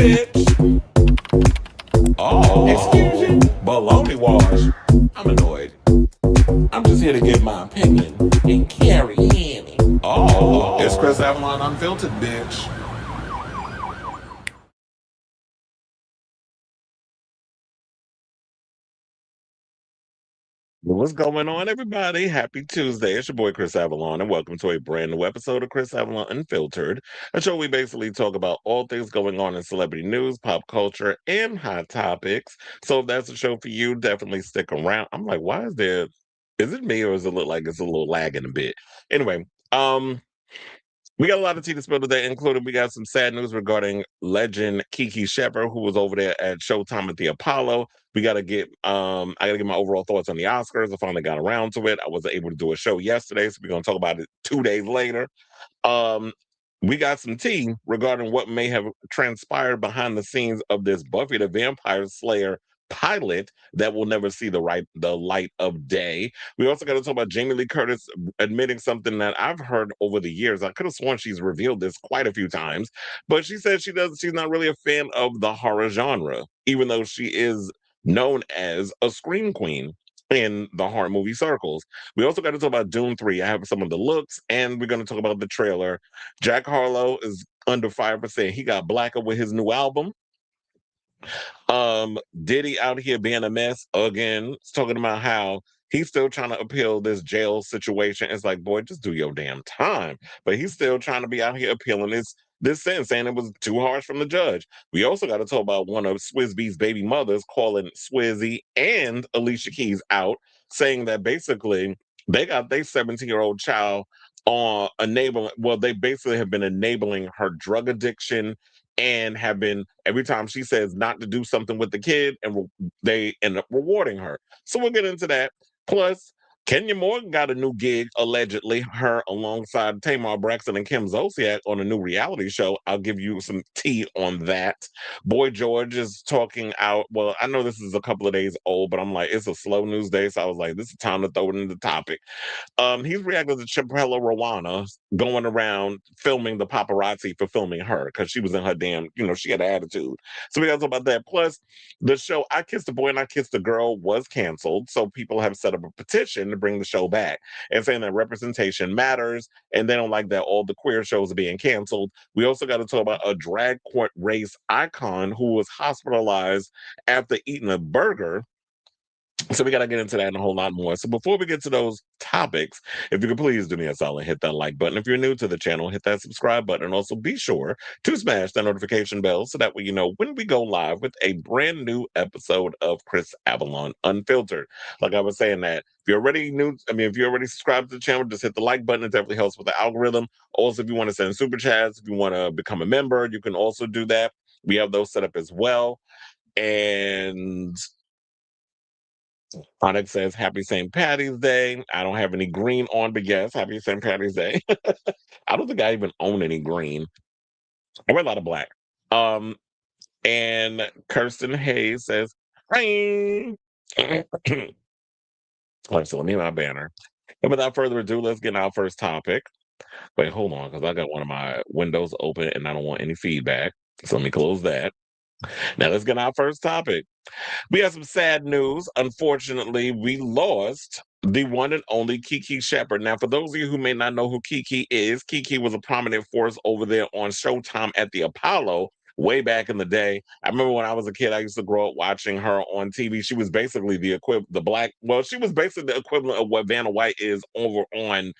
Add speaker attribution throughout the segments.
Speaker 1: bitch. Oh, excuse you. Baloney wash. I'm annoyed. I'm just here to give my opinion and carry in. Oh, it's Chris Avalon Unfiltered, bitch. What's going on, everybody? Happy Tuesday. It's your boy, Chris Avalon, and welcome to a brand new episode of Chris Avalon Unfiltered, a show we basically talk about all things going on in celebrity news, pop culture, and hot topics. So if that's a show for you, definitely stick around. I'm like, why is it me or does it look like it's a little lagging a bit? Anyway, we got a lot of tea to spill today, including we got some sad news regarding legend Kiki Shepard, who was over there at Showtime at the Apollo. We gotta get I gotta get my overall thoughts on the Oscars. I finally got around to it. I wasn't able to do a show yesterday, so we're gonna talk about it 2 days later. Um, we got some tea regarding what may have transpired behind the scenes of this Buffy the Vampire Slayer pilot that will never see the light of day. We also got to talk about Jamie Lee Curtis admitting something that I've heard over the years. I could have sworn she's revealed this quite a few times, but she said she's not really a fan of the horror genre, even though she is known as a scream queen in the horror movie circles. We also got to talk about Dune 3. I have some of the looks, and we're going to talk about the trailer. Jack Harlow is under fire for saying he got blacker with his new album. Diddy out here being a mess again. It's talking about how he's still trying to appeal this jail situation. It's like, boy, just do your damn time. But he's still trying to be out here appealing this sentence, saying it was too harsh from the judge. We also got to talk about one of Swizz Beatz' baby mothers calling Swizzy and Alicia Keys out, saying that basically they got their 17-year-old child on enabling. Well, they basically have been enabling her drug addiction and have been every time she says not to do something with the kid, and they end up rewarding her. So we'll get into that. Plus, Kenya Morgan got a new gig, allegedly, her alongside Tamar, Braxton, and Kim Zolciak on a new reality show. I'll give you some tea on that. Boy George is talking out. Well, I know this is a couple of days old, but I'm like, it's a slow news day, so I was like, this is time to throw it in the topic. He's reacted to Chappell Rowan going around filming the paparazzi for filming her because she was in her damn, she had an attitude. So we got to talk about that. Plus, the show I Kissed a Boy and I Kissed a Girl was canceled. So people have set up a petition to bring the show back and saying that representation matters and they don't like that all the queer shows are being canceled. We also got to talk about a drag court race icon who was hospitalized after eating a burger. So we got to get into that and a whole lot more. So before we get to those topics, if you could please do me a solid, hit that like button. If you're new to the channel, hit that subscribe button. And also be sure to smash that notification bell so that way you know when we go live with a brand new episode of Chris Avalon Unfiltered. Like I was saying that if you're already new, if you're already subscribed to the channel, just hit the like button. It definitely helps with the algorithm. Also, if you want to send super chats, if you want to become a member, you can also do that. We have those set up as well. And Onyx says, Happy St. Patty's Day. I don't have any green on, but yes, Happy St. Patty's Day. I don't think I even own any green. I wear a lot of black. And Kirsten Hayes says, Hi. All right, so let me get my banner. And without further ado, let's get our first topic. Wait, hold on, because I got one of my windows open and I don't want any feedback. So let me close that. Now let's get our first topic. We have some sad news. Unfortunately, we lost the one and only Kiki Shepard. Now, for those of you who may not know who Kiki is, Kiki was a prominent force over there on Showtime at the Apollo way back in the day. I remember when I was a kid, I used to grow up watching her on TV. She was basically she was basically the equivalent of what Vanna White is over on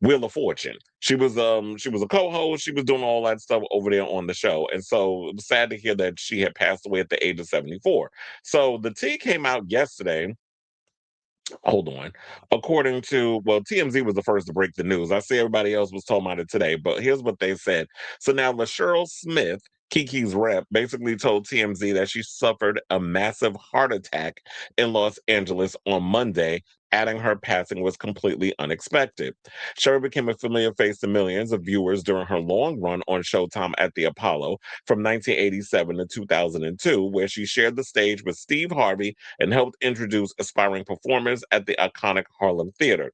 Speaker 1: Wheel of Fortune. She was a co-host. She was doing all that stuff over there on the show. And so it was sad to hear that she had passed away at the age of 74. So the tea came out yesterday. Hold on. According to, TMZ was the first to break the news. I see everybody else was talking about it today, but here's what they said. So now LaSheryl Smith, Kiki's rep, basically told TMZ that she suffered a massive heart attack in Los Angeles on Monday, adding her passing was completely unexpected. Sherry became a familiar face to millions of viewers during her long run on Showtime at the Apollo from 1987 to 2002, where she shared the stage with Steve Harvey and helped introduce aspiring performers at the iconic Harlem Theater.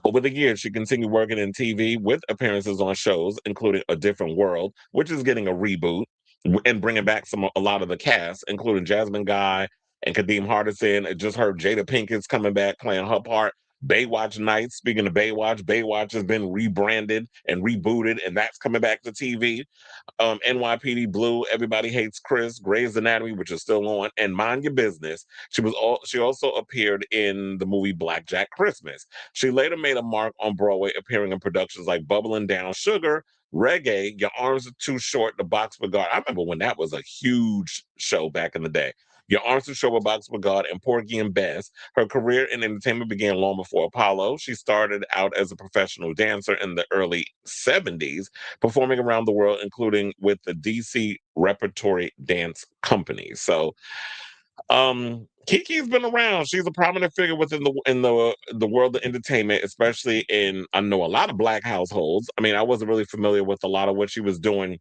Speaker 1: Over the years, she continued working in TV with appearances on shows, including A Different World, which is getting a reboot, and bringing back a lot of the cast, including Jasmine Guy and Kadeem Hardison. I just heard Jada Pinkett's coming back playing her part. Baywatch Nights. Speaking of Baywatch, Baywatch has been rebranded and rebooted, and that's coming back to TV. NYPD Blue, Everybody Hates Chris, Grey's Anatomy, which is still on, and Mind Your Business. She also appeared in the movie Blackjack Christmas. She later made a mark on Broadway, appearing in productions like Bubbling Down Sugar, Reggae, Your Arms Are Too Short, The Box with God. I remember when that was a huge show back in the day. Your Arms Too Short, The Box with God, and Porgy and Bess. Her career in entertainment began long before Apollo. She started out as a professional dancer in the early 70s, performing around the world, including with the DC Repertory Dance Company. So, Kiki's been around. She's a prominent figure within the world of entertainment, especially in, I know, a lot of Black households. I mean, I wasn't really familiar with a lot of what she was doing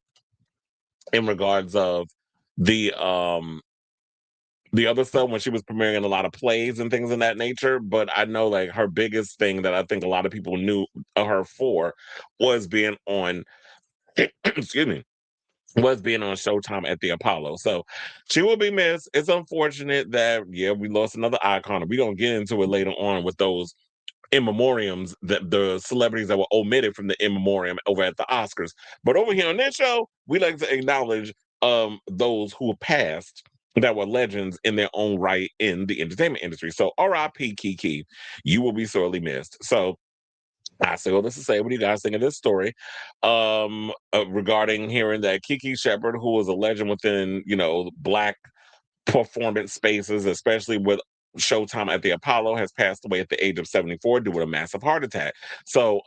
Speaker 1: in regards of the um the other stuff when she was premiering in a lot of plays and things of that nature. But I know, like, her biggest thing that I think a lot of people knew her for was being on excuse me, was being on Showtime at the Apollo. So she will be missed. It's unfortunate that, yeah, we lost another icon. We're gonna get into it later on with those in memoriams, that the celebrities that were omitted from the in memoriam over at the Oscars. But over here on this show, we like to acknowledge those who passed that were legends in their own right in the entertainment industry. So R.I.P. Kiki, you will be sorely missed. So I say all this to say, what do you guys think of this story? Regarding hearing that Kiki Shepard, who was a legend within, Black performance spaces, especially with Showtime at the Apollo, has passed away at the age of 74 due to a massive heart attack. So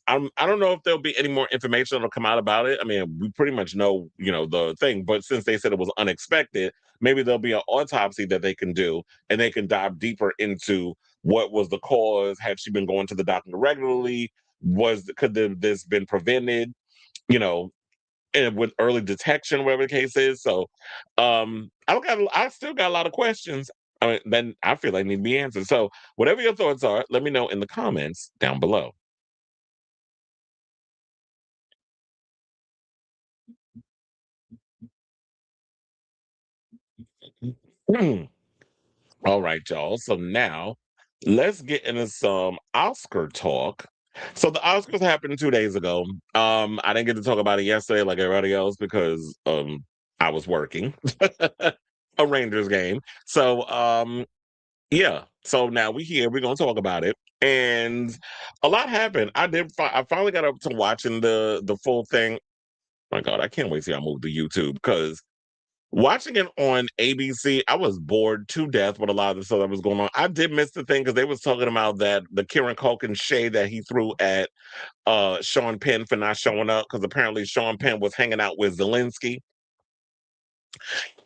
Speaker 1: I don't know if there'll be any more information that'll come out about it. I mean, we pretty much know, the thing, but since they said it was unexpected, maybe there'll be an autopsy that they can do, and they can dive deeper into what was the cause. Had she been going to the doctor regularly? This been prevented? You know, and with early detection, whatever the case is. So, I still got a lot of questions. I mean, then I feel like need to be answered. So, whatever your thoughts are, let me know in the comments down below. All right, y'all. So now let's get into some Oscar talk. So the Oscars happened 2 days ago. I didn't get to talk about it yesterday like everybody else because I was working a Rangers game. So yeah. So now we here. We're gonna talk about it, and a lot happened. I finally got up to watching the full thing. My God, I can't wait till I move to YouTube because watching it on ABC, I was bored to death with a lot of the stuff that was going on. I did miss the thing because they was talking about that the Kieran Culkin shade that he threw at Sean Penn for not showing up because apparently Sean Penn was hanging out with Zelensky,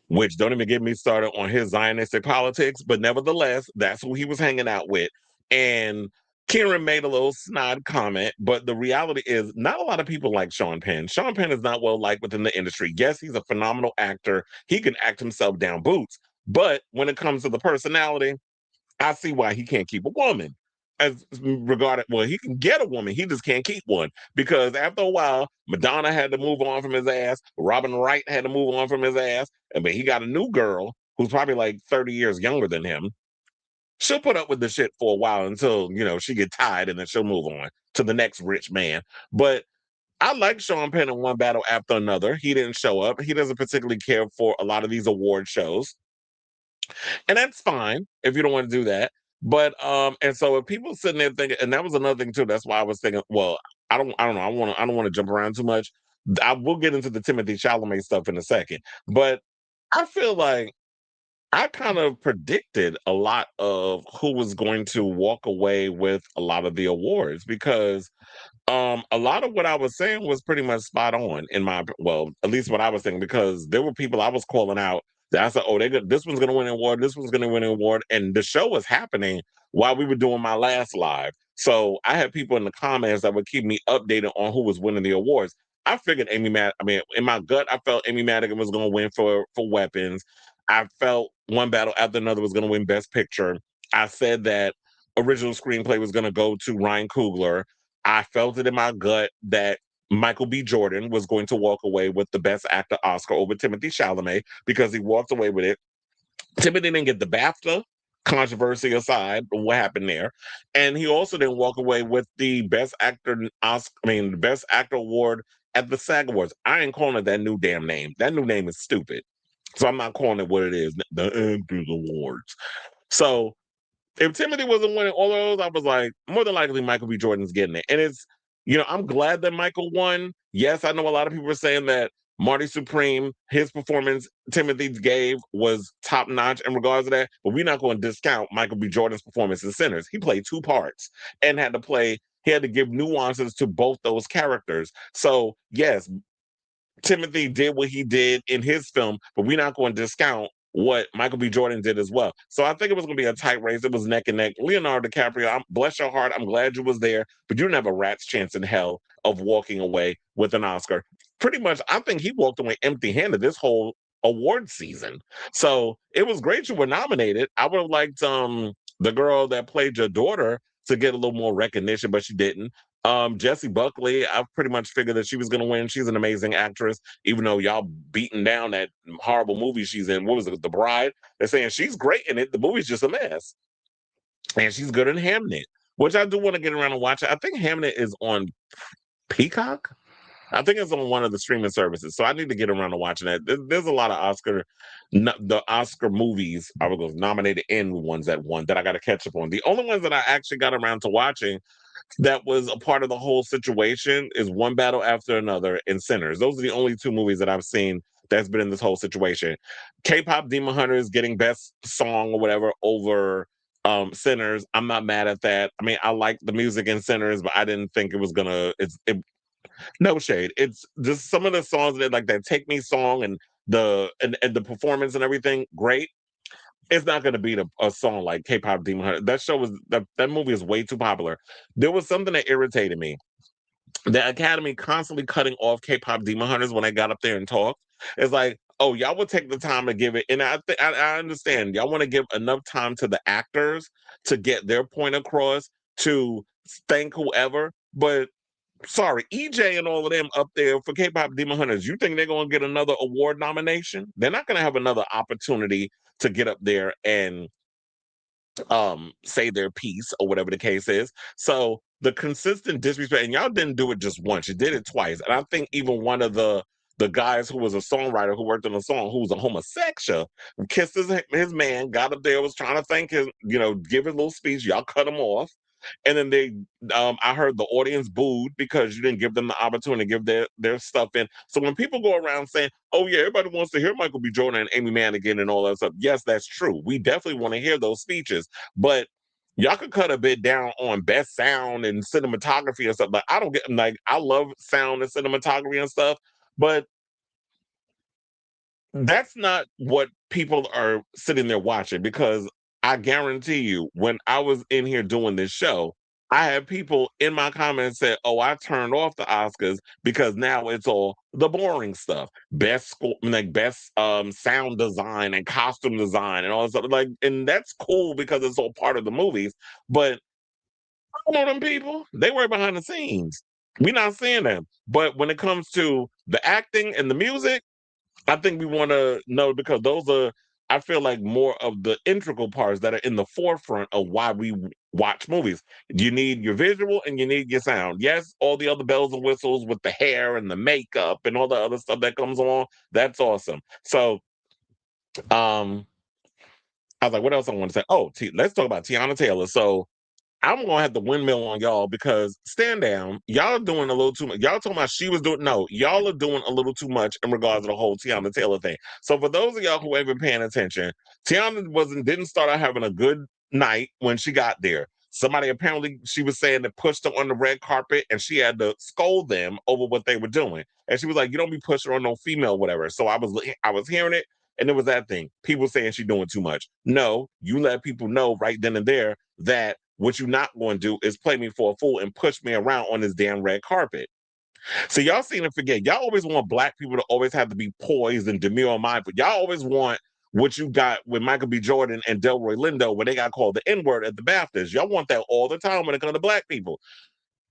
Speaker 1: which don't even get me started on his Zionistic politics, but nevertheless, that's who he was hanging out with. And Kieran made a little snide comment, but the reality is not a lot of people like Sean Penn. Sean Penn is not well liked within the industry. Yes, he's a phenomenal actor. He can act himself down boots. But when it comes to the personality, I see why he can't keep a woman. As regarded, well, he can get a woman, he just can't keep one because after a while, Madonna had to move on from his ass. Robin Wright had to move on from his ass, and but he got a new girl who's probably like 30 years younger than him. She'll put up with the shit for a while until she get tired, and then she'll move on to the next rich man. But I like Sean Penn in one battle after another. He didn't show up. He doesn't particularly care for a lot of these award shows. And that's fine if you don't want to do that. But and so if people sitting there thinking, and that was another thing too, that's why I was thinking, well, I don't know, I don't want to jump around too much. I will get into the Timothée Chalamet stuff in a second. But I feel like I kind of predicted a lot of who was going to walk away with a lot of the awards because a lot of what I was saying was pretty much spot on in well, at least what I was saying, because there were people I was calling out that I said, oh, this one's gonna win an award, this one's gonna win an award. And the show was happening while we were doing my last live. So I had people in the comments that would keep me updated on who was winning the awards. I figured I mean, in my gut, I felt Amy Madigan was gonna win for weapons. I felt one battle after another was gonna win Best Picture. I said that original screenplay was gonna go to Ryan Coogler. I felt it in my gut that Michael B. Jordan was going to walk away with the Best Actor Oscar over Timothée Chalamet because he walked away with it. Timothée didn't get the BAFTA, controversy aside, what happened there, and he also didn't walk away with the Best Actor Oscar. I mean, the Best Actor award at the SAG Awards. I ain't calling it that new damn name. That new name is stupid. So I'm not calling it what it is, the Actors Awards. So if Timothée wasn't winning all of those, I was like, more than likely Michael B. Jordan's getting it. And it's, I'm glad that Michael won. Yes, I know a lot of people are saying that Marty Supreme, his performance Timothée gave was top notch in regards to that, but we're not going to discount Michael B. Jordan's performance in Sinners. He played two parts and he had to give nuances to both those characters. So yes, Timothée did what he did in his film, but we're not going to discount what Michael B. Jordan did as well. So I think it was going to be a tight race. It was neck and neck. Leonardo DiCaprio, bless your heart, I'm glad you was there, but you didn't have a rat's chance in hell of walking away with an Oscar. Pretty much, I think he walked away empty-handed this whole award season. So it was great you were nominated. I would have liked the girl that played your daughter to get a little more recognition, but she didn't. Jessie Buckley, I pretty much figured that she was going to win. She's an amazing actress, even though y'all beating down that horrible movie she's in. What was it, The Bride? They're saying she's great in it. The movie's just a mess. And she's good in Hamnet, which I do want to get around and watch it. I think Hamnet is on Peacock. I think it's on one of the streaming services, so I need to get around to watching that. There's a lot of the Oscar movies I was nominated in ones that won that I got to catch up on. The only ones that I actually got around to watching that was a part of the whole situation is One Battle After Another and Sinners. Those are the only two movies that I've seen that's been in this whole situation. K-pop Demon Hunters getting best song or whatever over Sinners. I'm not mad at that. I mean, I like the music in Sinners, but I didn't think it was gonna. No shade. It's just some of the songs that like that Take Me song and the performance and everything. Great. It's not going to beat a song like K-pop Demon Hunter. That show was that movie is way too popular. There was something that irritated me. The Academy constantly cutting off K-pop Demon Hunters when they got up there and talked. It's like, oh, y'all would take the time to give it, and I understand y'all want to give enough time to the actors to get their point across to thank whoever, but sorry, EJ and all of them up there for K-pop Demon Hunters, you think they're going to get another award nomination? They're not going to have another opportunity to get up there and say their piece or whatever the case is. So the consistent disrespect, and y'all didn't do it just once, you did it twice. And I think even one of the guys who was a songwriter who worked on a song who was a homosexual kissed his man, got up there, was trying to thank his, give his little speech. Y'all cut him off. And then I heard the audience booed because you didn't give them the opportunity to give their stuff in. So when people go around saying, oh yeah, everybody wants to hear Michael B. Jordan and Amy Mannequin and all that stuff. Yes, that's true. We definitely want to hear those speeches, but y'all could cut a bit down on best sound and cinematography and stuff. Like I don't get like I love sound and cinematography and stuff, but that's not what people are sitting there watching because I guarantee you, when I was in here doing this show, I had people in my comments say, "Oh, I turned off the Oscars because now it's all the boring stuff, best score, like best sound design and costume design and all that stuff." Like, and that's cool because it's all part of the movies. But I don't know them people; they work behind the scenes. We're not seeing them. But when it comes to the acting and the music, I think we want to know because those are, I feel like, more of the integral parts that are in the forefront of why we watch movies. You need your visual and you need your sound. Yes, all the other bells and whistles with the hair and the makeup and all the other stuff that comes along, that's awesome. So, I was like, what else I want to say? Oh, let's talk about Tiana Taylor. So, I'm gonna have to windmill on y'all because stand down. Y'all are doing a little too much. Y'all talking about she was doing no, y'all are doing a little too much in regards to the whole Tiana Taylor thing. So for those of y'all who ain't been paying attention, Tiana didn't start out having a good night when she got there. Somebody apparently she was saying that pushed her on the red carpet and she had to scold them over what they were doing. And she was like, you don't be pushing on no female, whatever. So I was hearing it. And it was that thing. People saying she's doing too much. No, you let people know right then and there that what you're not going to do is play me for a fool and push me around on this damn red carpet. So y'all seem to forget. Y'all always want black people to always have to be poised and demure and mindful. Y'all always want what you got with Michael B. Jordan and Delroy Lindo when they got called the N-word at the BAFTAs. Y'all want that all the time when it comes to black people.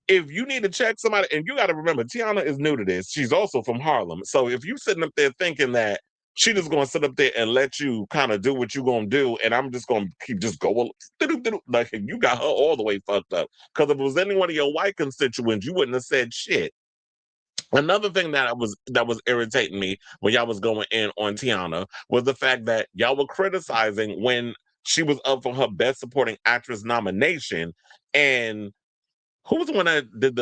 Speaker 1: if you need to check somebody, and you got to remember, Tiana is new to this. She's also from Harlem. So if you sitting up there thinking that she just gonna sit up there and let you kind of do what you gonna do, and I'm just gonna keep just going like you got her all the way fucked up. Because if it was any one of your white constituents, you wouldn't have said shit. Another thing that was irritating me when y'all was going in on Tiana was the fact that y'all were criticizing when she was up for her Best Supporting Actress nomination, and who was the one that did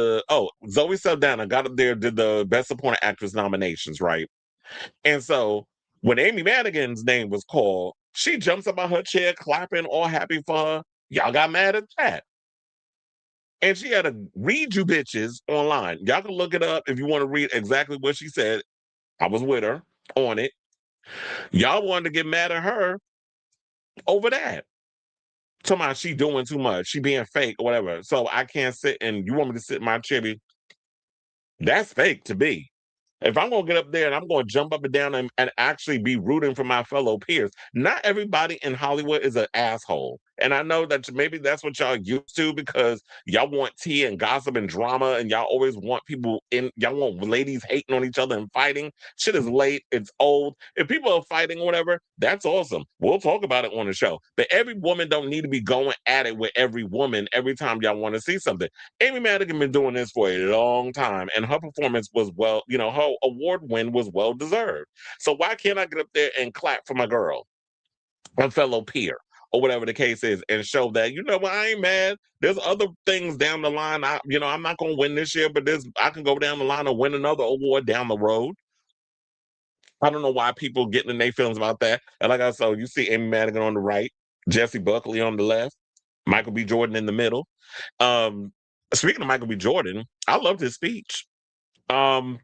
Speaker 1: Zoe Saldana got up there, did the Best Supporting Actress nominations, right? And so when Amy Madigan's name was called, she jumps up out her chair, clapping, all happy for her. Y'all got mad at that. And she had to read you bitches online. Y'all can look it up if you want to read exactly what she said. I was with her on it. Y'all wanted to get mad at her over that. Talking about she doing too much, she being fake or whatever. So I can't sit, and you want me to sit in my chair? That's fake to me. If I'm going to get up there and I'm going to jump up and down and actually be rooting for my fellow peers, not everybody in Hollywood is an asshole. And I know that maybe that's what y'all used to because y'all want tea and gossip and drama, and y'all always want y'all want ladies hating on each other and fighting. Shit is late. It's old. If people are fighting or whatever, that's awesome. We'll talk about it on the show. But every woman don't need to be going at it with every woman every time y'all want to see something. Amy Madigan been doing this for a long time, and her performance was her award win was well deserved. So why can't I get up there and clap for my girl, my fellow peer, or whatever the case is, and show that I ain't mad. There's other things down the line. I'm not gonna win this year, but I can go down the line and win another award down the road. I don't know why people getting in their feelings about that. And like I said, you see Amy Madigan on the right, Jesse Buckley on the left, Michael B. Jordan in the middle. Um, Speaking of Michael B. Jordan, I loved his speech. Um,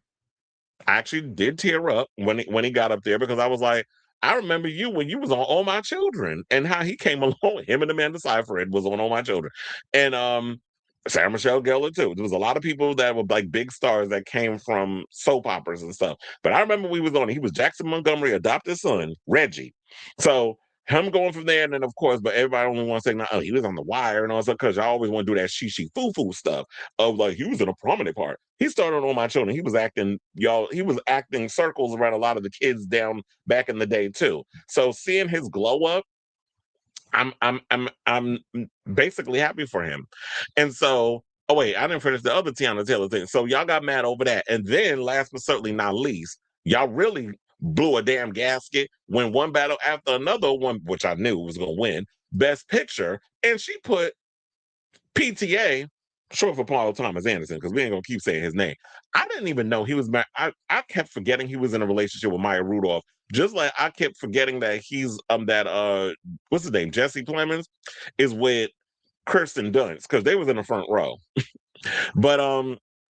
Speaker 1: I actually did tear up when he got up there because I was like, I remember you when you was on All My Children and how he came along. Him and Amanda Seyfried was on All My Children, and Sarah Michelle Gellar too. There was a lot of people that were like big stars that came from soap operas and stuff. But I remember we was on. He was Jackson Montgomery adopted son Reggie. So him going from there, and then of course, but everybody only wants to say, "Oh, he was on The Wire," and all that because I always want to do that she foo foo stuff of like he was in a prominent part. He started on All My Children. He was acting, y'all. He was acting circles around a lot of the kids down back in the day too. So seeing his glow up, I'm basically happy for him. And so, oh wait, I didn't finish the other Tiana Taylor thing. So y'all got mad over that, and then last but certainly not least, y'all really blew a damn gasket when one battle after another one, which I knew was going to win Best Picture, and she put PTA, short for Paul Thomas Anderson, because we ain't gonna keep saying his name. I didn't even know he was married. I kept forgetting he was in a relationship with Maya Rudolph. Just like I kept forgetting that he's that what's his name? Jesse Plemons is with Kirsten Dunst, because they was in the front row. But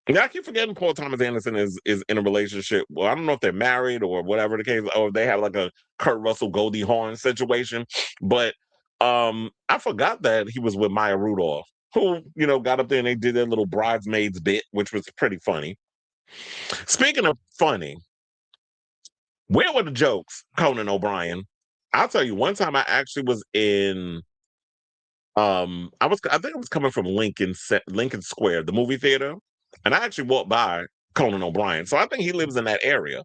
Speaker 1: yeah, I keep forgetting Paul Thomas Anderson is in a relationship. Well, I don't know if they're married or whatever the case, or if they have like a Kurt Russell Goldie Hawn situation. But I forgot that he was with Maya Rudolph, who got up there and they did their little bridesmaids bit, which was pretty funny. Speaking of funny, where were the jokes, Conan O'Brien? I'll tell you, one time I actually was in I think I was coming from Lincoln Square, the movie theater, and I actually walked by Conan O'Brien. So I think he lives in that area.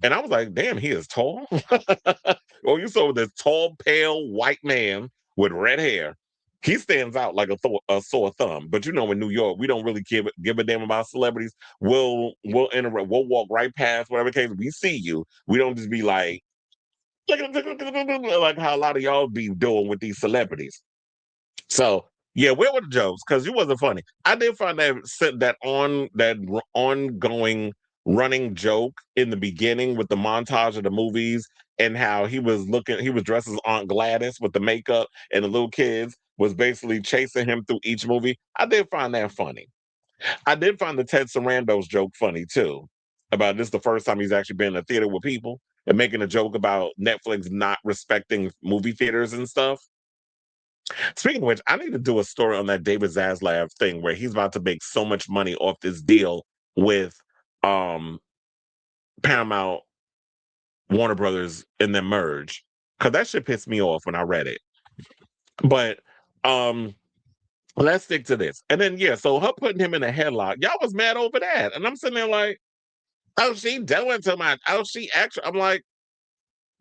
Speaker 1: And I was like, damn, he is tall. Well, you saw this tall, pale white man with red hair. He stands out like a sore thumb. But in New York, we don't really give a damn about celebrities. We'll interact, we'll walk right past whatever case we see you. We don't just be like how a lot of y'all be doing with these celebrities. So yeah, where were the jokes? Because it wasn't funny. I did find that ongoing running joke in the beginning with the montage of the movies and how he was dressed as Aunt Gladys with the makeup and the little kids was basically chasing him through each movie. I did find that funny. I did find the Ted Sarandos joke funny too. About this the first time he's actually been in a theater with people and making a joke about Netflix not respecting movie theaters and stuff. Speaking of which, I need to do a story on that David Zaslav thing where he's about to make so much money off this deal with um Paramount, Warner Brothers, and then merge. Cause that shit pissed me off when I read it. But um let's stick to this. And then yeah, so her putting him in a headlock, y'all was mad over that. And I'm sitting there like, oh, she doing too much. Oh, she actually I'm like,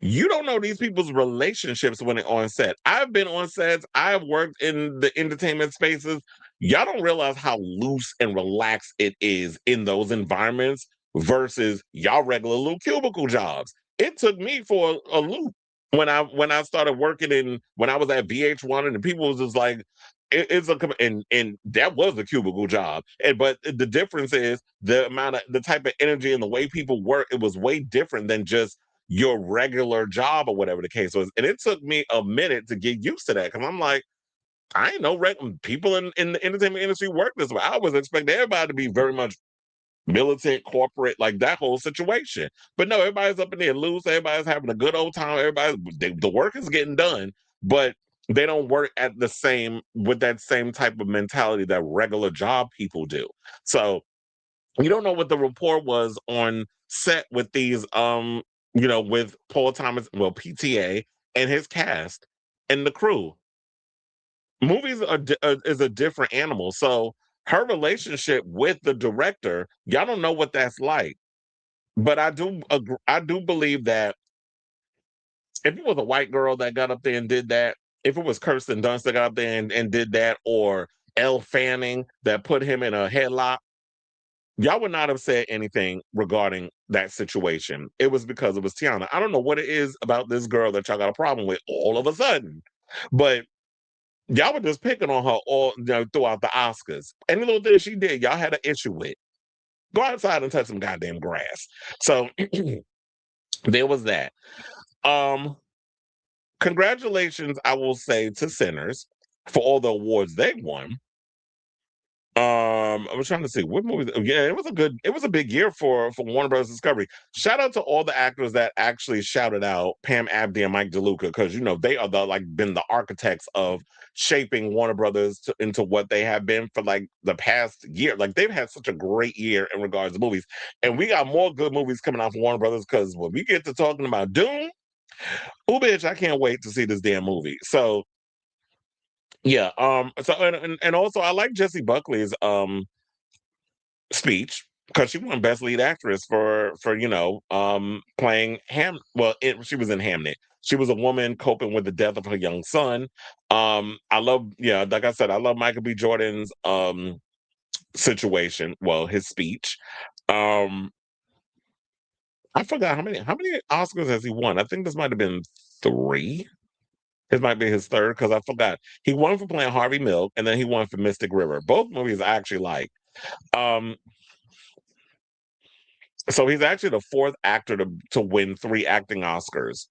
Speaker 1: you don't know these people's relationships when they're on set. I've been on sets, I've worked in the entertainment spaces. Y'all don't realize how loose and relaxed it is in those environments versus y'all regular little cubicle jobs. It took me for a loop when I started working in when I was at VH1 and the people was just like it's and that was a cubicle job. And but the difference is the type of energy and the way people work, it was way different than just your regular job or whatever the case was. And it took me a minute to get used to that because I'm like, I ain't know people in the entertainment industry work this way. I was expecting everybody to be very much militant, corporate, like that whole situation. But no, everybody's up in there loose. Everybody's having a good old time. The work is getting done, but they don't work at the same with that same type of mentality that regular job people do. So you don't know what the rapport was on set with these with Paul Thomas, well, PTA and his cast and the crew. Movies is a different animal. So her relationship with the director, y'all don't know what that's like. But I do believe that if it was a white girl that got up there and did that, if it was Kirsten Dunst that got up there and did that, or Elle Fanning that put him in a headlock, y'all would not have said anything regarding that situation. It was because it was Tiana. I don't know what it is about this girl that y'all got a problem with all of a sudden, but y'all were just picking on her all throughout the Oscars. Any little thing she did, y'all had an issue with. Go outside and touch some goddamn grass. So there was that. Um, Congratulations, I will say, to Sinners for all the awards they won. I was trying to see what movies. Yeah, it was a big year for Warner Bros. Discovery. Shout out to all the actors that actually shouted out Pam Abdi and Mike DeLuca because they are been the architects of shaping Warner Brothers into what they have been for like the past year. Like they've had such a great year in regards to movies, and we got more good movies coming out from Warner Brothers because when we get to talking about Dune, oh bitch, I can't wait to see this damn movie. So yeah, so and also I like Jessie Buckley's speech because she won Best Lead Actress for playing she was in Hamnet. She was a woman coping with the death of her young son. I love like I said, I love Michael B. Jordan's situation. Well, his speech. Um, I forgot how many Oscars has he won. I think this might have been three. This might be his third because I forgot. He won for playing Harvey Milk, and then he won for Mystic River. Both movies I actually like. Um, So he's actually the fourth actor to win three acting Oscars.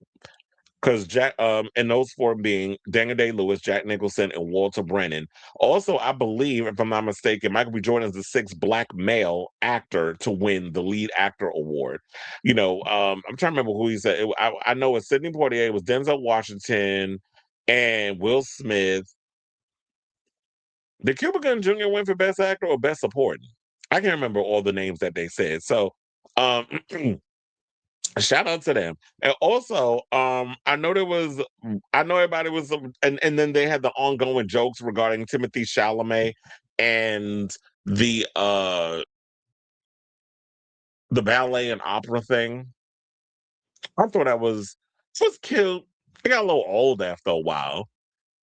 Speaker 1: Because Jack, and those four being Daniel Day Lewis, Jack Nicholson, and Walter Brennan. Also, I believe, if I'm not mistaken, Michael B. Jordan is the sixth black male actor to win the lead actor award. I'm trying to remember who he said. I know it's Sidney Poitier, it was Denzel Washington, and Will Smith. Did Cuba Gooding Jr. win for Best Actor or Best Supporting? I can't remember all the names that they said. So, um, shout out to them. And also, I know everybody was, and then they had the ongoing jokes regarding Timothée Chalamet and the uh the ballet and opera thing. I thought that was cute. It got a little old after a while.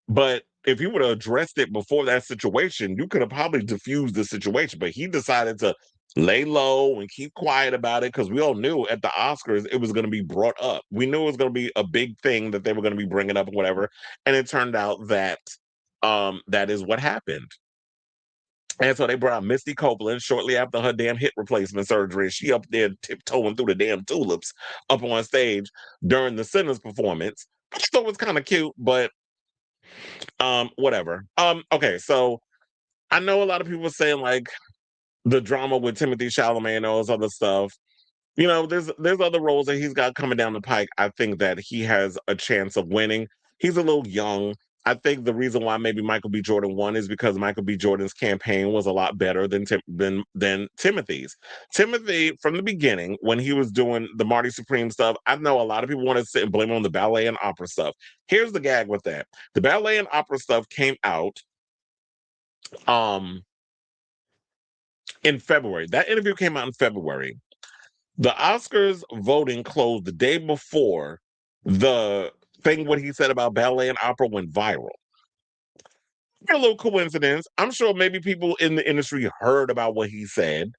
Speaker 1: But if he would have addressed it before that situation, you could have probably diffused the situation. But he decided to lay low and keep quiet about it because we all knew at the Oscars it was going to be brought up. We knew it was going to be a big thing that they were going to be bringing up or whatever. And it turned out that that is what happened. And so they brought out Misty Copeland shortly after her damn hip replacement surgery. She up there tiptoeing through the damn tulips up on stage during the Sinners performance. Which I thought was kind of cute, but whatever. Okay, so I know a lot of people were saying like the drama with Timothée Chalamet and all this other stuff. There's other roles that he's got coming down the pike. I think that he has a chance of winning. He's a little young. I think the reason why maybe Michael B. Jordan won is because Michael B. Jordan's campaign was a lot better than Timothy's. Timothy, from the beginning, when he was doing the Marty Supreme stuff, I know a lot of people want to sit and blame it on the ballet and opera stuff. Here's the gag with that: the ballet and opera stuff came out um in February. That interview came out in February. The Oscars voting closed the day before the thing what he said about ballet and opera went viral. A little coincidence. I'm sure maybe people in the industry heard about what he said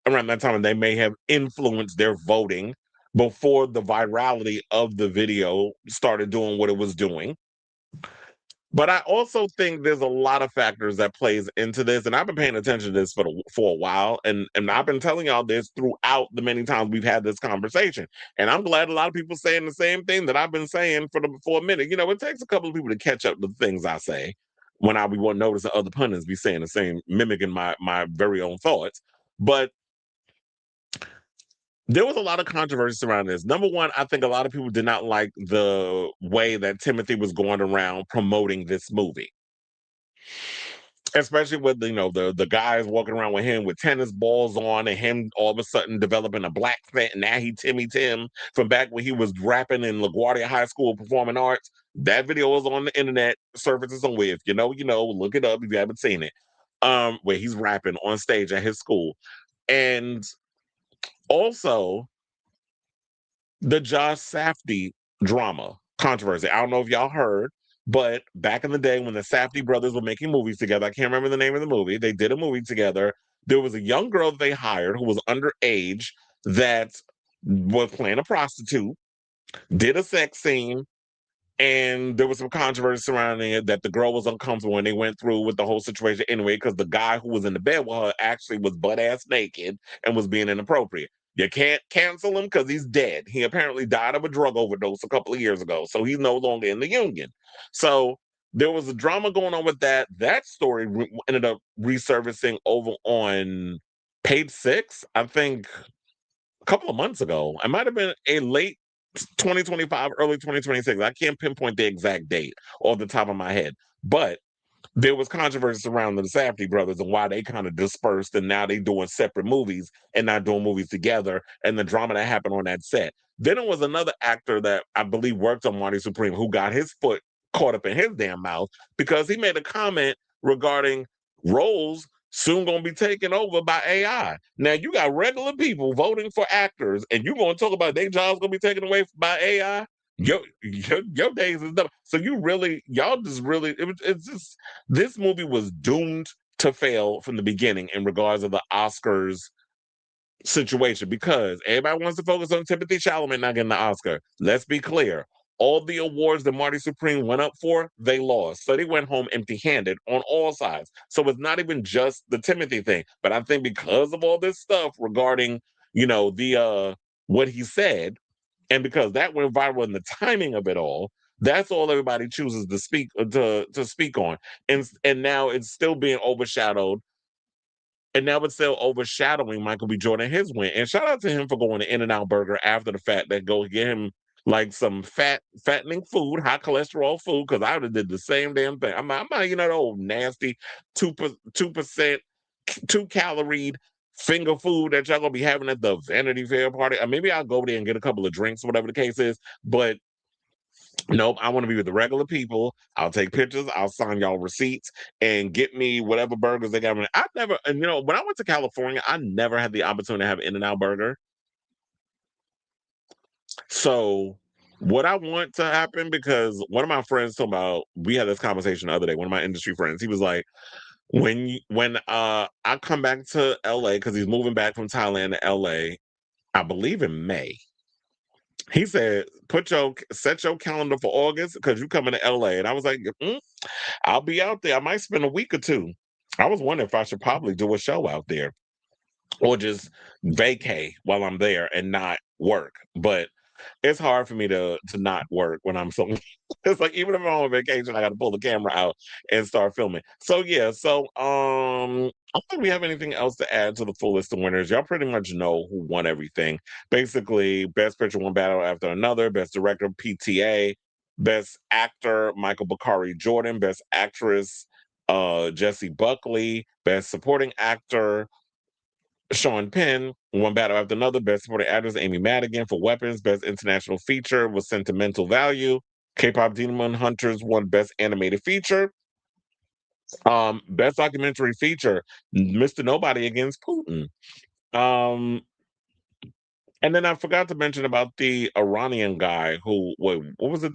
Speaker 1: around that time, and they may have influenced their voting before the virality of the video started doing what it was doing. But I also think there's a lot of factors that plays into this, and I've been paying attention to this for a while, and I've been telling y'all this throughout the many times we've had this conversation. And I'm glad a lot of people saying the same thing that I've been saying for a minute. You know, it takes a couple of people to catch up to the things I say when I be noticing other pundits be saying the same, mimicking my very own thoughts. But there was a lot of controversy around this. Number one, I think a lot of people did not like the way that Timothée was going around promoting this movie. Especially with the guys walking around with him with tennis balls on, and him all of a sudden developing a black fit, and now he Timmy Tim from back when he was rapping in LaGuardia High School Performing Arts. That video is on the internet, surfaces somewhere. If you know, look it up if you haven't seen it. Where he's rapping on stage at his school. And also the Josh Safdie drama controversy. I don't know if y'all heard, but back in the day when the Safdie brothers were making movies together, I can't remember the name of the movie. They did a movie together. There was a young girl that they hired who was underage that was playing a prostitute, did a sex scene, and there was some controversy surrounding it that the girl was uncomfortable when they went through with the whole situation anyway, because the guy who was in the bed with her actually was butt-ass naked and was being inappropriate. You can't cancel him because he's dead. He apparently died of a drug overdose a couple of years ago, so he's no longer in the union. So there was a drama going on with that. That story ended up resurfacing over on Page Six, I think, a couple of months ago. It might have been a late 2025, early 2026. I can't pinpoint the exact date off the top of my head, but there was controversy surrounding the Safdie brothers and why they kind of dispersed, and now they doing separate movies and not doing movies together, and the drama that happened on that set. Then there was another actor that I believe worked on Marty Supreme who got his foot caught up in his damn mouth because he made a comment regarding roles soon gonna be taken over by AI. Now you got regular people voting for actors, and you gonna talk about their jobs gonna be taken away by AI? Your days is done. So y'all just really, it's just, this movie was doomed to fail from the beginning in regards to the Oscars situation, because everybody wants to focus on Timothée Chalamet not getting the Oscar. Let's be clear. All the awards that Marty Supreme went up for, they lost. So they went home empty-handed on all sides. So it's not even just the Timothée thing. But I think because of all this stuff regarding, the what he said, and because that went viral in the timing of it all, that's all everybody chooses to speak on. And now it's still being overshadowed, and now it's still overshadowing Michael B. Jordan, his win. And shout out to him for going to In-N-Out Burger after the fact, that go get him like some fattening food, high cholesterol food, because I would have did the same damn thing. I'm not the old nasty 2%, 2-calorie finger food that y'all gonna be having at the Vanity Fair party. Or maybe I'll go there and get a couple of drinks, whatever the case is. But nope, I want to be with the regular people. I'll take pictures. I'll sign y'all receipts and get me whatever burgers they got. I never, and when I went to California, I never had the opportunity to have In-N-Out Burger. So what I want to happen, because one of my friends told about, we had this conversation the other day, one of my industry friends, he was like, when I come back to LA, because he's moving back from Thailand to LA, I believe in May. He said, set your calendar for August because you coming to LA. And I was like, I'll be out there. I might spend a week or two. I was wondering if I should probably do a show out there or just vacay while I'm there and not work. But it's hard for me to not work when I'm so. It's like even if I'm on vacation, I got to pull the camera out and start filming. So yeah, I don't think we have anything else to add to the full list of winners. Y'all pretty much know who won everything. Basically, best picture one battle after another. Best director PTA. Best actor Michael Bakari Jordan. Best actress Jessie Buckley. Best supporting actor Sean Penn, one battle after another. Best supporting actress Amy Madigan for Weapons. Best international feature was Sentimental Value. K-pop Demon Hunters won Best Animated Feature. Best documentary feature, Mr. Nobody Against Putin. Um, and then I forgot to mention about the Iranian guy who, what was it?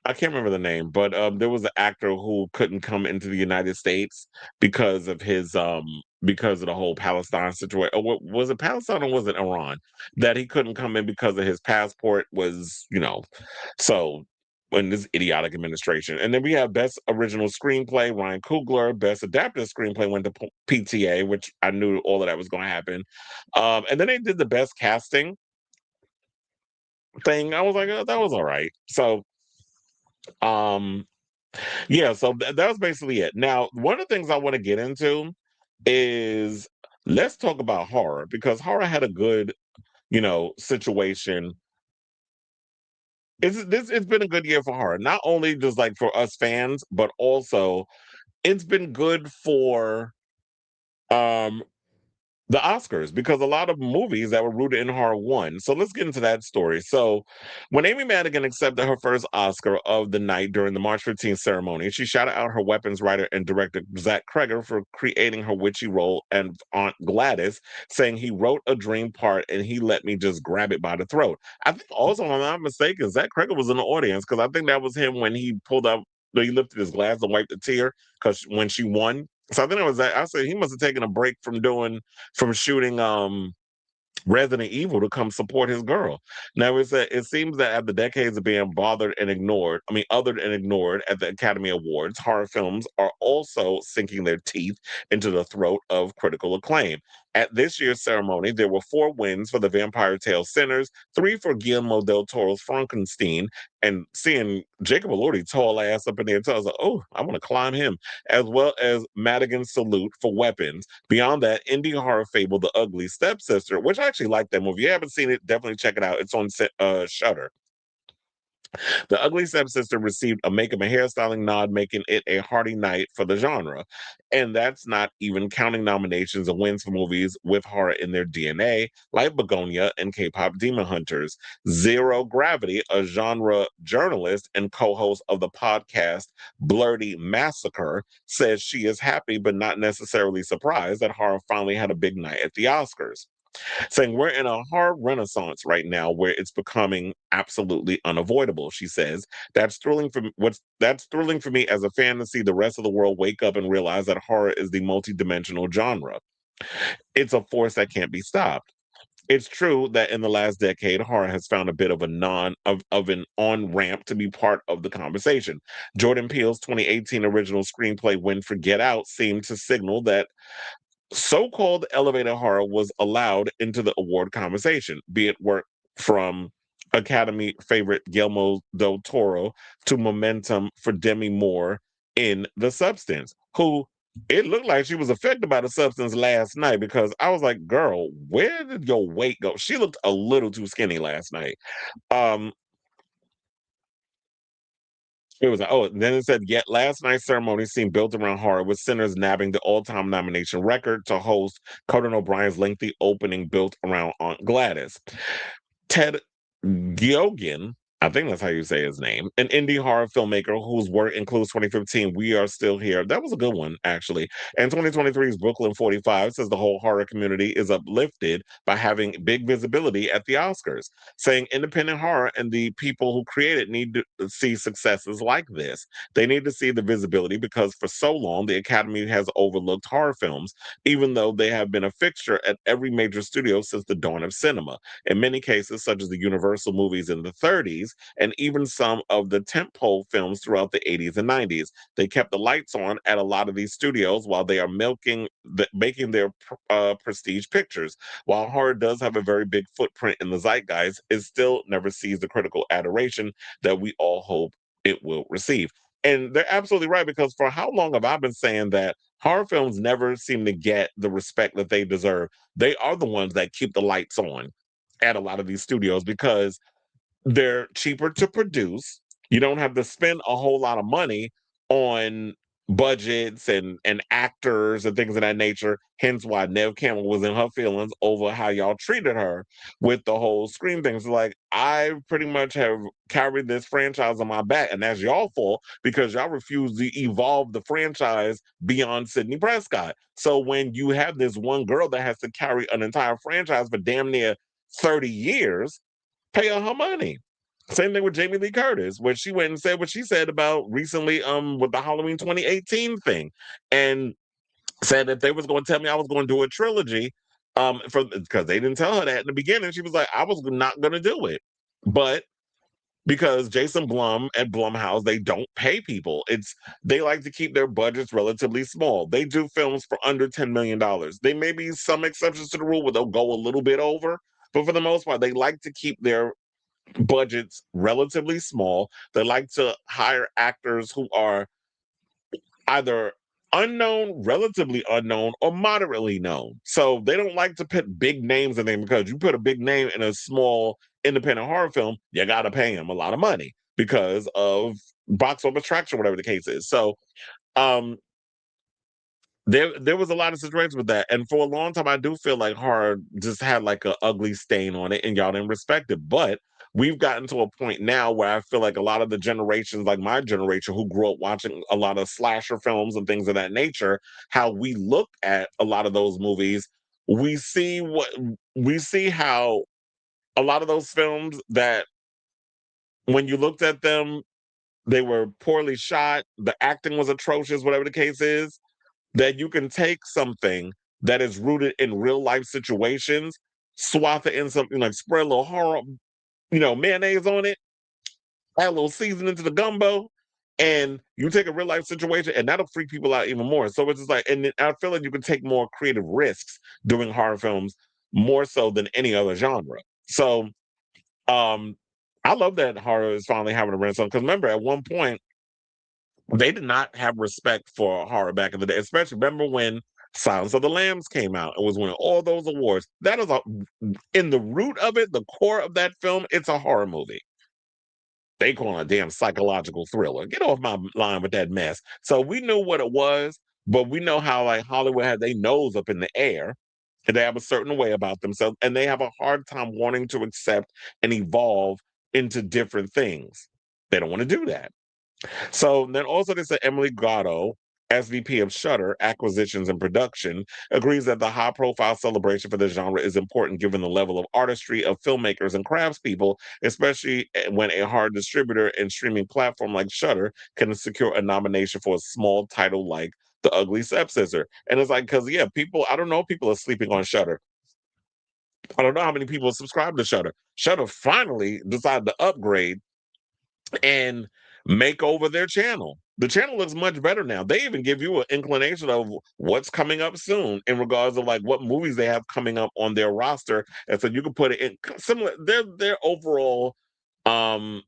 Speaker 1: I can't remember the name, but there was an actor who couldn't come into the United States because of because of the whole Palestine situation. Or was it Palestine or was it Iran that he couldn't come in because of his passport was, so in this idiotic administration. And then we have best original screenplay, Ryan Coogler. Best adapted screenplay went to PTA, which I knew all of that was going to happen. And then they did the best casting thing. I was like, oh, that was all right. So um yeah, so that was basically it. Now, one of the things I want to get into is, let's talk about horror, because horror had a good, situation. It's been a good year for horror. Not only just like for us fans, but also it's been good for um the Oscars, because a lot of movies that were rooted in horror won. So let's get into that story. So, when Amy Madigan accepted her first Oscar of the night during the March 15th ceremony, she shouted out her weapons writer and director Zach Kreger for creating her witchy role and Aunt Gladys, saying he wrote a dream part and he let me just grab it by the throat. I think also, if I'm not mistaken, Zach Kreger was in the audience, because I think that was him when he pulled up, he lifted his glass and wiped a tear because when she won. So I think it was that. I said he must have taken a break from shooting Resident Evil to come support his girl. Now it seems that after decades of being othered and ignored at the Academy Awards, horror films are also sinking their teeth into the throat of critical acclaim. At this year's ceremony, there were 4 wins for The Vampire Tale Sinners, 3 for Guillermo del Toro's Frankenstein, and seeing Jacob Elordi tall ass up in there, I was like, oh, I want to climb him, as well as Madigan's Salute for Weapons. Beyond that, indie horror fable The Ugly Stepsister, which I actually like that movie. If you haven't seen it, definitely check it out. It's on Shudder. The Ugly Stepsister received a makeup and hairstyling nod, making it a hearty night for the genre. And that's not even counting nominations and wins for movies with horror in their DNA, like Begonia and K-pop Demon Hunters. Zero Gravity, a genre journalist and co-host of the podcast Blurty Massacre, says she is happy but not necessarily surprised that horror finally had a big night at the Oscars, saying we're in a hard renaissance right now where it's becoming absolutely unavoidable. She says that's thrilling for me as a fan, to see the rest of the world wake up and realize that horror is the multidimensional genre. It's a force that can't be stopped. It's true that in the last decade, horror has found a bit of a of an on ramp to be part of the conversation. Jordan Peele's 2018 original screenplay win for Get Out seemed to signal that so-called elevated horror was allowed into the award conversation, be it work from Academy favorite Guillermo del Toro to momentum for Demi Moore in The Substance, who it looked like she was affected by The Substance last night, because I was like, girl, where did your weight go? She looked a little too skinny last night. Um, It was like, oh, then it said, yet last night's ceremony seemed built around horror, with Sinners nabbing the all-time nomination record to host Conan O'Brien's lengthy opening built around Aunt Gladys. Ted Geoghegan, I think that's how you say his name, an indie horror filmmaker whose work includes 2015 We Are Still Here. That was a good one, actually. And 2023's Brooklyn 45 says the whole horror community is uplifted by having big visibility at the Oscars, saying independent horror and the people who create it need to see successes like this. They need to see the visibility, because for so long the Academy has overlooked horror films, even though they have been a fixture at every major studio since the dawn of cinema. In many cases, such as the Universal movies in the 30s, and even some of the tentpole films throughout the 80s and 90s. They kept the lights on at a lot of these studios while they are making their prestige pictures. While horror does have a very big footprint in the zeitgeist, it still never sees the critical adoration that we all hope it will receive. And they're absolutely right, because for how long have I been saying that horror films never seem to get the respect that they deserve? They are the ones that keep the lights on at a lot of these studios, because they're cheaper to produce. You don't have to spend a whole lot of money on budgets and actors and things of that nature. Hence why Nev Campbell was in her feelings over how y'all treated her with the whole Scream thing. So like, I pretty much have carried this franchise on my back, and that's y'all fault because y'all refuse to evolve the franchise beyond Sidney Prescott. So when you have this one girl that has to carry an entire franchise for damn near 30 years, pay her money. Same thing with Jamie Lee Curtis, where she went and said what she said about recently with the Halloween 2018 thing, and said that they was going to tell me I was going to do a trilogy for because they didn't tell her that in the beginning. She was like, I was not going to do it. But because Jason Blum at Blumhouse, they don't pay people. They like to keep their budgets relatively small. They do films for under $10 million. There may be some exceptions to the rule where they'll go a little bit over, but for the most part, they like to keep their budgets relatively small. They like to hire actors who are either unknown, relatively unknown, or moderately known. So they don't like to put big names in them because you put a big name in a small independent horror film, you got to pay them a lot of money because of box office traction, whatever the case is. So um, there was a lot of situations with that, and for a long time, I do feel like horror just had like an ugly stain on it, and y'all didn't respect it. But we've gotten to a point now where I feel like a lot of the generations, like my generation, who grew up watching a lot of slasher films and things of that nature, how we look at a lot of those movies, we see how a lot of those films that when you looked at them, they were poorly shot, the acting was atrocious, whatever the case is, that you can take something that is rooted in real life situations, swathe it in something like spread a little horror, mayonnaise on it, add a little seasoning to the gumbo, and you take a real life situation, and that'll freak people out even more. So it's just like, and I feel like you can take more creative risks doing horror films more so than any other genre. So, um, I love that horror is finally having a renaissance. Because remember, at one point, they did not have respect for horror back in the day, especially remember when Silence of the Lambs came out and was winning all those awards. That is in the root of it, the core of that film, it's a horror movie. They call it a damn psychological thriller. Get off my line with that mess. So we knew what it was, but we know how like Hollywood had their nose up in the air and they have a certain way about themselves and they have a hard time wanting to accept and evolve into different things. They don't want to do that. So then also they said Emily Gatto, SVP of Shudder Acquisitions and Production, agrees that the high-profile celebration for the genre is important given the level of artistry of filmmakers and craftspeople, especially when a hard distributor and streaming platform like Shudder can secure a nomination for a small title like The Ugly Stepsister. And it's like, because yeah, I don't know, people are sleeping on Shudder. I don't know how many people subscribe to Shudder. Shudder finally decided to upgrade and make over their channel. The channel looks much better now. They even give you an inclination of what's coming up soon in regards of like what movies they have coming up on their roster, and so you can put it in similar. Their overall um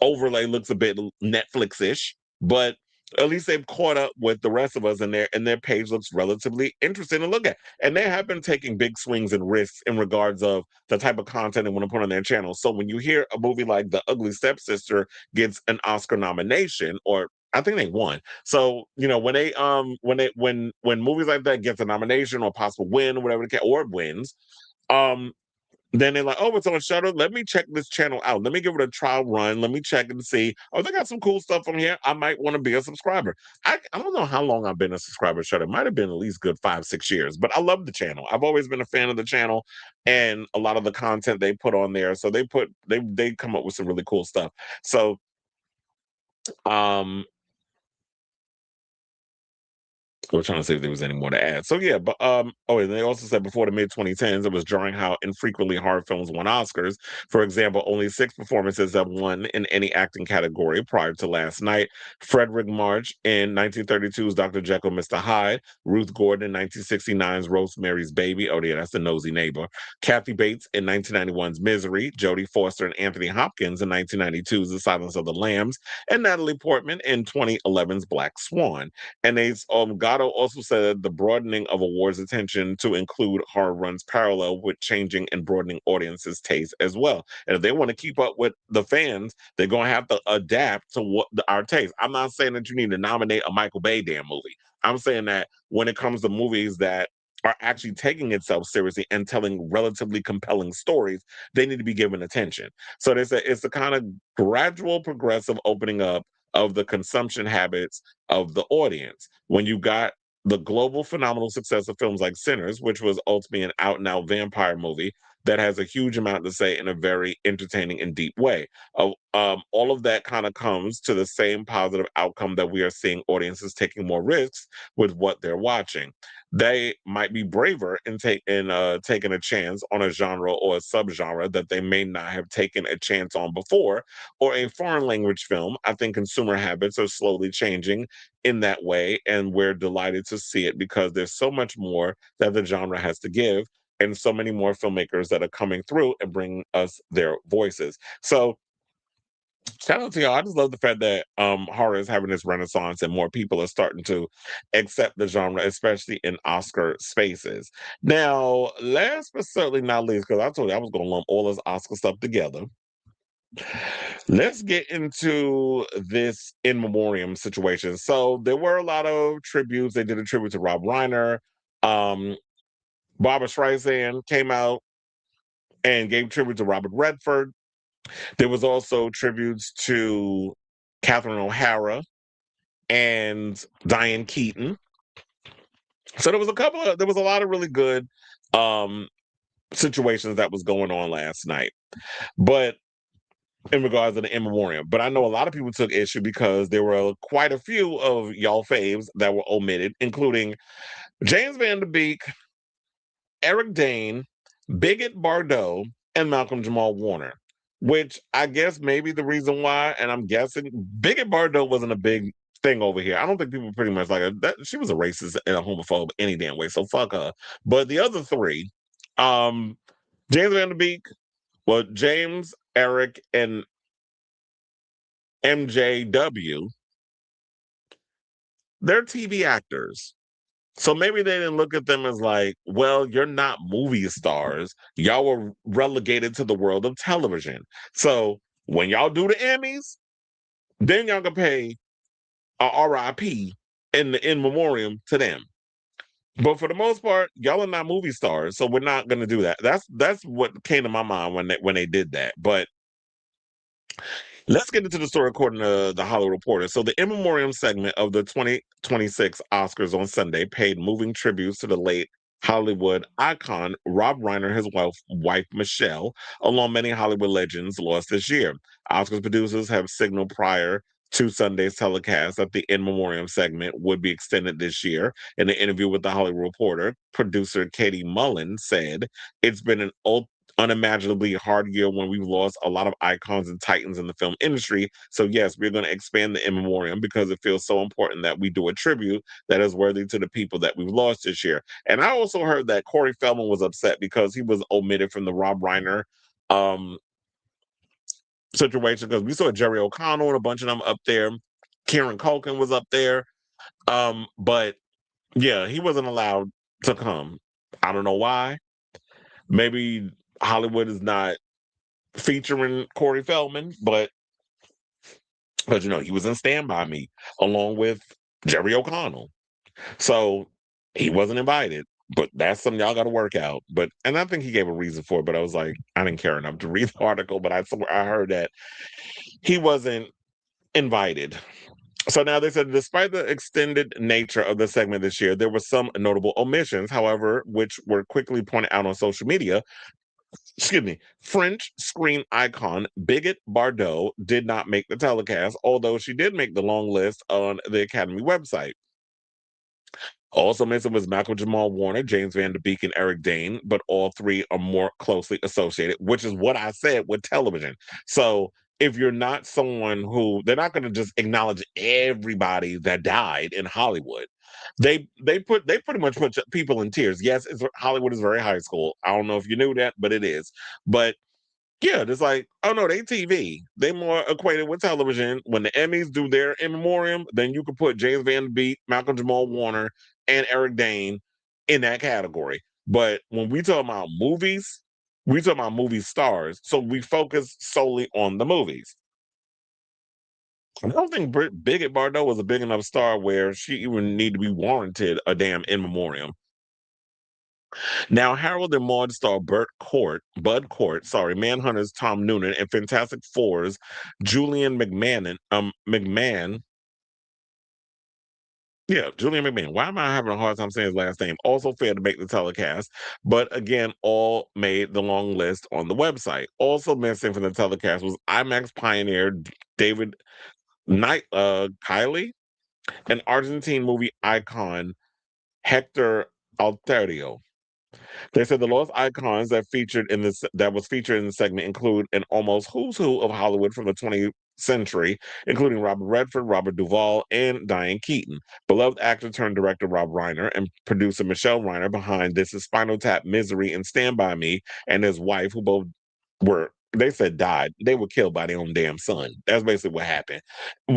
Speaker 1: overlay looks a bit Netflix-ish, but at least they've caught up with the rest of us, and their page looks relatively interesting to look at. And they have been taking big swings and risks in regards of the type of content they want to put on their channel. So when you hear a movie like The Ugly Stepsister gets an Oscar nomination, or I think they won. So when movies like that gets a nomination or possible win or whatever or wins, um then they're like, oh, it's on Shudder. Let me check this channel out. Let me give it a trial run. Let me check and see. Oh, they got some cool stuff on here. I might want to be a subscriber. I don't know how long I've been a subscriber to Shudder. It might have been at least good 5-6 years, but I love the channel. I've always been a fan of the channel and a lot of the content they put on there. So they come up with some really cool stuff. So um we're trying to see if there was any more to add. So yeah, but and they also said before the mid 2010s, it was jarring how infrequently horror films won Oscars. For example, only 6 performances have won in any acting category prior to last night. Frederick March in 1932's Dr. Jekyll, Mr. Hyde, Ruth Gordon in 1969's Rosemary's Baby. Oh yeah, that's the nosy neighbor. Kathy Bates in 1991's Misery, Jodie Foster and Anthony Hopkins in 1992's The Silence of the Lambs, and Natalie Portman in 2011's Black Swan. And they got Zhao also said the broadening of awards attention to include horror runs parallel with changing and broadening audiences' taste as well. And if they want to keep up with the fans, they're going to have to adapt to our taste. I'm not saying that you need to nominate a Michael Bay damn movie. I'm saying that when it comes to movies that are actually taking itself seriously and telling relatively compelling stories, they need to be given attention. So it's a kind of gradual, progressive opening up of the consumption habits of the audience. When you got the global phenomenal success of films like Sinners, which was ultimately an out and out vampire movie that has a huge amount to say in a very entertaining and deep way. All of that kind of comes to the same positive outcome that we are seeing audiences taking more risks with what they're watching. They might be braver in taking a chance on a genre or a subgenre that they may not have taken a chance on before, or a foreign language film. I think consumer habits are slowly changing in that way, and we're delighted to see it because there's so much more that the genre has to give, and so many more filmmakers that are coming through and bringing us their voices. So shout out to y'all. I just love the fact that horror is having this renaissance and more people are starting to accept the genre, especially in Oscar spaces. Now, last but certainly not least, because I told you I was going to lump all this Oscar stuff together. Let's get into this in memoriam situation. So there were a lot of tributes. They did a tribute to Rob Reiner. Um, Barbara Streisand came out and gave tribute to Robert Redford. There was also tributes to Catherine O'Hara and Diane Keaton. So there was a lot of really good um situations that was going on last night. But in regards to the in memoriam. But I know a lot of people took issue because there were quite a few of y'all faves that were omitted, including James Van Der Beek, Eric Dane, Bigot Bardot, and Malcolm Jamal Warner. Which I guess maybe the reason why, and I'm guessing Bigot Bardot wasn't a big thing over here. I don't think people pretty much like her. She was a racist and a homophobe any damn way, so fuck her. But the other three, um, James Van Der Beek, well, James, Eric, and MJW, they're TV actors. So maybe they didn't look at them as like, well, you're not movie stars. Y'all were relegated to the world of television. So when y'all do the Emmys, then y'all can pay a RIP in the in memoriam to them. But for the most part, y'all are not movie stars, so we're not going to do that. That's what came to my mind when they did that. But let's get into the story according to the Hollywood Reporter. So the in memoriam segment of the 2026 Oscars on Sunday paid moving tributes to the late Hollywood icon Rob Reiner, his wife Michelle, along many Hollywood legends lost this year. Oscars producers have signaled prior to Sunday's telecast that the in memoriam segment would be extended this year. In an interview with the Hollywood Reporter, producer Katie Mullen said, "It's been an unimaginably hard year when we've lost a lot of icons and titans in the film industry. So yes, we're going to expand the in memoriam because it feels so important that we do a tribute that is worthy to the people that we've lost this year." And I also heard that Corey Feldman was upset because he was omitted from the Rob Reiner um, situation, because we saw Jerry O'Connell and a bunch of them up there. Kieran Culkin was up there. But yeah, he wasn't allowed to come. I don't know why. Maybe Hollywood is not featuring Corey Feldman, but he was in Stand By Me along with Jerry O'Connell. So he wasn't invited. But that's something y'all got to work out. And I think he gave a reason for it, but I was like, I didn't care enough to read the article, but I heard that he wasn't invited. So now they said, despite the extended nature of the segment this year, there were some notable omissions, however, which were quickly pointed out on social media. Excuse me, French screen icon Bigot Bardot did not make the telecast, although she did make the long list on the Academy website. Also mentioned was Malcolm Jamal Warner, James Van Der Beek, and Eric Dane, but all three are more closely associated, which is what I said with television. So if you're not someone who, they're not going to just acknowledge everybody that died in Hollywood. They pretty much put people in tears. Yes, Hollywood is very high school. I don't know if you knew that, but it is. But Yeah, it's like, oh no, they TV. They more equated with television. When the Emmys do their in memoriam, then you can put James Van Beek, Malcolm Jamal Warner, and Eric Dane in that category. But when we talk about movies, we talk about movie stars. So we focus solely on the movies. I don't think Bigot Bardot was a big enough star where she even need to be warranted a damn in memoriam. Now, Harold and Maude star Bud Cort, sorry, Manhunter's Tom Noonan, and Fantastic Four's Julian McMahon. Yeah, Julian McMahon. Why am I having a hard time saying his last name? Also failed to make the telecast, but again, all made the long list on the website. Also missing from the telecast was IMAX pioneer David Kiley, and Argentine movie icon Hector Alterio. They said the lost icons that was featured in the segment include an almost who's who of Hollywood from the 20th century, including Robert Redford, Robert Duvall, and Diane Keaton. Beloved actor turned director Rob Reiner and producer Michelle Reiner behind This Is Spinal Tap, Misery, and Stand By Me, and his wife, who both were they said died. They were killed by their own damn son. That's basically what happened.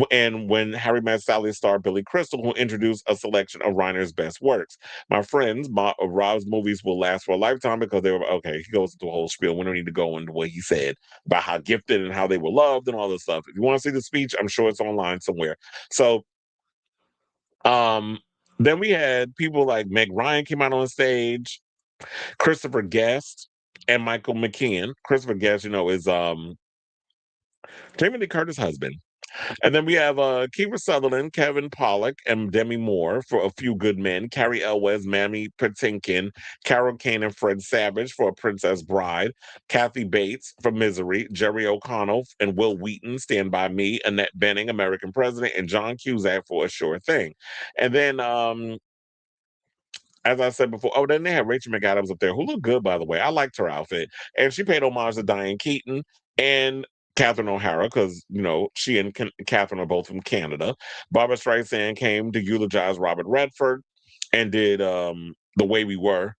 Speaker 1: And when Harry Met Sally star Billy Crystal, who introduced a selection of Reiner's best works. My friends, Rob's movies will last for a lifetime because they were okay. He goes into a whole spiel. We don't need to go into what he said about how gifted and how they were loved and all this stuff. If you want to see the speech, I'm sure it's online somewhere. So, um, then we had people like Meg Ryan came out on stage, Christopher Guest, and Michael McKean. Christopher Guest, is Jamie Lee Curtis' husband. And then we have Kiefer Sutherland, Kevin Pollak, and Demi Moore for A Few Good Men, Carrie Elwes, Mammy Patinkin, Carol Kane, and Fred Savage for A Princess Bride, Kathy Bates for Misery, Jerry O'Connell and Will Wheaton, Stand By Me, Annette Bening, American President, and John Cusack for A Sure Thing. And then as I said before, oh, then they had Rachel McAdams up there, who looked good, by the way. I liked her outfit. And she paid homage to Diane Keaton and Catherine O'Hara, because, she and Catherine are both from Canada. Barbara Streisand came to eulogize Robert Redford and did The Way We Were.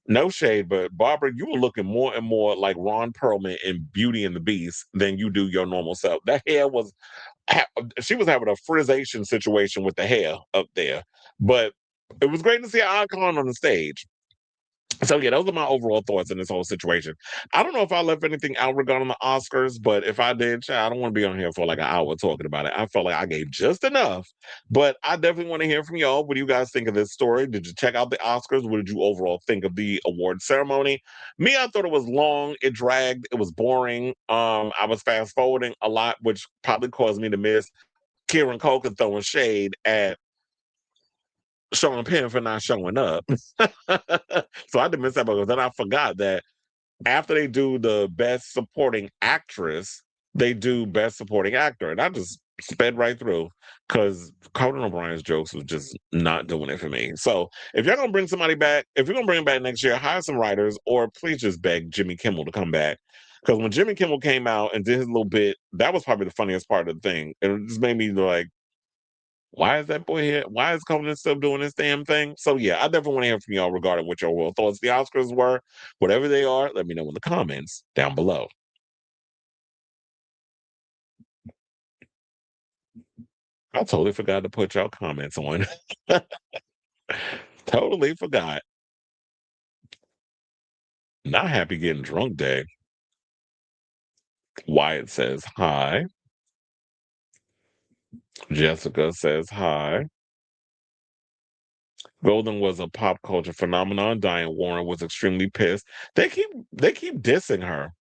Speaker 1: No shade, but Barbara, you were looking more and more like Ron Perlman in Beauty and the Beast than you do your normal self. That hair was she was having a frizzation situation with the hair up there. But it was great to see an icon on the stage. So yeah, those are my overall thoughts in this whole situation. I don't know if I left anything out regarding the Oscars, but if I did, I don't want to be on here for like an hour talking about it. I felt like I gave just enough, but I definitely want to hear from y'all. What do you guys think of this story? Did you check out the Oscars? What did you overall think of the award ceremony? Me, I thought it was long, it dragged, it was boring. I was fast forwarding a lot, which probably caused me to miss Kieran Culkin throwing shade at Sean Penn for not showing up. So I didn't miss that because then I forgot that after they do the best supporting actress, they do best supporting actor. And I just sped right through because Conan O'Brien's jokes was just not doing it for me. So if you're gonna bring somebody back, if you're gonna bring him back next year, hire some writers or please just beg Jimmy Kimmel to come back. Because when Jimmy Kimmel came out and did his little bit, that was probably the funniest part of the thing. And it just made me like, why is that boy here? Why is Conan still doing this damn thing? So yeah, I definitely want to hear from y'all regarding what your overall thoughts the Oscars were. Whatever they are, let me know in the comments down below. I totally forgot to put y'all comments on. Totally forgot. Not happy getting drunk day. Wyatt says hi. Jessica says hi. Golden was a pop culture phenomenon. Diane Warren was extremely pissed. They keep dissing her.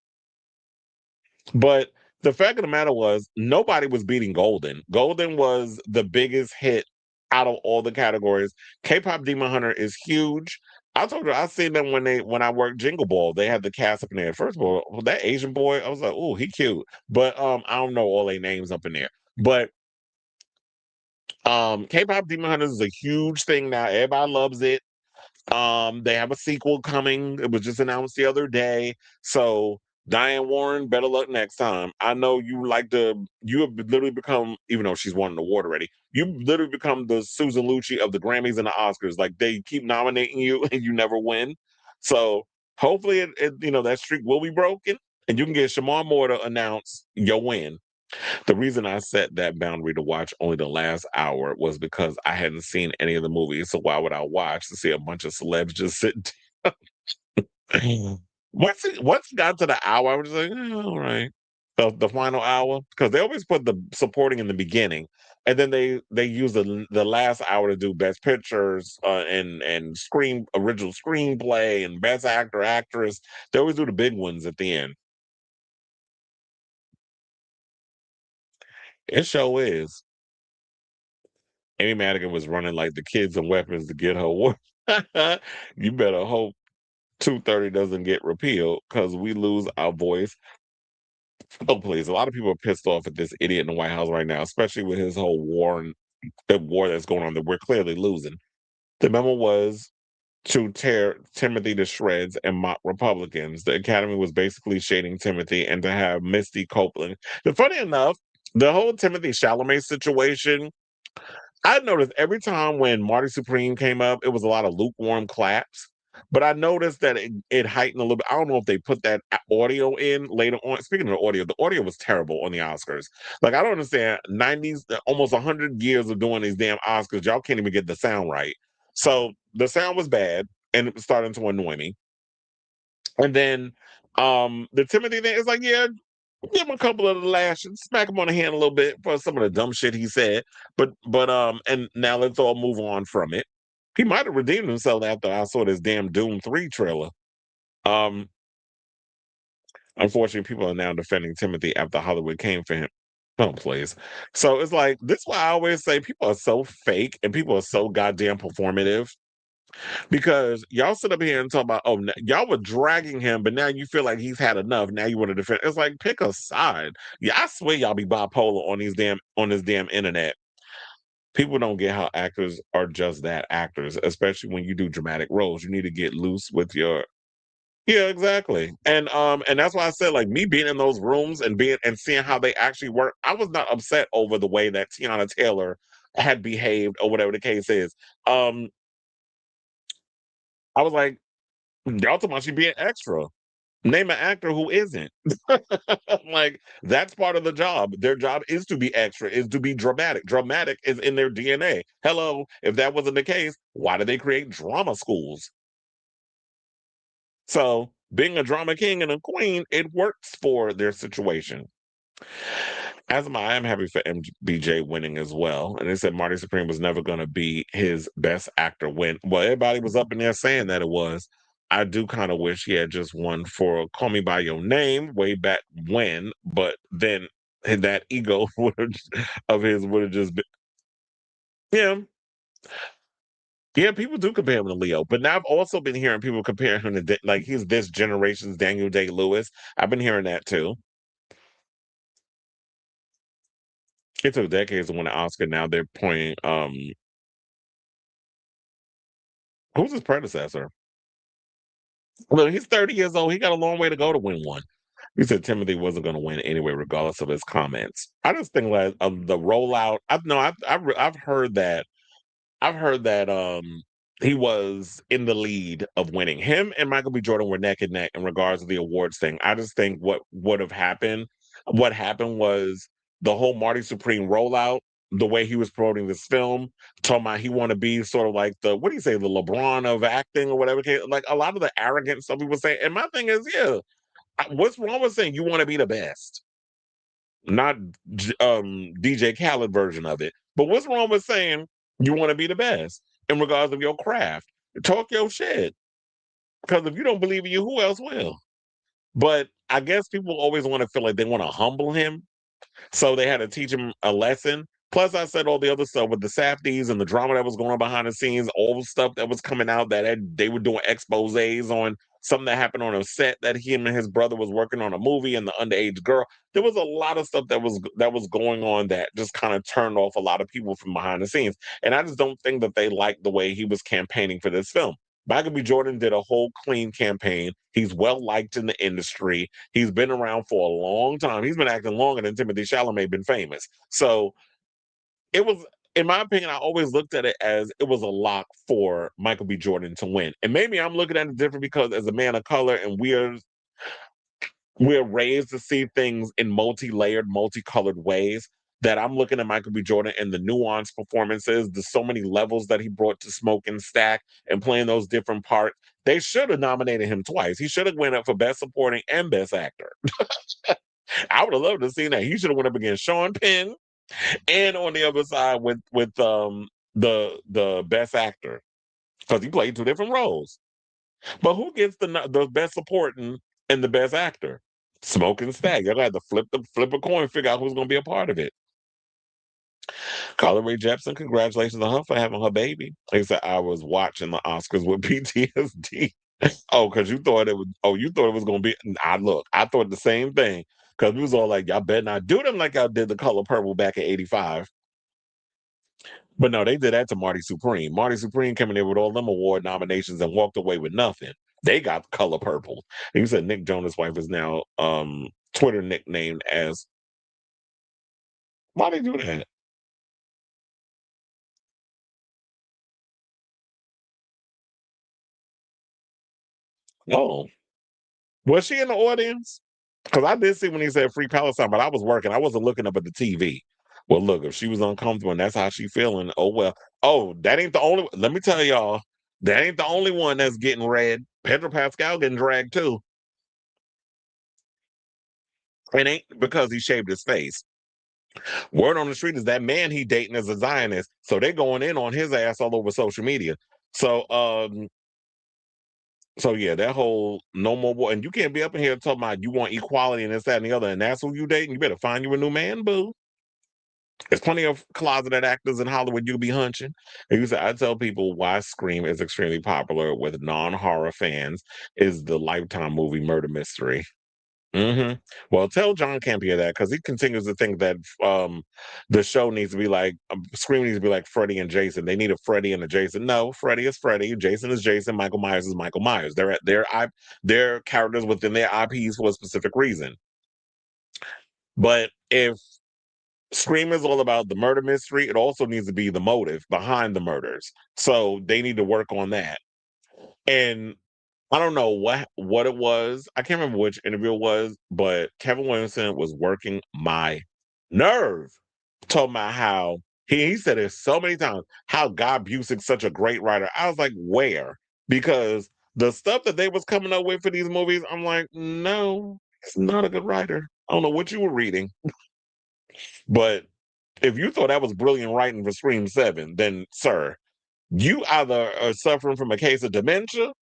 Speaker 1: But the fact of the matter was, nobody was beating Golden. Golden was the biggest hit out of all the categories. K-pop Demon Hunter is huge. I told you I seen them when I worked Jingle Ball. They had the cast up in there. First of all, that Asian boy, I was like, oh, he cute. But I don't know all their names up in there. But K-pop Demon Hunters is a huge thing now. Everybody loves it. They have a sequel coming. It was just announced the other day. So Diane Warren, better luck next time. I know you have literally become, even though she's won an award already, you literally become the Susan Lucci of the Grammys and the Oscars. Like they keep nominating you and you never win. So hopefully that streak will be broken. and you can get Shamar Moore to announce your win. The reason I set that boundary to watch only the last hour was because I hadn't seen any of the movies. So why would I watch to see a bunch of celebs just sitting? Once it got to the hour, I was like, all right. The final hour, because they always put the supporting in the beginning, and then they use the last hour to do best pictures and original screenplay and best actor actress. They always do the big ones at the end. It show is. Amy Madigan was running like the kids and weapons to get her work. You better hope 230 doesn't get repealed because we lose our voice. Oh, please. A lot of people are pissed off at this idiot in the White House right now, especially with his whole war and the war that's going on that we're clearly losing. The memo was to tear Timothy to shreds and mock Republicans. The Academy was basically shading Timothy and to have Misty Copeland. The funny enough, the whole Timothy Chalamet situation, I noticed every time when Marty Supreme came up, it was a lot of lukewarm claps. But I noticed that it heightened a little bit. I don't know if they put that audio in later on. Speaking of the audio was terrible on the Oscars. Like, I don't understand. 90s, almost 100 years of doing these damn Oscars, y'all can't even get the sound right. So the sound was bad, and it was starting to annoy me. And then the Timothy thing is like, yeah, give him a couple of the lashes, smack him on the hand a little bit for some of the dumb shit he said. But and now let's all move on from it. He might have redeemed himself after I saw this damn Doom 3 trailer. Um, Unfortunately, people are now defending Timothy after Hollywood came for him. Oh, please. So it's like this is why I always say people are so fake and people are so goddamn performative. Because y'all sit up here and talk about, y'all were dragging him, but now you feel like he's had enough. Now you want to defend. It's like pick a side. Yeah, I swear y'all be bipolar on this damn internet. People don't get how actors are just that actors, especially when you do dramatic roles. You need to get loose with your yeah, exactly. And that's why I said like me being in those rooms and being and seeing how they actually work, I was not upset over the way that Tiana Taylor had behaved or whatever the case is. Um, I was like, y'all talking about she being extra. Name an actor who isn't. Like, that's part of the job. Their job is to be extra, is to be dramatic. Dramatic is in their DNA. Hello, if that wasn't the case, why did they create drama schools? So, being a drama king and a queen, it works for their situation. As am I am happy for MBJ winning as well. And they said Marty Supreme was never going to be his best actor win. Well, everybody was up in there saying that it was. I do kind of wish he had just won for Call Me By Your Name way back when, but then that ego of his would have just been, yeah. Yeah, people do compare him to Leo, but now I've also been hearing people compare him to like he's this generation's Daniel Day Lewis. I've been hearing that too. It took decades to win an Oscar. Now they're pointing. Who's his predecessor? Look, he's 30 years old. He got a long way to go to win one. He said Timothy wasn't going to win anyway, regardless of his comments. I just think like the rollout. I've heard that. I've heard that he was in the lead of winning. Him and Michael B. Jordan were neck and neck in regards to the awards thing. I just think what would have happened, what happened was the whole Marty Supreme rollout, the way he was promoting this film, talking about he want to be sort of like the what do you say, the LeBron of acting or whatever. Like a lot of the arrogant stuff people say. And my thing is, yeah, what's wrong with saying you want to be the best? Not DJ Khaled version of it. But what's wrong with saying you want to be the best in regards of your craft? Talk your shit. Because if you don't believe in you, who else will? But I guess people always want to feel like they want to humble him. So they had to teach him a lesson. Plus, I said all the other stuff with the Safdies and the drama that was going on behind the scenes, all the stuff that was coming out they were doing exposés on something that happened on a set that him and his brother was working on a movie and the underage girl. There was a lot of stuff that was going on that just kind of turned off a lot of people from behind the scenes. And I just don't think that they liked the way he was campaigning for this film. Michael B. Jordan did a whole clean campaign. He's well liked in the industry. He's been around for a long time. He's been acting longer than Timothée Chalamet been famous. So it was, in my opinion, I always looked at it as it was a lock for Michael B. Jordan to win. And maybe I'm looking at it different because as a man of color and we're raised to see things in multi-layered, multicolored ways that I'm looking at Michael B. Jordan and the nuanced performances, the so many levels that he brought to Smoke and Stack and playing those different parts. They should have nominated him twice. He should have went up for Best Supporting and Best Actor. I would have loved to see that. He should have went up against Sean Penn and on the other side with the Best Actor because he played two different roles. But who gets the Best Supporting and the Best Actor? Smoke and Stack. Y'all got to flip a coin, figure out who's going to be a part of it. Carly Rae Jepsen, congratulations on her for having her baby. He said, I was watching the Oscars with PTSD. Oh, because you thought it was. Oh, you thought it was going to be. I thought the same thing. Because we was all like, y'all better not do them like I did the Color Purple back in '85. But no, they did that to Marty Supreme. Marty Supreme came in there with all them award nominations and walked away with nothing. They got Color Purple. He said Nick Jonas' wife is now Twitter nicknamed as. Why they do that? Oh, was she in the audience? Because I did see when he said Free Palestine, but I was working. I wasn't looking up at the TV. Well, look, if she was uncomfortable and that's how she feeling, oh well. Oh, that ain't the only. Let me tell y'all, that ain't the only one that's getting red. Pedro Pascal getting dragged too. It ain't because he shaved his face. Word on the street is that man he dating is a Zionist, so they going in on his ass all over social media. So, so yeah, that whole no more war, and you can't be up in here talking about you want equality and this, that, and the other, and that's who you dating. You better find you a new man, boo. There's plenty of closeted actors in Hollywood you be hunching. And you say, I tell people why Scream is extremely popular with non-horror fans is the Lifetime movie murder mystery. Hmm. Well, tell John Campea that because he continues to think that the show needs to be like Scream needs to be like Freddy and Jason. They need a Freddy and a Jason. No, Freddy is Freddy, Jason is Jason, Michael Myers is Michael Myers. They're characters within their IPs for a specific reason. But if Scream is all about the murder mystery, it also needs to be the motive behind the murders. So they need to work on that. And I don't know what it was. I can't remember which interview it was, but Kevin Williamson was working my nerve, talking about how he said it so many times, how Guy Busick's such a great writer. I was like, where? Because the stuff that they was coming up with for these movies, I'm like, no, he's not a good writer. I don't know what you were reading, but if you thought that was brilliant writing for Scream 7, then sir, you either are suffering from a case of dementia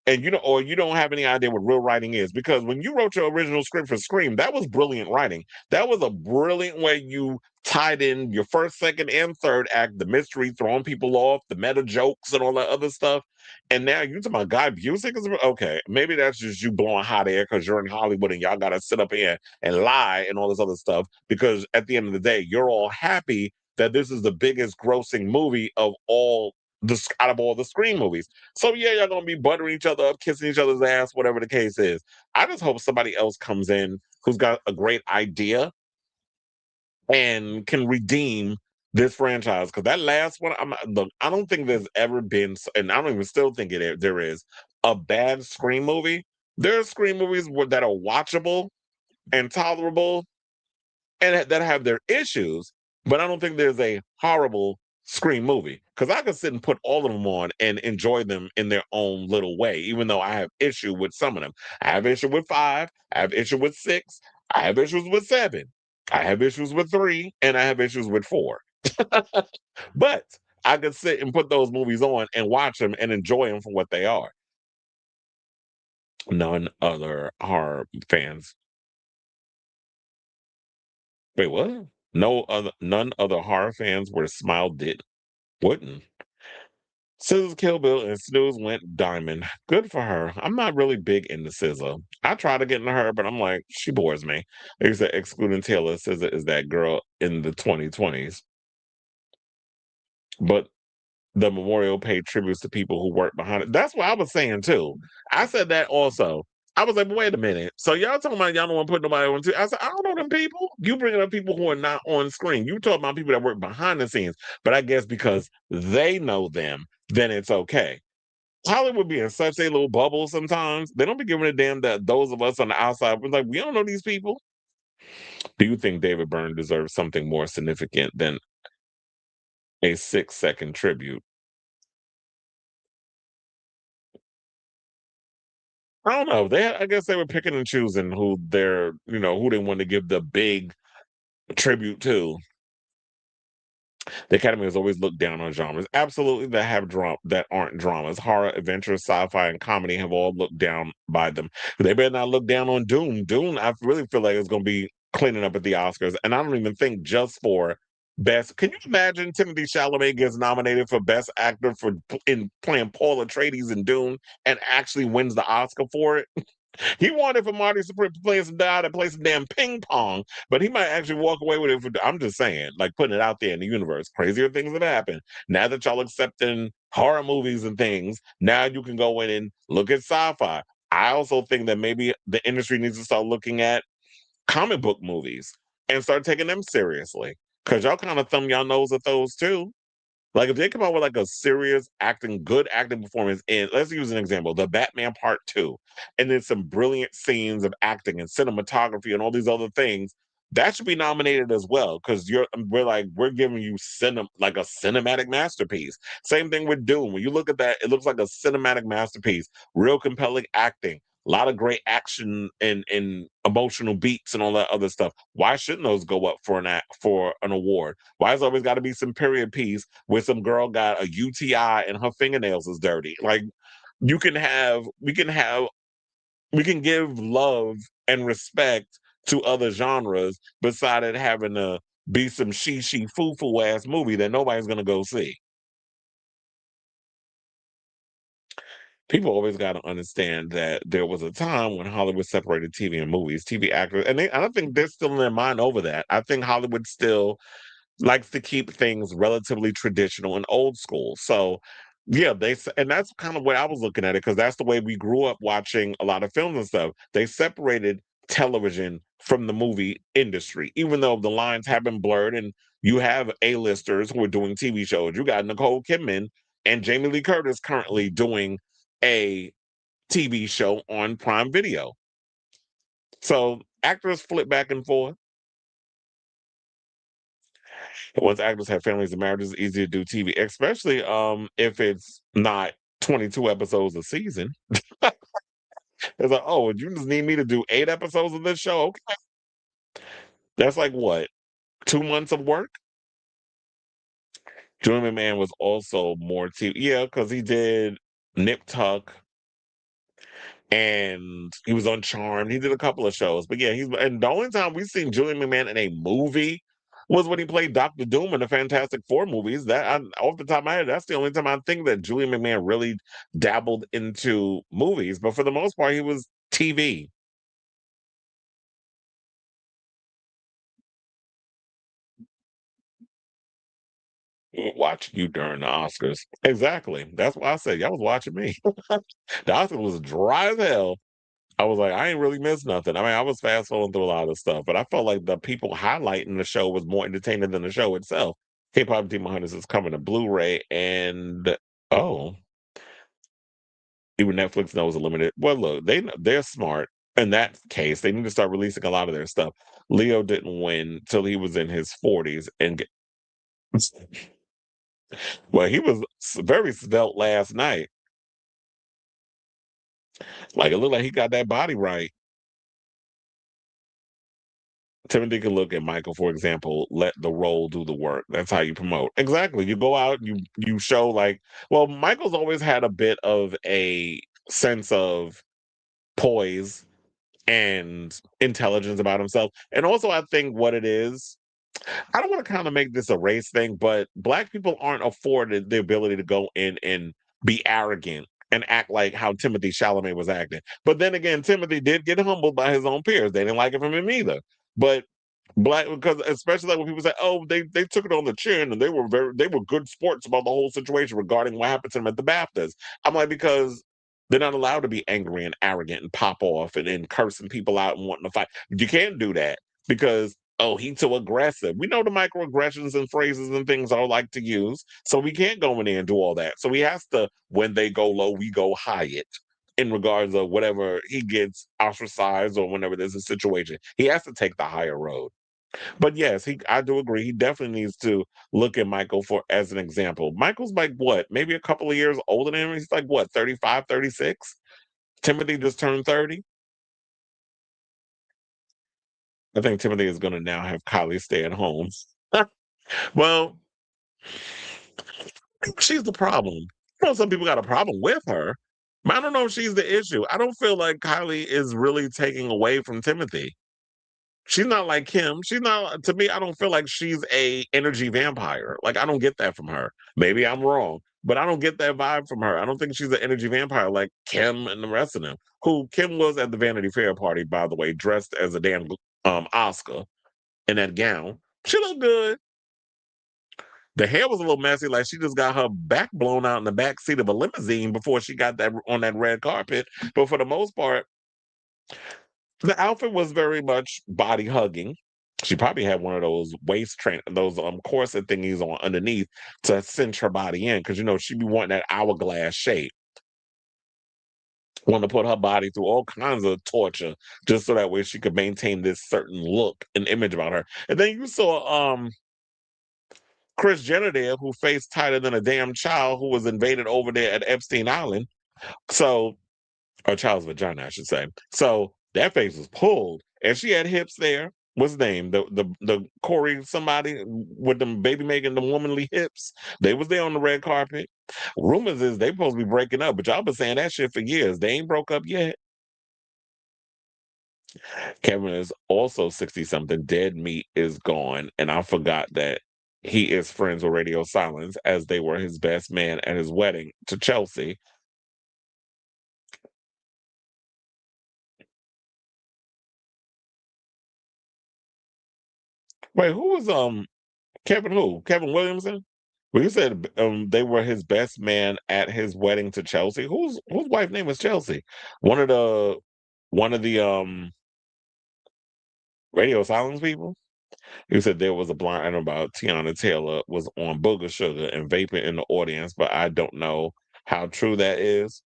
Speaker 1: and or you don't have any idea what real writing is. Because when you wrote your original script for Scream, that was brilliant writing. That was a brilliant way you tied in your first, second, and third act, the mystery, throwing people off, the meta jokes, and all that other stuff. And now you talking about Guy Busick is okay. Maybe that's just you blowing hot air because you're in Hollywood and y'all got to sit up here and lie and all this other stuff. Because at the end of the day, you're all happy that this is the biggest grossing movie of all out of all the Scream movies. So yeah, y'all gonna be buttering each other up, kissing each other's ass, whatever the case is. I just hope somebody else comes in who's got a great idea and can redeem this franchise. Because that last one, look, I don't think there's ever been, and I don't even still think there is a bad Scream movie. There are Scream movies that are watchable and tolerable and that have their issues, but I don't think there's a horrible Scream movie because I could sit and put all of them on and enjoy them in their own little way, even though I have issue with some of them. I have issue with 5, I have issue with 6, I have issues with 7, I have issues with 3, and I have issues with 4. But I could sit and put those movies on and watch them and enjoy them for what they are. None other horror fans. Wait, what? None other horror fans were smile did wouldn't. SZA's Kill Bill and Snooze went diamond. Good for her. I'm not really big into SZA. I try to get into her, but I'm like, she bores me. They said excluding Taylor, SZA is that girl in the 2020s. But the memorial paid tributes to people who worked behind it. That's what I was saying too. I said that also. I was like, wait a minute. So y'all talking about y'all don't want to put nobody on? I said, I don't know them people. You bringing up people who are not on screen. You talking about people that work behind the scenes. But I guess because they know them, then it's okay. Hollywood be in such a little bubble sometimes. They don't be giving a damn that those of us on the outside, we're like, we don't know these people. Do you think David Byrne deserves something more significant than a 6-second tribute? I don't know. I guess they were picking and choosing who they want to give the big tribute to. The Academy has always looked down on genres. Absolutely, that aren't dramas. Horror, adventure, sci-fi, and comedy have all looked down by them. They better not look down on Dune. Dune, I really feel like it's going to be cleaning up at the Oscars, and I don't even think just for best. Can you imagine Timothée Chalamet gets nominated for best actor in playing Paul Atreides in Dune and actually wins the Oscar for it? He wanted for Marty Supreme to play some guy that plays some damn ping pong, but he might actually walk away with it. I'm just saying, like putting it out there in the universe. Crazier things have happened. Now that y'all accepting horror movies and things, now you can go in and look at sci-fi. I also think that maybe the industry needs to start looking at comic book movies and start taking them seriously. Cause y'all kind of thumb y'all nose at those too. Like if they come out with like a serious good acting performance in, let's use an example, the Batman Part Two, and then some brilliant scenes of acting and cinematography and all these other things, that should be nominated as well. Because we're giving you like a cinematic masterpiece. Same thing with Doom. When you look at that, it looks like a cinematic masterpiece. Real compelling acting, a lot of great action and emotional beats and all that other stuff. Why shouldn't those go up for an award? Why has always got to be some period piece where some girl got a UTI and her fingernails is dirty? Like you can have we can give love and respect to other genres beside it having to be some foo foo ass movie that nobody's gonna go see. People always got to understand that there was a time when Hollywood separated TV and movies, TV actors, and I don't think they're still in their mind over that. I think Hollywood still likes to keep things relatively traditional and old school. So, yeah, and that's kind of what I was looking at it because that's the way we grew up watching a lot of films and stuff. They separated television from the movie industry, even though the lines have been blurred and you have A-listers who are doing TV shows. You got Nicole Kidman and Jamie Lee Curtis currently doing a TV show on Prime Video. So actors flip back and forth. Once actors have families and marriages, it's easier to do TV, especially if it's not 22 episodes a season. It's like, oh, you just need me to do 8 episodes of this show? Okay. That's like what, 2 months of work? Joey McMahon was also more TV. Yeah, because he did Nip Tuck and he was on Charmed. He did a couple of shows. But yeah, and the only time we've seen Julian McMahon in a movie was when he played Doctor Doom in the Fantastic Four movies. Off the top of my head, that's the only time I think that Julian McMahon really dabbled into movies. But for the most part, he was TV. Watching you during the Oscars. Exactly. That's why I said y'all was watching me. The Oscars was dry as hell. I was like, I ain't really missed nothing. I mean, I was fast forwarding through a lot of stuff, but I felt like the people highlighting the show was more entertaining than the show itself. K-pop Demon Hunters is coming to Blu-ray, and oh, even Netflix knows a limited. Well, look, they're smart. In that case, they need to start releasing a lot of their stuff. Leo didn't win till he was in his 40s, and well, he was very svelte last night. Like it looked like he got that body right. Timothy can look at Michael, for example, let the role do the work. That's how you promote. Exactly. You go out, you show like, well, Michael's always had a bit of a sense of poise and intelligence about himself. And also I think what it is, I don't want to kind of make this a race thing, but black people aren't afforded the ability to go in and be arrogant and act like how Timothée Chalamet was acting. But then again, Timothy did get humbled by his own peers. They didn't like it from him either. But black, because especially like when people say, "Oh, they took it on the chin and they were good sports about the whole situation regarding what happened to them at the BAFTAs." I'm like, because they're not allowed to be angry and arrogant and pop off and cursing people out and wanting to fight. You can't do that because oh, he too aggressive. We know the microaggressions and phrases and things I like to use, so we can't go in there and do all that. So he has to, when they go low, we go high it in regards of whatever he gets ostracized or whenever there's a situation. He has to take the higher road. But yes, I do agree. He definitely needs to look at Michael for as an example. Michael's like what, maybe a couple of years older than him. He's like what, 35, 36. Timothée just turned 30. I think Timothée is going to now have Kylie stay at home. Well, she's the problem. I know some people got a problem with her, but I don't know if she's the issue. I don't feel like Kylie is really taking away from Timothée. She's not like Kim. She's not, to me, I don't feel like she's a energy vampire. Like I don't get that from her. Maybe I'm wrong, but I don't get that vibe from her. I don't think she's an energy vampire like Kim and the rest of them. Who Kim was at the Vanity Fair party, by the way, dressed as a damn Oscar in that gown. She looked good. The hair was a little messy, like she just got her back blown out in the back seat of a limousine before she got that on that red carpet. But for the most part, the outfit was very much body hugging. She probably had one of those waist train, those corset thingies on underneath to cinch her body in, because you know she be wanting that hourglass shape. Want to put her body through all kinds of torture just so that way she could maintain this certain look and image about her. And then you saw Chris Jenner there, who faced tighter than a damn child, who was invaded over there at Epstein Island. So, or child's vagina, I should say. So that face was pulled, and she had hips there. What's his name? The Corey somebody with them baby making the womanly hips. They was there on the red carpet. Rumors is they supposed to be breaking up, but y'all been saying that shit for years. They ain't broke up yet. Kevin is also 60 something. Dead meat is gone. And I forgot that he is friends with Radio Silence, as they were his best man at his wedding to Chelsea. Wait, who was Kevin who? Kevin Williamson? Well, you said they were his best man at his wedding to Chelsea. Whose wife name was Chelsea? One of the one of the Radio Silence people? He said there was a blind item about Tiana Taylor was on booger sugar and vaping in the audience, but I don't know how true that is.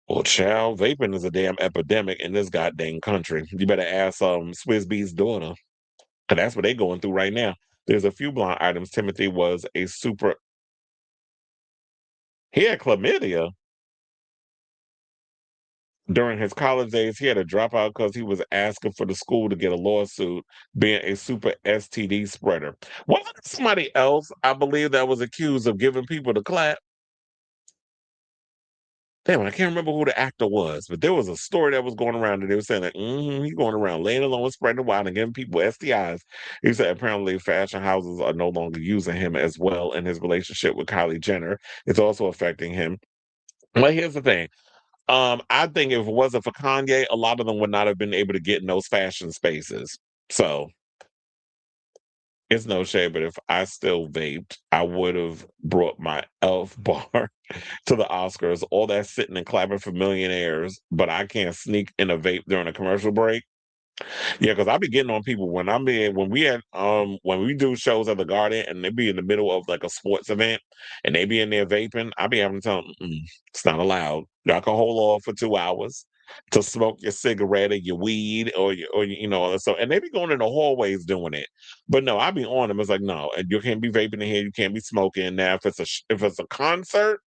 Speaker 1: Well, child, vaping is a damn epidemic in this goddamn country. You better ask Swizz Beatz' daughter, because that's what they're going through right now. There's a few blind items. Timothée was a super. He had chlamydia during his college days. He had to drop out because he was asking for the school to get a lawsuit, being a super STD spreader. Wasn't there somebody else, I believe, that was accused of giving people the clap? Damn, I can't remember who the actor was, but there was a story that was going around and they were saying that he's going around laying alone, spreading the wild and giving people STIs. He said apparently fashion houses are no longer using him as well in his relationship with Kylie Jenner. It's also affecting him. But here's the thing. I think if it wasn't for Kanye, a lot of them would not have been able to get in those fashion spaces. So it's no shade, but if I still vaped, I would have brought my elf bar to the Oscars. All that sitting and clapping for millionaires, but I can't sneak in a vape during a commercial break. Yeah, because I be getting on people when I'm in when we do shows at the Garden and they be in the middle of like a sports event and they be in there vaping. I be having to tell them it's not allowed. Y'all can hold off for 2 hours to smoke your cigarette or your weed or you know, so and they be going in the hallways doing it. But no, I be on them. It's like no, and you can't be vaping in here. You can't be smoking. Now, if it's a concert,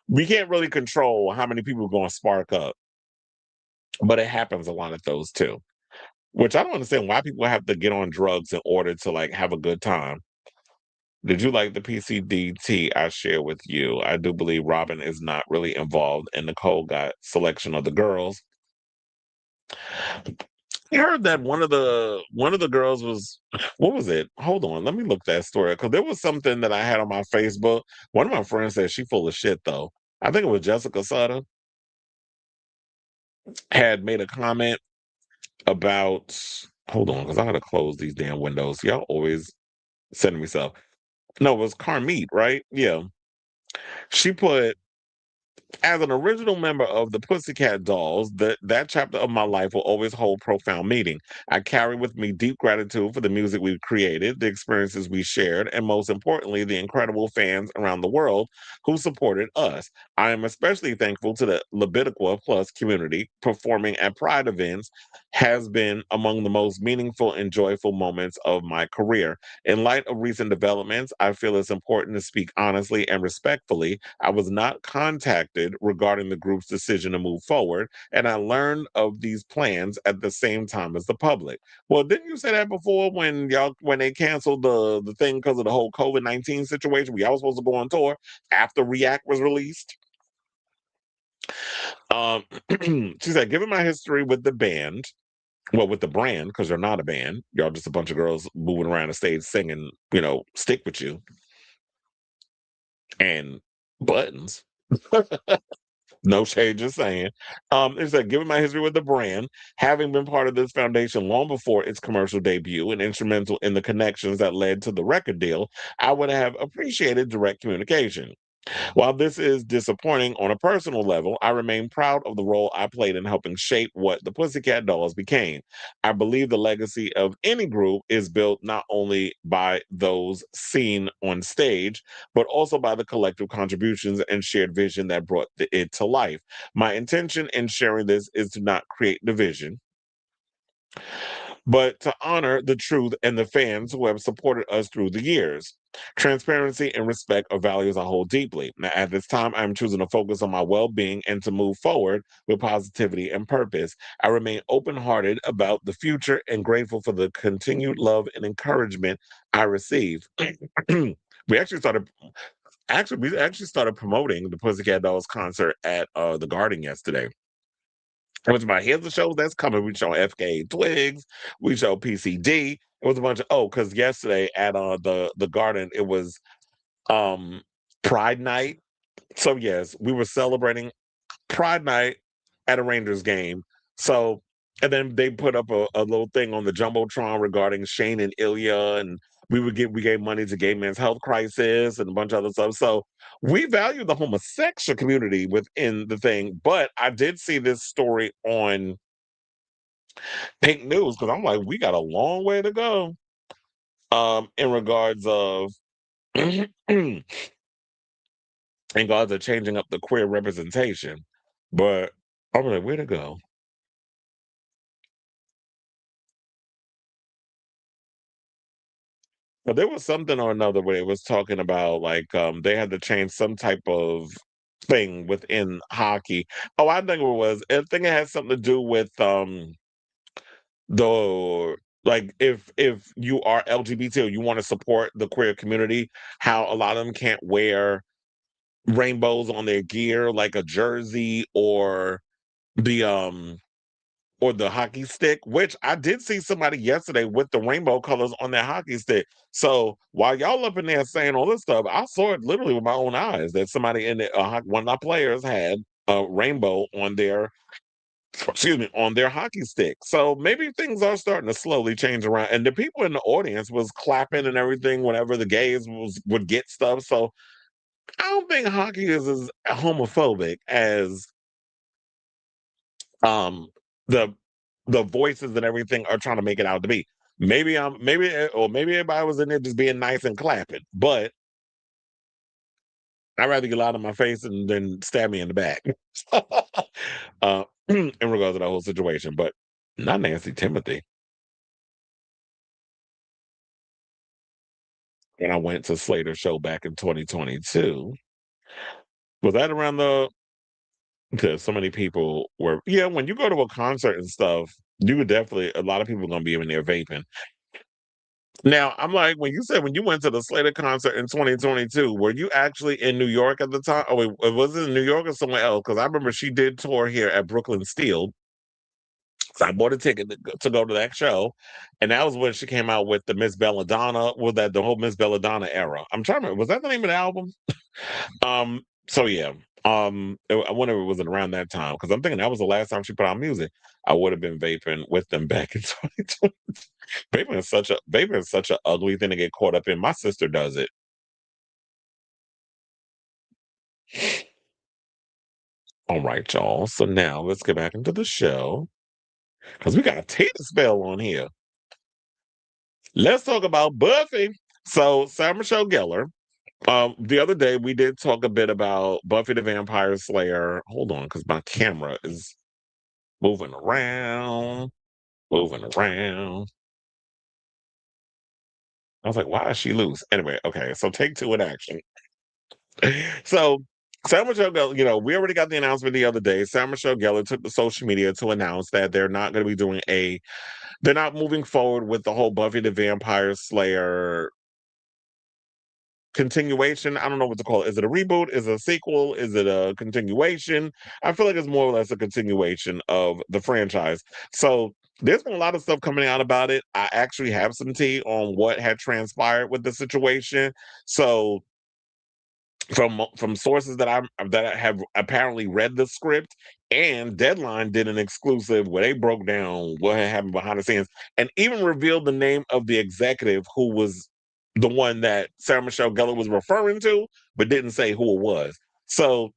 Speaker 1: we can't really control how many people are going to spark up, but it happens a lot at those too. Which I don't understand why people have to get on drugs in order to like have a good time. Did you like the PCDT I share with you? I do believe Robin is not really involved, and Nicole got selection of the girls. I heard that one of the girls was what was it? Hold on, let me look that story because there was something that I had on my Facebook. One of my friends said she full of shit though. I think it was Jessica Sutter had made a comment about. Hold on, because I gotta close these damn windows. Y'all always sending me stuff. No, it was Carmite, right? Yeah. She put As an original member of the Pussycat Dolls, that chapter of my life will always hold profound meaning. I carry with me deep gratitude for the music we've created, the experiences we shared, and most importantly, the incredible fans around the world who supported us. I am especially thankful to the Libidiqua Plus community. Performing at Pride events has been among the most meaningful and joyful moments of my career. In light of recent developments, I feel it's important to speak honestly and respectfully. I was not contacted regarding the group's decision to move forward, and I learned of these plans at the same time as the public. Well, didn't you say that before when they canceled the thing because of the whole COVID-19 situation? We all supposed to go on tour after React was released. Um, she said, given my history with the band, well, with the brand, because they're not a band, y'all just a bunch of girls moving around the stage singing, stick with you and buttons. No shade, just saying. It said, given my history with the brand, having been part of this foundation long before its commercial debut and instrumental in the connections that led to the record deal, I would have appreciated direct communication. While this is disappointing on a personal level, I remain proud of the role I played in helping shape what the Pussycat Dolls became. I believe the legacy of any group is built not only by those seen on stage, but also by the collective contributions and shared vision that brought it to life. My intention in sharing this is to not create division, but to honor the truth and the fans who have supported us through the years. Transparency and respect are values I hold deeply. Now, at this time, I'm choosing to focus on my well being and to move forward with positivity and purpose. I remain open hearted about the future and grateful for the continued love and encouragement I receive. we actually started. We actually started promoting the Pussycat Dolls concert at the Garden yesterday. It was about here's the shows that's coming. We show FK Twigs, we show PCD. It was a bunch of because yesterday at the Garden it was um Pride Night. So yes, we were celebrating Pride Night at a Rangers game. So, and then they put up a little thing on the Jumbotron regarding Shane and Ilya, and we gave money to Gay Men's Health Crisis and a bunch of other stuff. So we value the homosexual community within the thing. But I did see this story on Pink News because I'm like, we got a long way to go. In regards of in regards of changing up the queer representation. But I'm like, where to go? But there was something or another where it was talking about like they had to change some type of thing within hockey. Oh, I think it had something to do with the like if you are LGBT or you want to support the queer community, how a lot of them can't wear rainbows on their gear like a jersey the or the hockey stick, which I did see somebody yesterday with the rainbow colors on their hockey stick. So while y'all up in there saying all this stuff, I saw it literally with my own eyes that somebody in the one of our players had a rainbow on their excuse me on their hockey stick. So maybe things are starting to slowly change around. And the people in the audience was clapping and everything whenever the gays would get stuff. So I don't think hockey is as homophobic as um the the voices and everything are trying to make it out to be. Maybe everybody was in there just being nice and clapping, but I'd rather get loud in my face and then stab me in the back. In regards to the whole situation, but not Nancy Timothy. When I went to Slater's show back in 2022, was that around the because so many people were when you go to a concert and stuff, you would definitely a lot of people are gonna be in there vaping. Now, I'm like, when you said when you went to the Slater concert in 2022, were you actually in New York at the time? Oh, wait, was it in New York or somewhere else? Because I remember she did tour here at Brooklyn Steel. So I bought a ticket to go to that show. And that was when she came out with the Miss Belladonna, with that the whole Miss Belladonna era. I'm trying to remember, was that the name of the album? So yeah. I wonder if it was around that time because I'm thinking that was the last time she put out music. I would have been vaping with them back in 2020. Vaping is such an ugly thing to get caught up in. My sister does it. All right, y'all. So now let's get back into the show because we got a Tina spell on here. Let's talk about Buffy. So Sarah Michelle Gellar. The other day we did talk a bit about Buffy the Vampire Slayer. Hold on, because my camera is moving around, moving around. I was like, why is she loose? Anyway, okay, so take two in action. So Sarah Michelle Gellar, we already got the announcement the other day. Sarah Michelle Gellar took to social media to announce that they're not going to be doing they're not moving forward with the whole Buffy the Vampire Slayer continuation. I don't know what to call it. Is it a reboot? Is it a sequel? Is it a continuation? I feel like it's more or less a continuation of the franchise. So there's been a lot of stuff coming out about it. I actually have some tea on what had transpired with the situation. So from sources that I have apparently read the script, and Deadline did an exclusive where they broke down what had happened behind the scenes and even revealed the name of the executive who was the one that Sarah Michelle Gellar was referring to, but didn't say who it was. So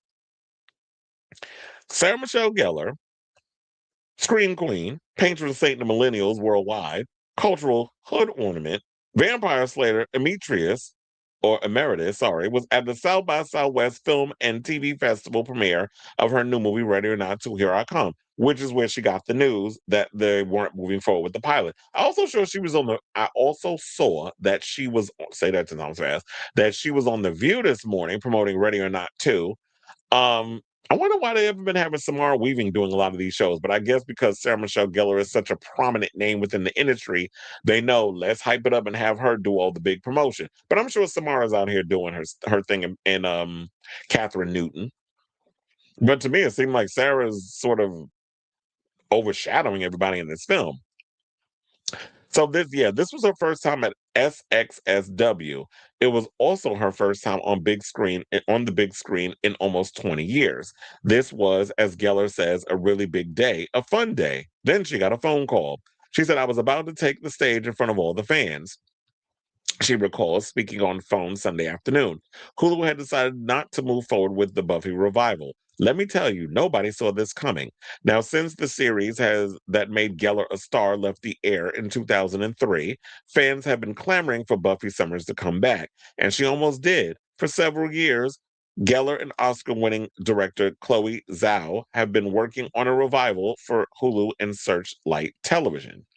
Speaker 1: Sarah Michelle Gellar, Scream Queen, patron saint of millennials worldwide, cultural hood ornament, vampire slayer Emeritus, sorry, was at the South by Southwest Film and TV Festival premiere of her new movie, Ready or Not 2, Here I Come, which is where she got the news that they weren't moving forward with the pilot. I also saw that she was, say that 10 times fast, that she was on The View this morning promoting Ready or Not 2. um, I wonder why they haven't been having Samara Weaving doing a lot of these shows, but I guess because Sarah Michelle Gellar is such a prominent name within the industry, they know let's hype it up and have her do all the big promotion. But I'm sure Samara's out here doing her thing in Catherine Newton. But to me, it seemed like Sarah's sort of overshadowing everybody in this film. So this was her first time at SXSW. It was also her first time on the big screen in almost 20 years. This was, as Gellar says, a really big day, a fun day. Then she got a phone call. She said, I was about to take the stage in front of all the fans. She recalls speaking on phone Sunday afternoon. Hulu had decided not to move forward with the Buffy revival. Let me tell you, nobody saw this coming. Now, since the series has that made Gellar a star left the air in 2003, fans have been clamoring for Buffy Summers to come back, and she almost did. For several years, Gellar and Oscar-winning director Chloé Zhao have been working on a revival for Hulu and Searchlight Television,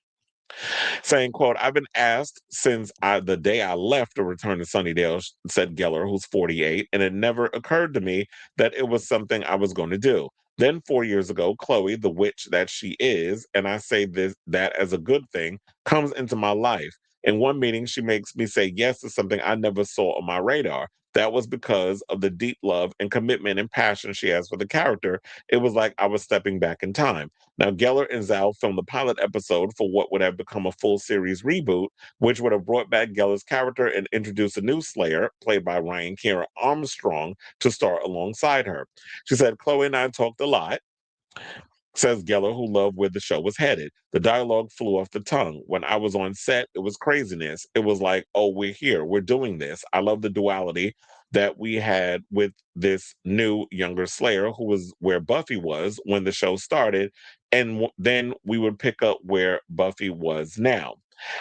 Speaker 1: saying, quote, I've been asked since the day I left to return to Sunnydale, said Gellar, who's 48, and it never occurred to me that it was something I was going to do. Then 4 years ago, Chloe, the witch that she is, and I say that as a good thing, comes into my life. In one meeting, she makes me say yes to something I never saw on my radar. That was because of the deep love and commitment and passion she has for the character. It was like I was stepping back in time. Now, Gellar and Zhao filmed the pilot episode for what would have become a full series reboot, which would have brought back Gellar's character and introduced a new Slayer, played by Kiera Armstrong, to star alongside her. She said, Chloe and I talked a lot, says Gellar, who loved where the show was headed. The dialogue flew off the tongue. When I was on set, it was craziness. It was like, oh, we're here. We're doing this. I love the duality that we had with this new younger Slayer, who was where Buffy was when the show started. And then we would pick up where Buffy was now.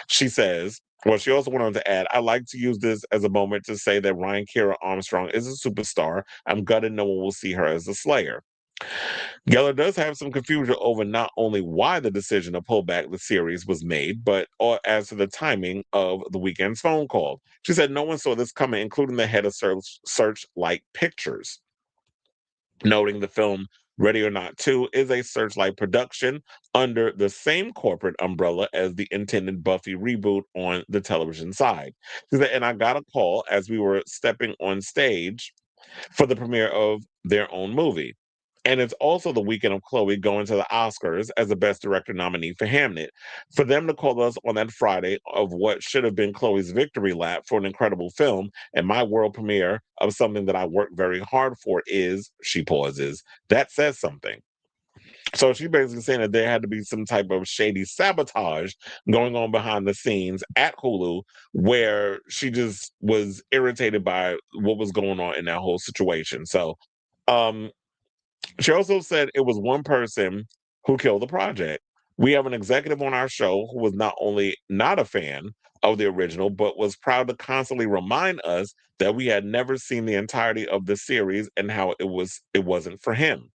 Speaker 1: She says, well, she also went on to add, I like to use this as a moment to say that Kiera Armstrong is a superstar. I'm gutted no one will see her as a Slayer. Geller does have some confusion over not only why the decision to pull back the series was made, but as to the timing of the weekend's phone call. She said no one saw this coming, including the head of Searchlight Pictures, noting the film Ready or Not 2 is a Searchlight production under the same corporate umbrella as the intended Buffy reboot on the television side. She said, and I got a call as we were stepping on stage for the premiere of their own movie. And it's also the weekend of Chloe going to the Oscars as the Best Director nominee for Hamnet. For them to call us on that Friday of what should have been Chloe's victory lap for an incredible film and my world premiere of something that I worked very hard for is, she pauses, that says something. So she's basically saying that there had to be some type of shady sabotage going on behind the scenes at Hulu, where she just was irritated by what was going on in that whole situation. So, um, She also said it was one person who killed the project. We have an executive on our show who was not only not a fan of the original, but was proud to constantly remind us that we had never seen the entirety of the series and how it wasn't for him.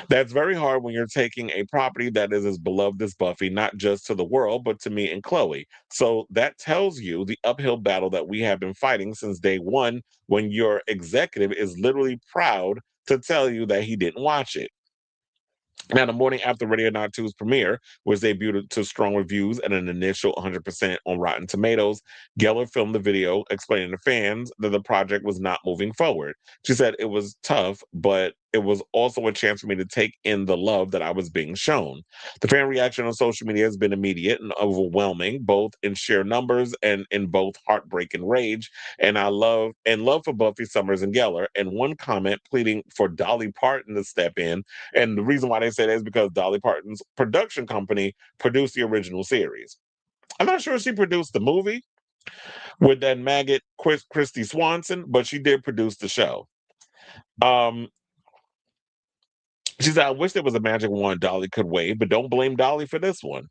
Speaker 1: That's very hard when you're taking a property that is as beloved as Buffy, not just to the world, but to me and Chloe. So that tells you the uphill battle that we have been fighting since day one when your executive is literally proud to tell you that he didn't watch it. Now, the morning after Radio Not 2's premiere was debuted to strong reviews and an initial 100% on Rotten Tomatoes, Gellar filmed the video explaining to fans that the project was not moving forward. She said it was tough, but it was also a chance for me to take in the love that I was being shown. The fan reaction on social media has been immediate and overwhelming, both in sheer numbers and in both heartbreak and rage. And love for Buffy Summers and Gellar. And one comment pleading for Dolly Parton to step in, and the reason why they say that is because Dolly Parton's production company produced the original series. I'm not sure if she produced the movie with that maggot Christy Swanson, but she did produce the show. Um, she said, I wish there was a magic wand Dolly could wave, but don't blame Dolly for this one.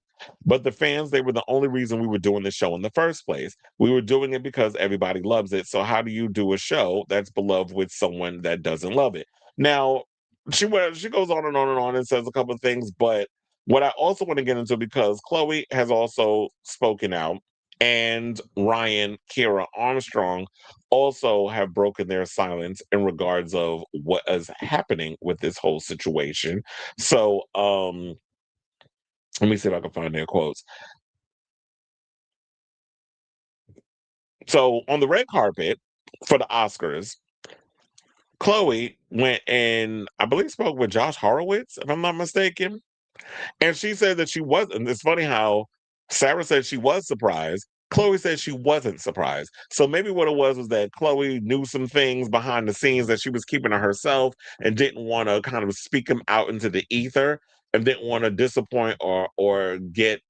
Speaker 1: But the fans, they were the only reason we were doing the show in the first place. We were doing it because everybody loves it. So how do you do a show that's beloved with someone that doesn't love it? Now, she goes on and on and on and says a couple of things, but what I also want to get into, because Chloe has also spoken out, and Ryan, Kiera, Armstrong also have broken their silence in regards of what is happening with this whole situation. So let me see if I can find their quotes. So on the red carpet for the Oscars, Chloe went and I believe spoke with Josh Horowitz, if I'm not mistaken. And she said that she wasn't. It's funny how Sarah said she was surprised. Chloe said she wasn't surprised. So maybe what it was that Chloe knew some things behind the scenes that she was keeping to herself and didn't want to kind of speak them out into the ether and didn't want to disappoint or get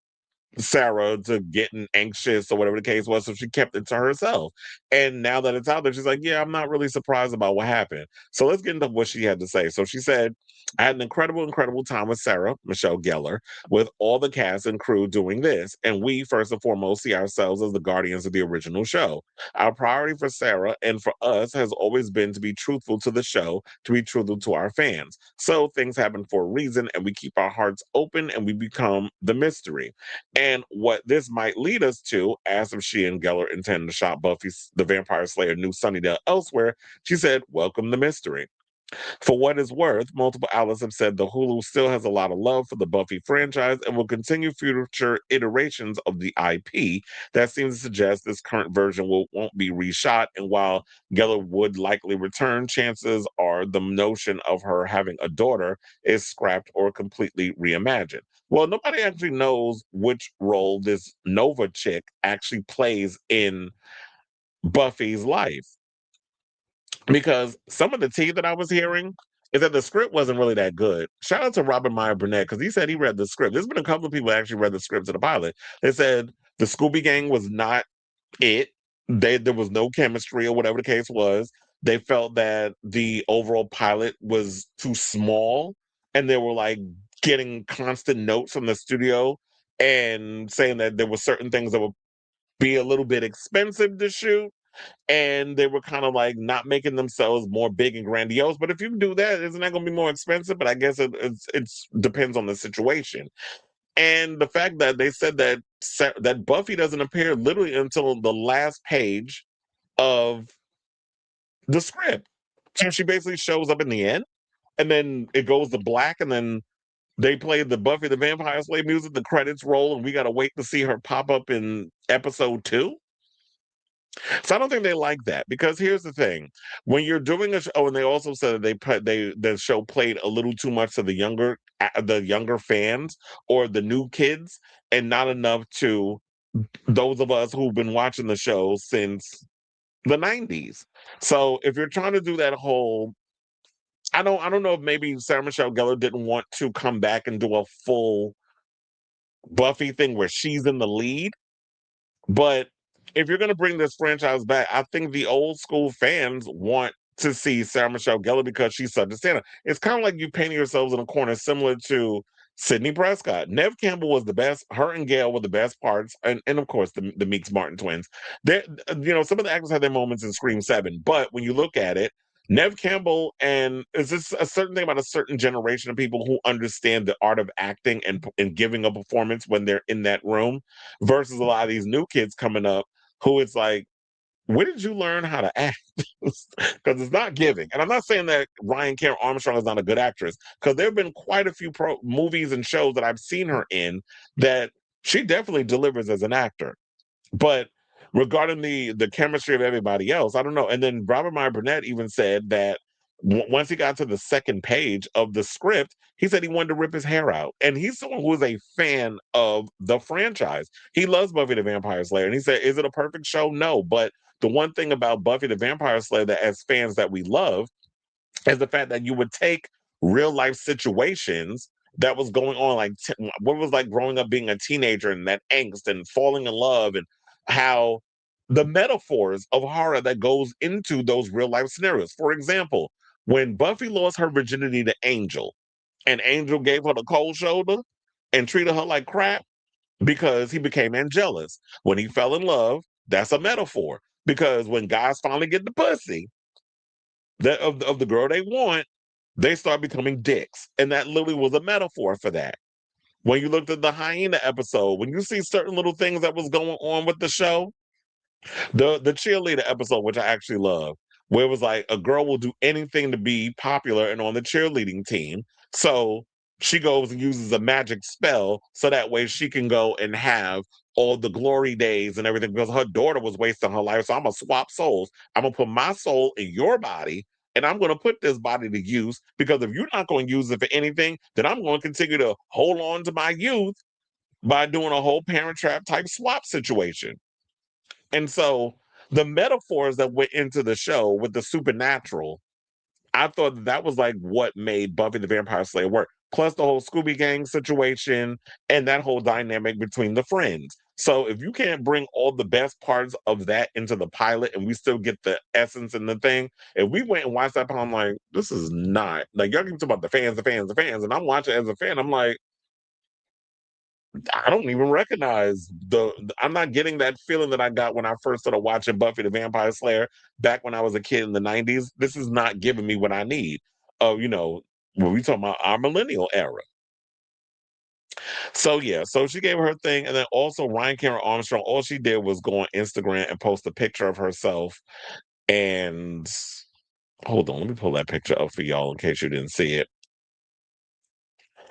Speaker 1: Sarah to getting anxious or whatever the case was, so she kept it to herself. And now that it's out there, she's like, yeah, I'm not really surprised about what happened. So let's get into what she had to say. So she said, I had an incredible time with Sarah, Michelle Gellar, with all the cast and crew doing this. And we, first and foremost, see ourselves as the guardians of the original show. Our priority for Sarah and for us has always been to be truthful to the show, to be truthful to our fans. So things happen for a reason, and we keep our hearts open and we become the mystery. And what this might lead us to, as if she and Gellar intend to shop Buffy the Vampire Slayer new Sunnydale elsewhere, she said, welcome the mystery. For what is worth, multiple outlets have said the Hulu still has a lot of love for the Buffy franchise and will continue future iterations of the IP. That seems to suggest this current version won't be reshot. And while Gellar would likely return, chances are the notion of her having a daughter is scrapped or completely reimagined. Well, nobody actually knows which role this Nova chick actually plays in Buffy's life, because some of the tea that I was hearing is that the script wasn't really that good. Shout out to Robert Meyer Burnett, because he said he read the script. There's been a couple of people that actually read the script to the pilot. They said the Scooby Gang was not it. There was no chemistry or whatever the case was. They felt that the overall pilot was too small, and they were like getting constant notes from the studio and saying that there were certain things that would be a little bit expensive to shoot, and they were kind of like not making themselves more big and grandiose. But if you do that, isn't that going to be more expensive? But I guess it's depends on the situation. And the fact that they said that that Buffy doesn't appear literally until the last page of the script. So she basically shows up in the end, and then it goes to black, and then they play the Buffy the Vampire Slayer music, the credits roll, and we got to wait to see her pop up in episode 2. So I don't think they like that, because here's the thing: when you're doing a show, and they also said that the show played a little too much to the younger fans or the new kids, and not enough to those of us who've been watching the show since the 90s. So if you're trying to do that whole, I don't know if maybe Sarah Michelle Gellar didn't want to come back and do a full Buffy thing where she's in the lead. But if you're going to bring this franchise back, I think the old school fans want to see Sarah Michelle Gellar because she's such a stand. It's kind of like you painting yourselves in a corner, similar to Sidney Prescott. Nev Campbell was the best. Her and Gail were the best parts, and of course the Meeks Martin twins. They, some of the actors had their moments in Scream 7, but when you look at it, Nev Campbell and is this a certain thing about a certain generation of people who understand the art of acting and giving a performance when they're in that room, versus a lot of these new kids coming up who it's like, where did you learn how to act? Because it's not giving. And I'm not saying that Kiera Armstrong is not a good actress, because there have been quite a few movies and shows that I've seen her in that she definitely delivers as an actor. But regarding the chemistry of everybody else, I don't know. And then Robert Meyer Burnett even said that once he got to the second page of the script, he said he wanted to rip his hair out. And he's someone who is a fan of the franchise. He loves Buffy the Vampire Slayer. And he said, is it a perfect show? No. But the one thing about Buffy the Vampire Slayer that as fans that we love is the fact that you would take real life situations that was going on, like what was like growing up being a teenager and that angst and falling in love, and how the metaphors of horror that goes into those real life scenarios. For example, when Buffy lost her virginity to Angel, and Angel gave her the cold shoulder and treated her like crap because he became Angelus. When he fell in love, that's a metaphor. Because when guys finally get the pussy that of the girl they want, they start becoming dicks. And that literally was a metaphor for that. When you looked at the hyena episode, when you see certain little things that was going on with the show, the cheerleader episode, which I actually love, where it was like a girl will do anything to be popular and on the cheerleading team. So she goes and uses a magic spell so that way she can go and have all the glory days and everything, because her daughter was wasting her life. So I'm gonna swap souls. I'm gonna put my soul in your body, and I'm going to put this body to use, because if you're not going to use it for anything, then I'm going to continue to hold on to my youth by doing a whole Parent Trap type swap situation. And so the metaphors that went into the show with the supernatural, I thought that was like what made Buffy the Vampire Slayer work. Plus the whole Scooby Gang situation and that whole dynamic between the friends. So if you can't bring all the best parts of that into the pilot and we still get the essence and the thing, if we went and watched that, I'm like, this is not like y'all keep talking about the fans, the fans, the fans, and I'm watching as a fan. I'm like, I don't even recognize I'm not getting that feeling that I got when I first started watching Buffy the Vampire Slayer back when I was a kid in the 90s. This is not giving me what I need. When we talking about our millennial era. So yeah, so she gave her thing, and then also Kiera Armstrong, all she did was go on Instagram and post a picture of herself. And hold on, let me pull that picture up for y'all in case you didn't see it.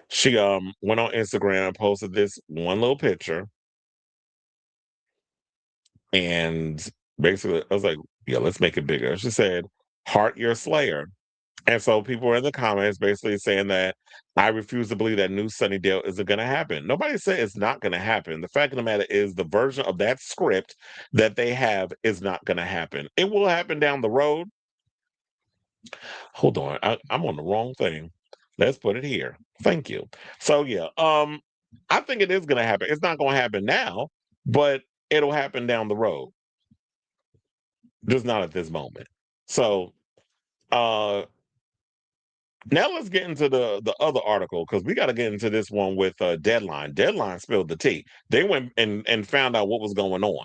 Speaker 1: She went on Instagram and posted this one little picture. And basically, I was like, yeah, let's make it bigger. She said, heart your slayer. And so people were in the comments basically saying that I refuse to believe that new Sunnydale isn't going to happen. Nobody said it's not going to happen. The fact of the matter is the version of that script that they have is not going to happen. It will happen down the road. Hold on. I'm on the wrong thing. Let's put it here. Thank you. So yeah, I think it is going to happen. It's not going to happen now, but it'll happen down the road. Just not at this moment. So uh now let's get into the other article, because we got to get into this one with Deadline. Deadline spilled the tea. They went and found out what was going on.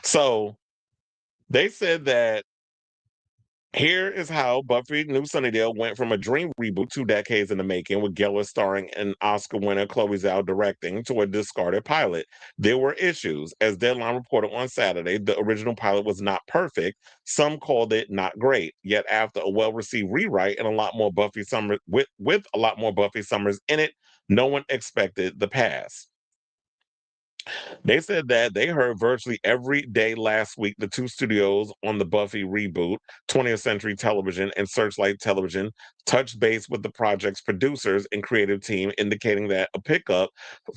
Speaker 1: So they said that here is how Buffy New Sunnydale went from a dream reboot 2 decades in the making, with Gellar starring and Oscar winner Chloé Zhao directing, to a discarded pilot. There were issues. As Deadline reported on Saturday, the original pilot was not perfect. Some called it not great. Yet after a well-received rewrite and a lot more Buffy Summers with a lot more Buffy Summers in it, no one expected the pass. They said that they heard virtually every day last week the two studios on the Buffy reboot, 20th Century Television and Searchlight Television, touched base with the project's producers and creative team, indicating that a pickup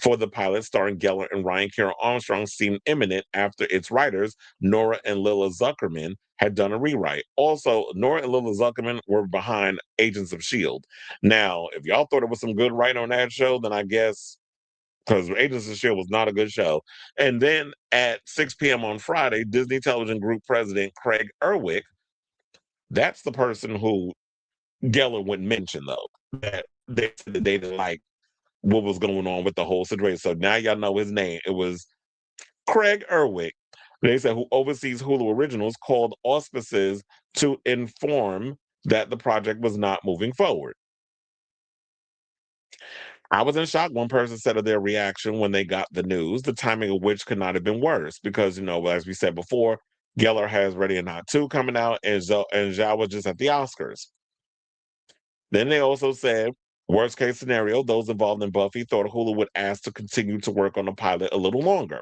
Speaker 1: for the pilot starring Gellar and Kiera Armstrong seemed imminent after its writers, Nora and Lila Zuckerman, had done a rewrite. Also, Nora and Lila Zuckerman were behind Agents of S.H.I.E.L.D. Now, if y'all thought it was some good writing on that show, then I guess because Agents of S.H.I.E.L.D. was not a good show. And then at 6 p.m. on Friday, Disney Television Group President Craig Erwick That's the person who Gellar would mention, though, that they said that they didn't like what was going on with the whole situation. So now y'all know his name. It was Craig Erwig. They said who oversees Hulu Originals called auspices to inform that the project was not moving forward. I was in shock. One person said of their reaction when they got the news, the timing of which could not have been worse because, as we said before, Gellar has Ready or Not 2 coming out, and Zhao was just at the Oscars. Then they also said, worst case scenario, those involved in Buffy thought Hulu would ask to continue to work on the pilot a little longer.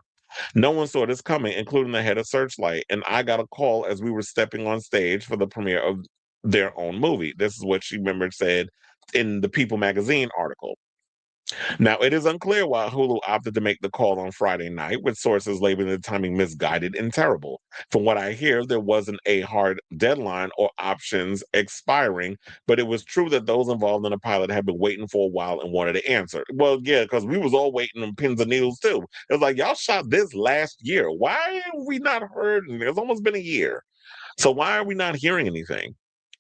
Speaker 1: No one saw this coming, including the head of Searchlight, and I got a call as we were stepping on stage for the premiere of their own movie. This is what she remembered said in the People magazine article. Now, it is unclear why Hulu opted to make the call on Friday night, with sources labeling the timing misguided and terrible. From what I hear, there wasn't a hard deadline or options expiring, but it was true that those involved in the pilot had been waiting for a while and wanted an answer. Well, yeah, because we was all waiting on pins and needles too. It was like, y'all shot this last year. Why have we not heard? It's almost been a year. So why are we not hearing anything?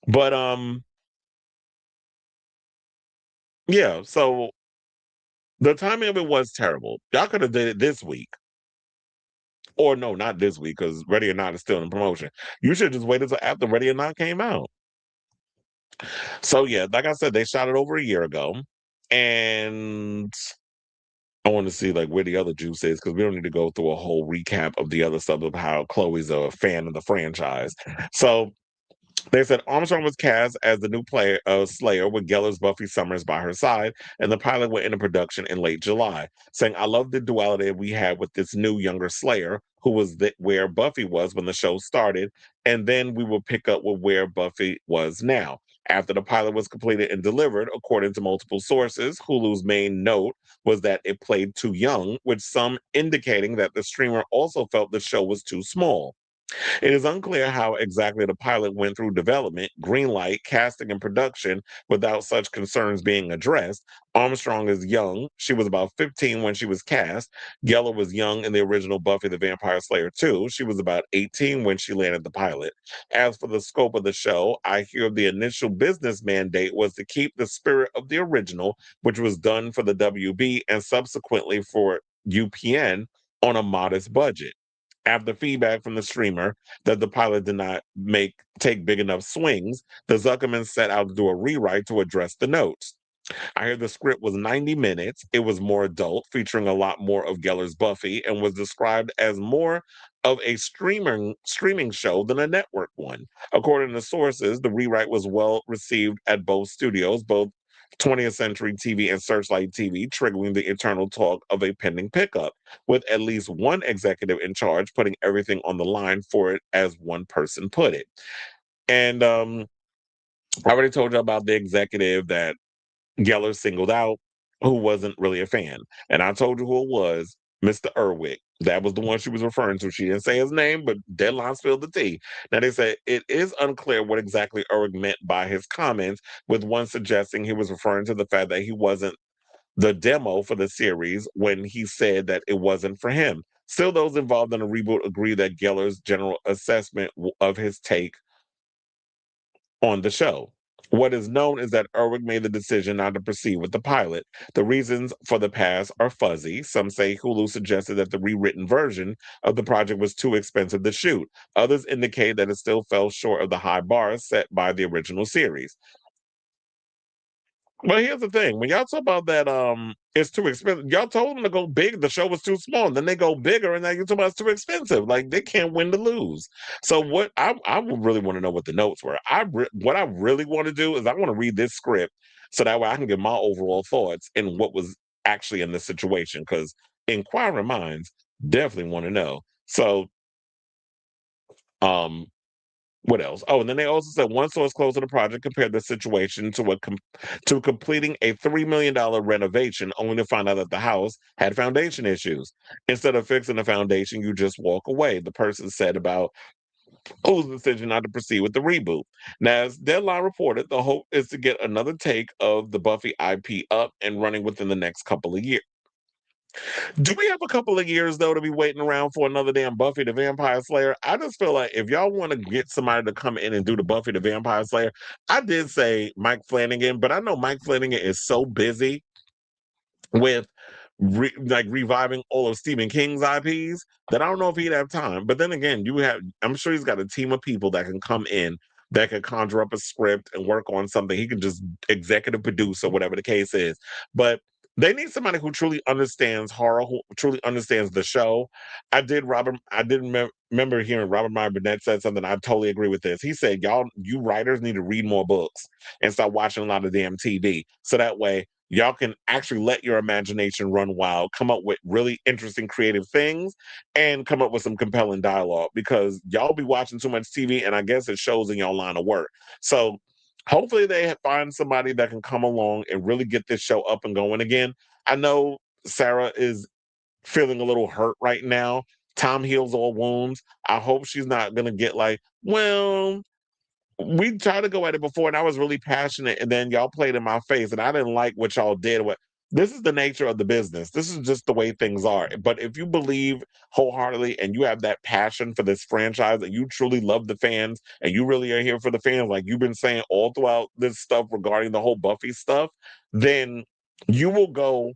Speaker 1: But yeah, so the timing of it was terrible. Y'all could have did it this week. Or no, not this week, because Ready or Not is still in promotion. You should just wait until after Ready or Not came out. So yeah, like I said, they shot it over a year ago. And I want to see like where the other juice is, because we don't need to go through a whole recap of the other stuff of how Chloe's a fan of the franchise. So they said Armstrong was cast as the new player Slayer with Gellar's Buffy Summers by her side, and the pilot went into production in late July, saying, I love the duality we had with this new younger Slayer, who was where Buffy was when the show started, and then we will pick up with where Buffy was now. After the pilot was completed and delivered, according to multiple sources, Hulu's main note was that it played too young, with some indicating that the streamer also felt the show was too small. It is unclear how exactly the pilot went through development, greenlight, casting, and production without such concerns being addressed. Armstrong is young. She was about 15 when she was cast. Gellar was young in the original Buffy the Vampire Slayer 2. She was about 18 when she landed the pilot. As for the scope of the show, I hear the initial business mandate was to keep the spirit of the original, which was done for the WB and subsequently for UPN on a modest budget. After feedback from the streamer that the pilot did not take big enough swings, the Zuckerman set out to do a rewrite to address the notes. I hear the script was 90 minutes. It was more adult, featuring a lot more of Gellar's Buffy, and was described as more of a streaming show than a network one. According to sources, the rewrite was well received at both studios, both 20th Century TV and Searchlight TV, triggering the eternal talk of a pending pickup, with at least one executive in charge putting everything on the line for it, as one person put it. And I already told you about the executive that Gellar singled out, who wasn't really a fan. And I told you who it was, Mr. Erwig. That was the one she was referring to. She didn't say his name, but deadline spilled the tea. Now they say it is unclear what exactly Erwig meant by his comments, with one suggesting he was referring to the fact that he wasn't the demo for the series when he said that it wasn't for him. Still, those involved in the reboot agree that Gellar's general assessment of his take on the show. What is known is that Erwig made the decision not to proceed with the pilot. The reasons for the pass are fuzzy. Some say Hulu suggested that the rewritten version of the project was too expensive to shoot. Others indicate that it still fell short of the high bar set by the original series. Well, here's the thing. When y'all talk about that, it's too expensive. Y'all told them to go big. The show was too small. And then they go bigger, and now you're talking about it's too expensive. Like they can't win to lose. So what I would really want to know what the notes were. What I really want to do is I want to read this script so that way I can get my overall thoughts and what was actually in this situation. Because inquiring minds definitely want to know. So um what else? Oh, and then they also said one source close to the project compared the situation to completing a $3 million renovation, only to find out that the house had foundation issues. Instead of fixing the foundation, you just walk away. The person said about whose decision not to proceed with the reboot. Now, as Deadline reported, the hope is to get another take of the Buffy IP up and running within the next couple of years. Do we have a couple of years though to be waiting around for another damn Buffy the Vampire Slayer? I just feel like if y'all want to get somebody to come in and do the Buffy the Vampire Slayer, I did say Mike Flanagan, but I know Mike Flanagan is so busy with like reviving all of Stephen King's IPs that I don't know if he'd have time. But then again, I'm sure he's got a team of people that can come in that can conjure up a script and work on something. He can just executive produce or whatever the case is. But they need somebody who truly understands horror, who truly understands the show. I did remember hearing Robert Meyer Burnett said something. I totally agree with this. He said, y'all, you writers need to read more books and start watching a lot of damn TV. So that way y'all can actually let your imagination run wild, come up with really interesting creative things, and come up with some compelling dialogue because y'all be watching too much TV, and I guess it shows in y'all line of work. So hopefully they find somebody that can come along and really get this show up and going again. I know Sarah is feeling a little hurt right now. Time heals all wounds. I hope she's not going to get like, well, we tried to go at it before and I was really passionate and then y'all played in my face and I didn't like what y'all did. What This is the nature of the business. This is just the way things are. But if you believe wholeheartedly and you have that passion for this franchise and you truly love the fans and you really are here for the fans, like you've been saying all throughout this stuff regarding the whole Buffy stuff, then you will go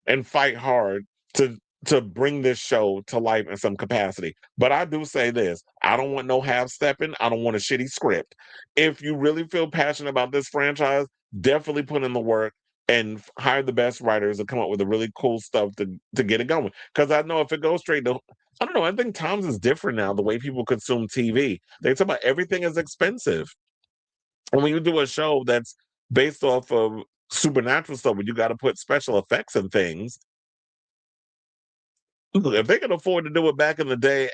Speaker 1: and fight hard to bring this show to life in some capacity. But I do say this, I don't want no half stepping. I don't want a shitty script. If you really feel passionate about this franchise, definitely put in the work and hire the best writers to come up with the really cool stuff to get it going. Because I know if it goes straight to, I don't know, I think times is different now, the way people consume TV. They talk about everything is expensive. And when you do a show that's based off of supernatural stuff, where you got to put special effects and things, look, if they could afford to do it back in the day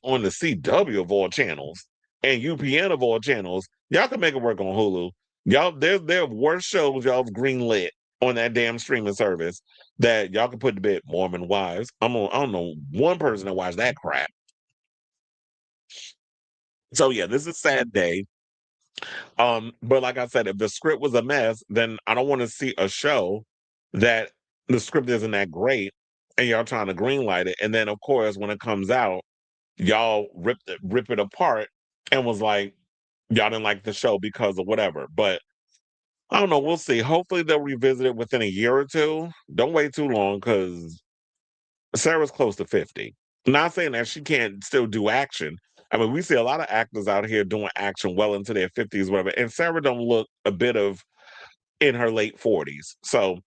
Speaker 1: on the CW of all channels and UPN of all channels, y'all can make it work on Hulu. Y'all, there are worse shows y'all have greenlit on that damn streaming service that y'all can put to bed. Mormon Wives. I don't know one person that watched that crap. So yeah, this is a sad day. But like I said, if the script was a mess, then I don't want to see a show that the script isn't that great and y'all trying to greenlight it. And then of course when it comes out, y'all rip it apart and was like, y'all didn't like the show because of whatever. But I don't know. We'll see. Hopefully they'll revisit it within a year or two. Don't wait too long because Sarah's close to 50. Not saying that she can't still do action. I mean, we see a lot of actors out here doing action well into their 50s, whatever. And Sarah don't look a bit of in her late 40s. So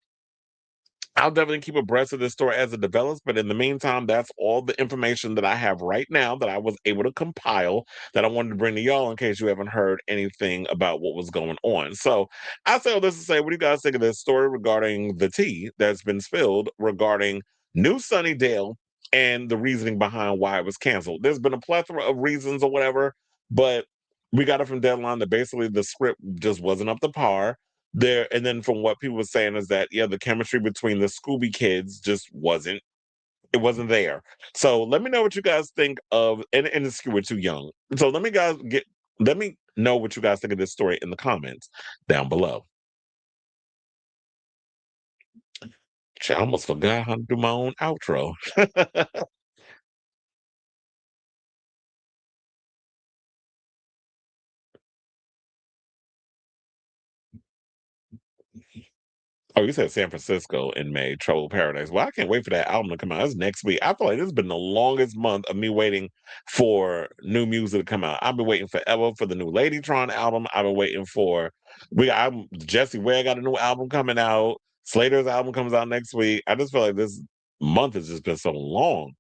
Speaker 1: I'll definitely keep abreast of this story as it develops. But in the meantime, that's all the information that I have right now that I was able to compile that I wanted to bring to y'all in case you haven't heard anything about what was going on. So I say all this to say, what do you guys think of this story regarding the tea that's been spilled regarding New Sunnydale and the reasoning behind why it was canceled? There's been a plethora of reasons or whatever, but we got it from Deadline that basically the script just wasn't up to par there. And then from what people were saying is that yeah, the chemistry between the Scooby kids just wasn't there. So let me know what you guys think of, and it's we're too young. So let me know what you guys think of this story in the comments down below. I almost forgot how to do my own outro. Oh, you said San Francisco in May, Trouble Paradise. Well, I can't wait for that album to come out. That's next week. I feel like this has been the longest month of me waiting for new music to come out. I've been waiting forever for the new Ladytron album. I've been waiting for Jesse Ware got a new album coming out. Slater's album comes out next week. I just feel like this month has just been so long.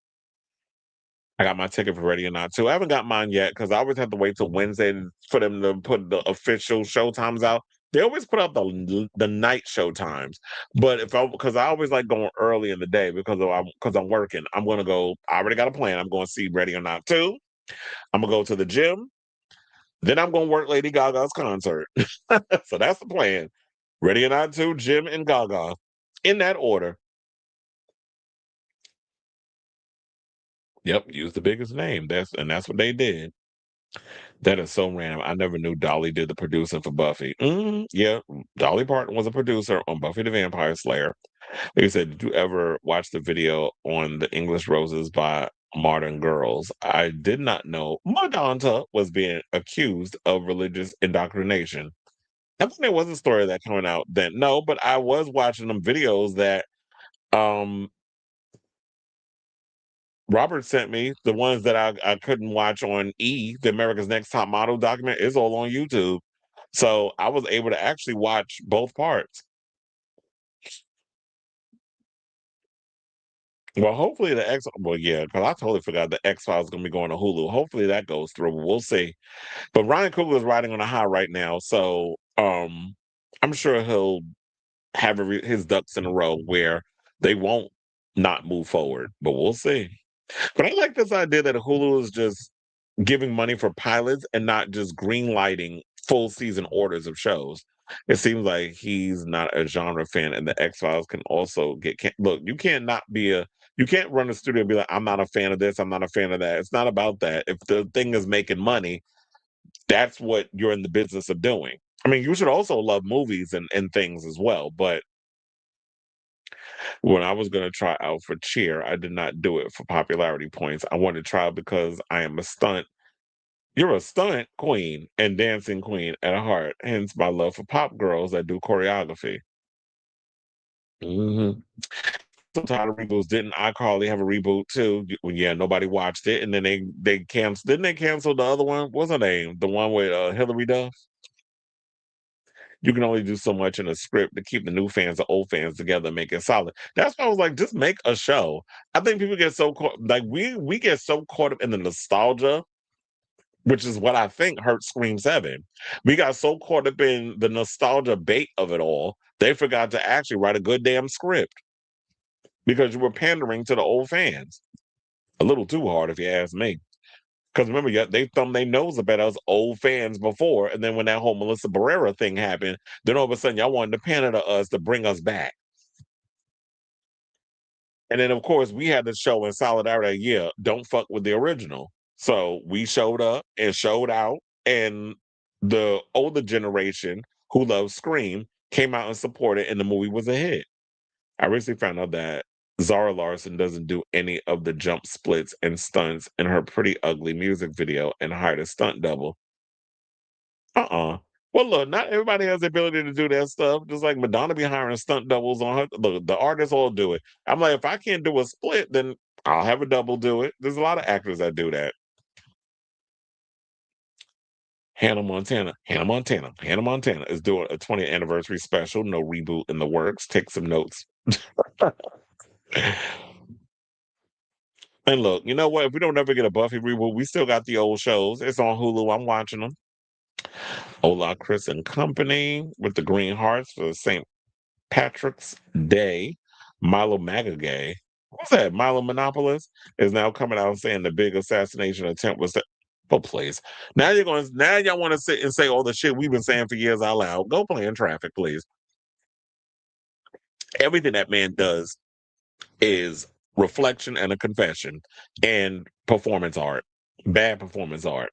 Speaker 1: I got my ticket for Ready or Not too. I haven't got mine yet because I always have to wait till Wednesday for them to put the official show times out. They always put out the night show times, but because I always like going early in the day because I'm working. I'm gonna go. I already got a plan. I'm going to see Ready or Not too. I'm gonna go to the gym. Then I'm gonna work Lady Gaga's concert. So that's the plan. Ready or Not too, gym and Gaga, in that order. Yep, use the biggest name. That's what they did. That is so random. I never knew Dolly did the producing for Buffy. Yeah, Dolly Parton was a producer on Buffy the Vampire Slayer. Like I said, did you ever watch the video on the English Roses by Modern Girls? I did not know Madonna was being accused of religious indoctrination. I think there was a story of that coming out then. No, but I was watching them videos that um Robert sent me, the ones that I couldn't watch on the America's Next Top Model document is all on YouTube. So I was able to actually watch both parts. Well, hopefully yeah, because I totally forgot the X Files is gonna be going to Hulu. Hopefully that goes through. We'll see. But Ryan Coogler is riding on a high right now, so I'm sure he'll have his ducks in a row where they won't not move forward. But we'll see. But I like this idea that Hulu is just giving money for pilots and not just green lighting full season orders of shows. It seems like he's not a genre fan, and the X Files can also look. You can't run a studio and be like, I'm not a fan of this, I'm not a fan of that. It's not about that. If the thing is making money, that's what you're in the business of doing. I mean, you should also love movies and things as well. But when I was going to try out for cheer, I did not do it for popularity points. I wanted to try it because I am a stunt. You're a stunt queen and dancing queen at heart, hence my love for pop girls that do choreography. hmm So tired of reboots. Didn't iCarly have a reboot too? Yeah, nobody watched it, and then they canceled. Didn't they cancel the other one? What's her name? The one with Hillary Duff. You can only do so much in a script to keep the new fans and old fans together, and make it solid. That's why I was like, just make a show. I think people get so caught, like we get so caught up in the nostalgia, which is what I think hurt Scream 7. We got so caught up in the nostalgia bait of it all, they forgot to actually write a good damn script because you were pandering to the old fans. A little too hard, if you ask me. Because remember, yeah, they thumbed their nose up at us old fans before, and then when that whole Melissa Barrera thing happened, then all of a sudden y'all wanted to pander to us to bring us back. And then of course we had to show in solidarity, yeah, don't fuck with the original. So we showed up and showed out, and the older generation who loves Scream came out and supported, and the movie was a hit. I recently found out that Zara Larson doesn't do any of the jump splits and stunts in her pretty ugly music video and hired a stunt double. Uh-uh. Well, look, not everybody has the ability to do that stuff. Just like Madonna be hiring stunt doubles on her. Look, the artists all do it. I'm like, if I can't do a split, then I'll have a double do it. There's a lot of actors that do that. Hannah Montana is doing a 20th anniversary special. No reboot in the works. Take some notes. And look, you know what? If we don't ever get a Buffy reboot, we still got the old shows. It's on Hulu. I'm watching them. Hola, Chris and Company with the Green Hearts for St. Patrick's Day. Milo Magagay. What's that? Milo Monopolis is now coming out saying the big assassination attempt was that. Oh, please. Now y'all want to sit and say all the shit we've been saying for years out loud. Go play in traffic, please. Everything that man does is reflection and a confession and performance art. Bad performance art.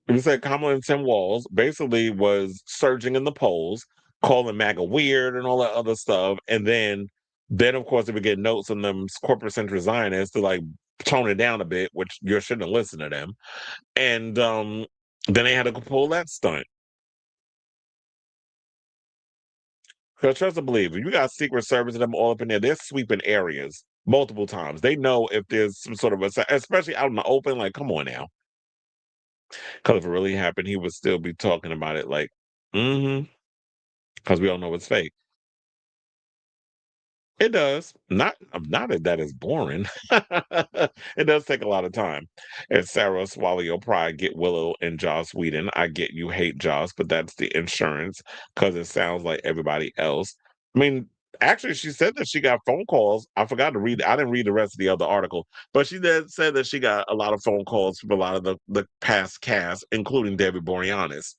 Speaker 1: We said Kamala and Tim Walls basically was surging in the polls, calling MAGA weird and all that other stuff. And then of course, they would get notes from them corporate centrist Zionists to like tone it down a bit, which you shouldn't listen to them. And then they had to pull that stunt. Because trust and believe, if you got Secret Service and them all up in there, they're sweeping areas multiple times. They know if there's some sort of especially out in the open, like, come on now. Because if it really happened, he would still be talking about it like, because we all know it's fake. It does. Not that that is boring. It does take a lot of time. And Sarah, swallow your pride, get Willow and Joss Whedon. I get you hate Joss, but that's the insurance because it sounds like everybody else. I mean, actually, she said that she got phone calls. I forgot to read. I didn't read the rest of the other article, but she said that she got a lot of phone calls from a lot of the past cast, including David Boreanaz.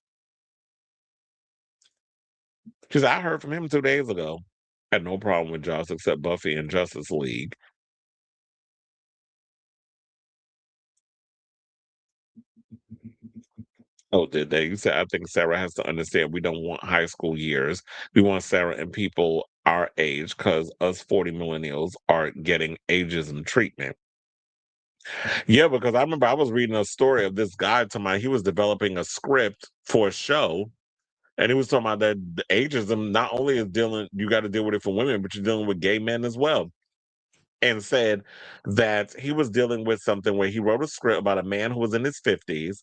Speaker 1: Because I heard from him 2 days ago. Had no problem with Joss except Buffy and Justice League. Oh, did they? You said, I think Sarah has to understand we don't want high school years. We want Sarah and people our age because us 40 millennials are getting ageism treatment. Yeah, because I remember I was reading a story of this guy to my he was developing a script for a show. And he was talking about that the ageism not only is dealing, you got to deal with it for women, but you're dealing with gay men as well. And said that he was dealing with something where he wrote a script about a man who was in his 50s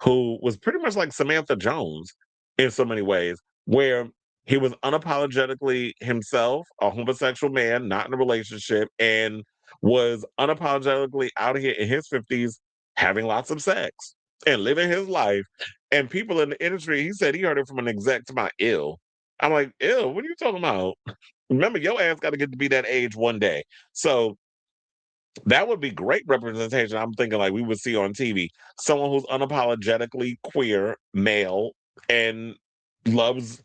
Speaker 1: who was pretty much like Samantha Jones in so many ways, where he was unapologetically himself, a homosexual man, not in a relationship, and was unapologetically out here in his 50s having lots of sex and living his life. And people in the industry, he said he heard it from an exec to my ill. I'm like, ill, what are you talking about? Remember, your ass got to get to be that age one day. So that would be great representation. I'm thinking like we would see on TV someone who's unapologetically queer, male, and loves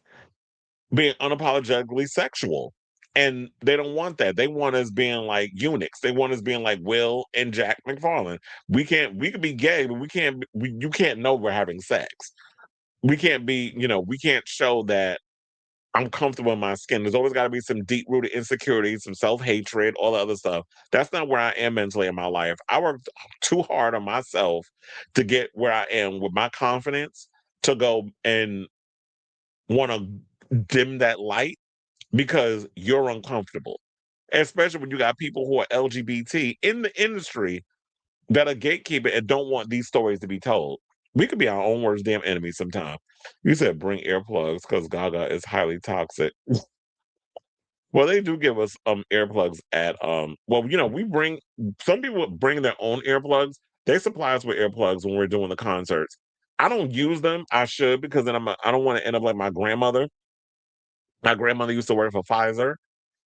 Speaker 1: being unapologetically sexual. And they don't want that. They want us being like eunuchs. They want us being like Will and Jack McFarlane. We could be gay, but you can't know we're having sex. We can't be, we can't show that I'm comfortable in my skin. There's always got to be some deep rooted insecurity, some self hatred, all the other stuff. That's not where I am mentally in my life. I worked too hard on myself to get where I am with my confidence to go and want to dim that light because you're uncomfortable. Especially when you got people who are LGBT in the industry that are gatekeeping and don't want these stories to be told. We could be our own worst damn enemy sometimes. You said bring earplugs because Gaga is highly toxic. Well, they do give us earplugs at we bring some people bring their own earplugs. They supply us with earplugs when we're doing the concerts. I don't use them. I should because then I don't want to end up like my grandmother. My grandmother used to work for Pfizer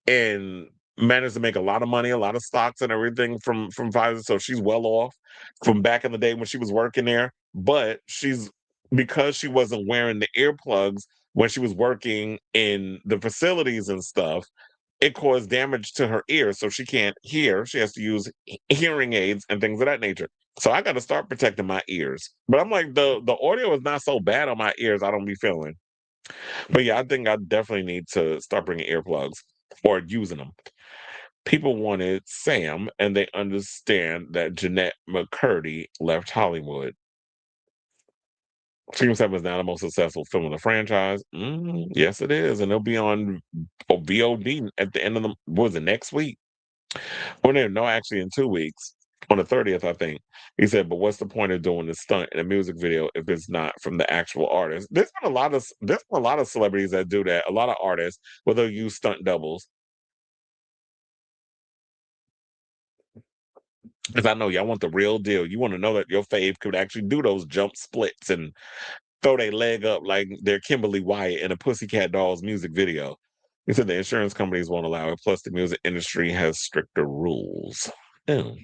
Speaker 1: and managed to make a lot of money, a lot of stocks and everything from Pfizer. So she's well off from back in the day when she was working there. But she's because she wasn't wearing the earplugs when she was working in the facilities and stuff, it caused damage to her ears, so she can't hear. She has to use hearing aids and things of that nature. So I got to start protecting my ears. But I'm like the audio is not so bad on my ears. I don't be feeling. But yeah, I think I definitely need to start bringing earplugs or using them. People wanted Sam, and they understand that Jeanette McCurdy left Hollywood. Scream 7 is now the most successful film in the franchise. Yes, it is. And it'll be on VOD at the end of was it next week? Or no, actually in 2 weeks. On the 30th, I think. He said, but what's the point of doing the stunt in a music video if it's not from the actual artist? There's been a lot of celebrities that do that, a lot of artists where they'll use stunt doubles. Because I know y'all want the real deal. You want to know that your fave could actually do those jump splits and throw their leg up like they're Kimberly Wyatt in a Pussycat Dolls music video. He said the insurance companies won't allow it. Plus, the music industry has stricter rules. Oh.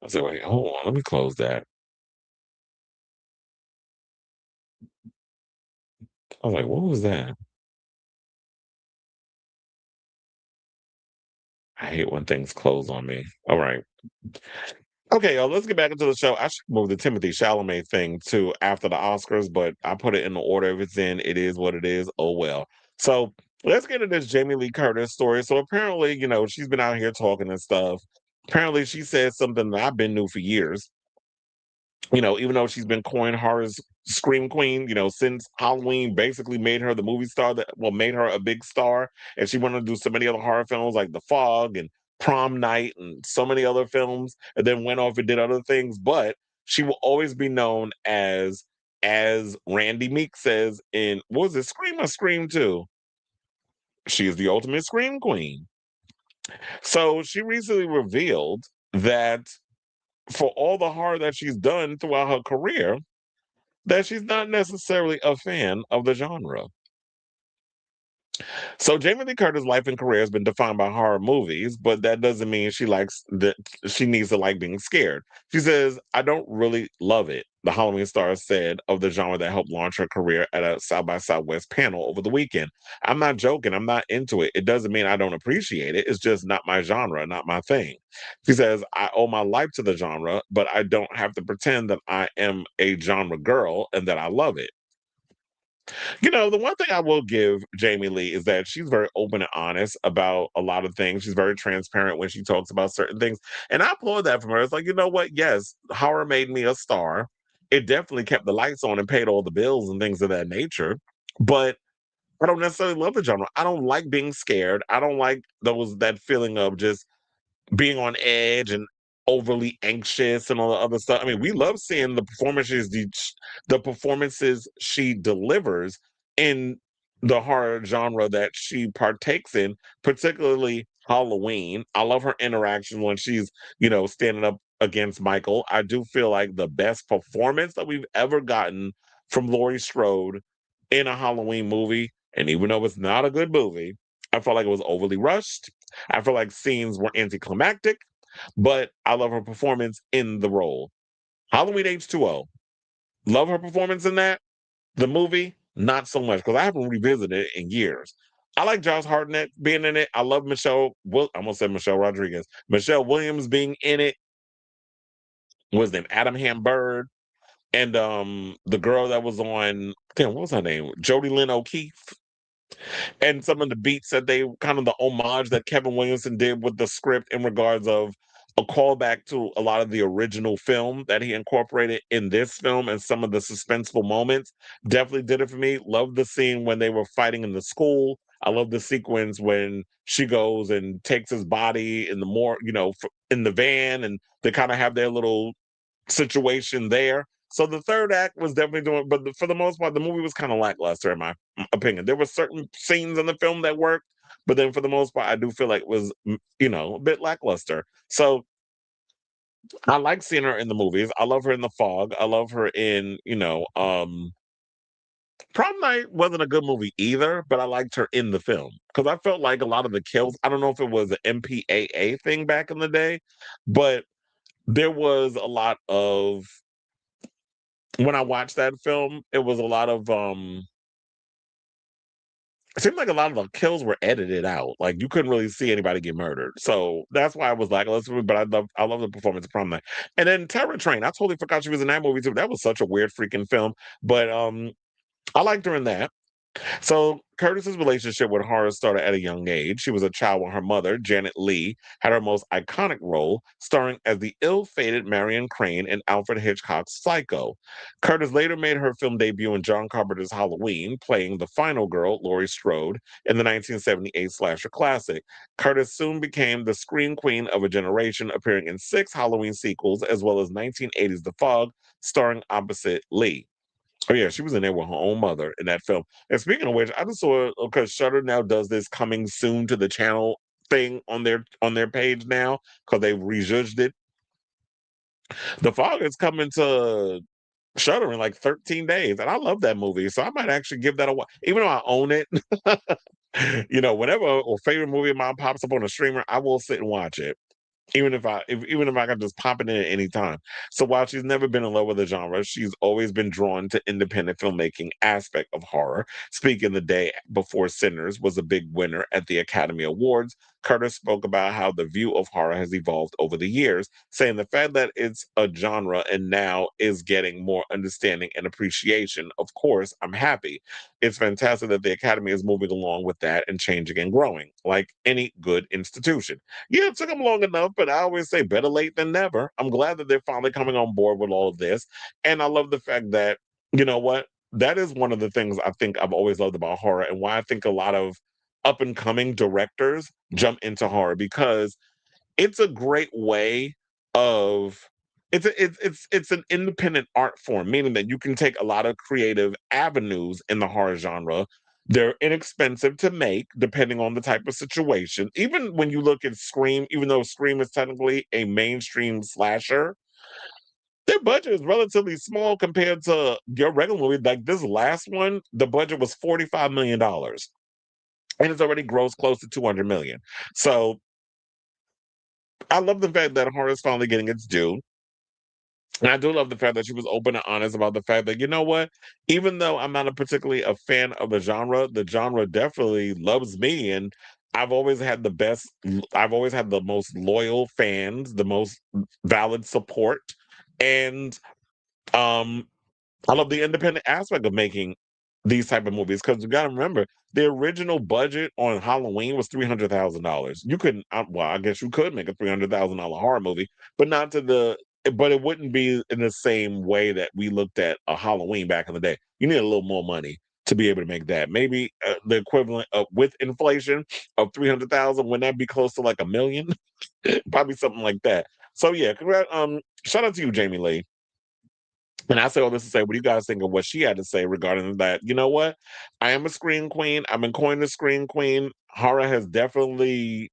Speaker 1: I said, wait, hold on. Let me close that. I was like, what was that? I hate when things close on me. All right. Okay, y'all, let's get back into the show. I should move the Timothée Chalamet thing to after the Oscars, but I put it in the order if it's in. It is what it is. Oh, well. So let's get into this Jamie Lee Curtis story. So apparently, she's been out here talking and stuff. Apparently, she said something that I've been knew for years. Even though she's been coined horror's scream queen, since Halloween basically made her the movie star made her a big star. And she wanted to do so many other horror films like The Fog and Prom Night and so many other films, and then went off and did other things. But she will always be known as Randy Meek says in what was it, Scream or Scream 2? She is the ultimate scream queen. So she recently revealed that for all the horror that she's done throughout her career, that she's not necessarily a fan of the genre. So Jamie Lee Curtis' life and career has been defined by horror movies, but that doesn't mean she likes that she needs to like being scared. She says, "I don't really love it." The Halloween star said of the genre that helped launch her career at a South by Southwest panel over the weekend. "I'm not joking. I'm not into it. It doesn't mean I don't appreciate it. It's just not my genre, not my thing." She says, "I owe my life to the genre, but I don't have to pretend that I am a genre girl and that I love it." The one thing I will give Jamie Lee is that she's very open and honest about a lot of things. She's very transparent when she talks about certain things. And I applaud that from her. It's like, you know what? Yes, horror made me a star. It definitely kept the lights on and paid all the bills and things of that nature. But I don't necessarily love the genre. I don't like being scared. I don't like those that feeling of just being on edge and overly anxious and all the other stuff. I mean, we love seeing the performances she delivers in the horror genre that she partakes in, particularly Halloween. I love her interaction when she's, standing up against Michael. I do feel like the best performance that we've ever gotten from Laurie Strode in a Halloween movie, and even though it's not a good movie, I felt like it was overly rushed. I feel like scenes were anticlimactic, but I love her performance in the role. Halloween H2O, love her performance in that. The movie, not so much, because I haven't revisited it in years. I like Josh Hartnett being in it. I love I almost said Michelle Rodriguez. Michelle Williams being in it. Was named Adam Hambird. And the girl that was on, damn, what was her name? Jodie Lynn O'Keefe. And some of the beats that they kind of the homage that Kevin Williamson did with the script in regards of a callback to a lot of the original film that he incorporated in this film and some of the suspenseful moments definitely did it for me. Love the scene when they were fighting in the school. I love the sequence when she goes and takes his body in the in the van, and they kind of have their little situation there. So the third act was definitely doing, but for the most part, the movie was kind of lackluster in my opinion. There were certain scenes in the film that worked, but then for the most part, I do feel like it was, a bit lackluster. So I like seeing her in the movies. I love her in The Fog. I love her in, Prom Night wasn't a good movie either, but I liked her in the film because I felt like a lot of the kills. I don't know if it was an MPAA thing back in the day, but there was a lot of when I watched that film, it was a lot of it seemed like a lot of the kills were edited out. Like you couldn't really see anybody get murdered. So that's why I was like, but I love the performance of Prom Night. And then Terror Train. I totally forgot she was in that movie too. That was such a weird freaking film. But I liked her in that. So Curtis's relationship with horror started at a young age. She was a child when her mother, Janet Leigh, had her most iconic role, starring as the ill-fated Marion Crane in Alfred Hitchcock's Psycho. Curtis later made her film debut in John Carpenter's Halloween, playing the final girl, Laurie Strode, in the 1978 slasher classic. Curtis soon became the scream queen of a generation, appearing in 6 Halloween sequels, as well as 1980's The Fog, starring opposite Lee. Oh yeah, she was in there with her own mother in that film. And speaking of which, I just saw because Shutter now does this coming soon to the channel thing on their page now because they've rejudged it. The Fog is coming to Shutter in like 13 days, and I love that movie, so I might actually give that a watch. Even though I own it, whenever a favorite movie of mine pops up on a streamer, I will sit and watch it. Even if I can just pop it in at any time. So while she's never been in love with the genre, she's always been drawn to independent filmmaking aspect of horror. Speaking the day before Sinners was a big winner at the Academy Awards, Curtis spoke about how the view of horror has evolved over the years, saying the fact that it's a genre and now is getting more understanding and appreciation. Of course, I'm happy. It's fantastic that the Academy is moving along with that and changing and growing, like any good institution. Yeah, it took them long enough, but I always say better late than never. I'm glad that they're finally coming on board with all of this. And I love the fact that, you know what? That is one of the things I think I've always loved about horror and why I think a lot of up and coming directors jump into horror because it's a great way of it's an independent art form, meaning that you can take a lot of creative avenues in the horror genre. They're inexpensive to make, depending on the type of situation. Even when you look at Scream, even though Scream is technically a mainstream slasher, their budget is relatively small compared to your regular movie. Like this last one, the budget was $45 million. and it's already grossed close to 200 million. So I love the fact that horror is finally getting its due. And I do love the fact that she was open and honest about the fact that, you know what, even though I'm not a particularly a fan of the genre definitely loves me. And I've always had the most loyal fans, the most valid support. And um I love the independent aspect of making these type of movies because you got to remember the original budget on Halloween was $300,000. You couldn't, well, I guess you could make a $300,000 horror movie, but not to the, but it wouldn't be in the same way that we looked at a Halloween back in the day. You need a little more money to be able to make that. Maybe the equivalent of with inflation of 300,000. Wouldn't that be close to like a million? Probably something like that. So yeah, shout out to you, Jamie Lee. And I say all this to say, what do you guys think of what she had to say regarding that? You know what? I am a screen queen. I've been coined a screen queen. Horror has definitely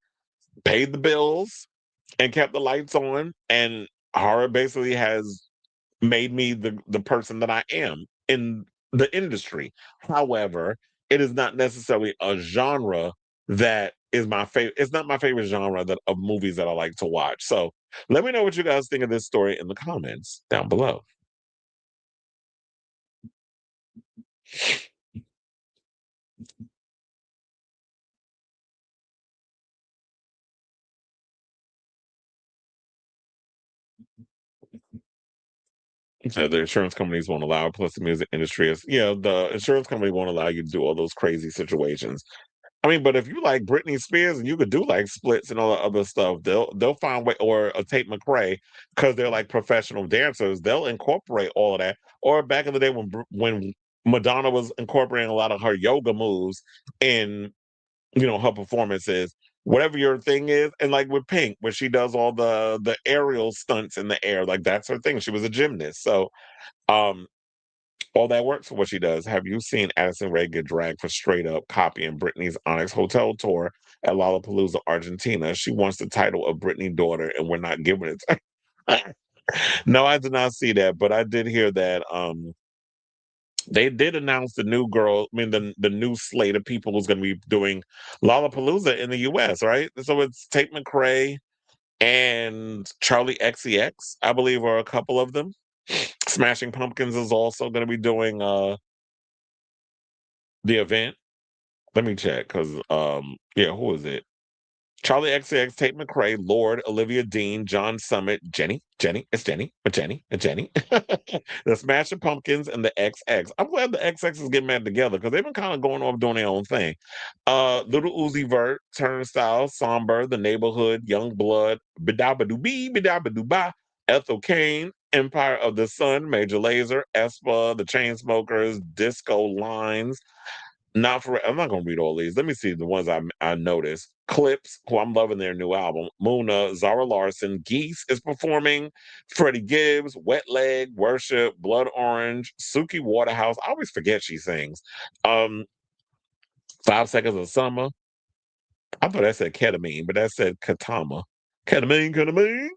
Speaker 1: paid the bills and kept the lights on. And horror basically has made me the person that I am in the industry. However, it is not necessarily a genre that is my favorite. It's not my favorite genre of movies that I like to watch. So let me know what you guys think of this story in the comments down below. The insurance companies won't allow it. Plus, the music industry is, the insurance company won't allow you to do all those crazy situations. I mean, but if you like Britney Spears and you could do like splits and all the other stuff, they'll find way, or a Tate McRae, because they're like professional dancers. They'll incorporate all of that. Or back in the day when Madonna was incorporating a lot of her yoga moves in her performances, whatever your thing is. And like with Pink, where she does all the aerial stunts in the air, like that's her thing. She was a gymnast, so um all that works for what she does. Have you seen Addison Rae get dragged for straight up copying Britney's Onyx Hotel tour at Lollapalooza, Argentina? She wants the title of Britney daughter, and we're not giving it to her. No, I did not see that, but I did hear that they did announce the new girl, I mean the new slate of people who's gonna be doing Lollapalooza in the US, right? So it's Tate McRae and Charlie XCX, I believe, are a couple of them. Smashing Pumpkins is also gonna be doing the event. Let me check because yeah, who is it? Charlie XCX, Tate McRae, Lord, Olivia Dean, John Summit, Jenny. The Smashing Pumpkins and the XX. I'm glad the XX is getting mad together because they've been kind of going off doing their own thing. Little Uzi Vert, Turnstile, Somber, The Neighborhood, Young Blood, Bidabadoo Ba, Ethel Kane, Empire of the Sun, Major Lazer, Espa, The Chainsmokers, Disco Lines, not for I'm not gonna read all these. Let me see the ones I noticed. Clips, who I'm loving their new album. Muna, Zara Larson, Geese is performing. Freddie Gibbs, Wet Leg, Worship, Blood Orange, Suki Waterhouse. I always forget she sings. 5 Seconds of Summer. I thought that said ketamine, but that said Katama. Ketamine.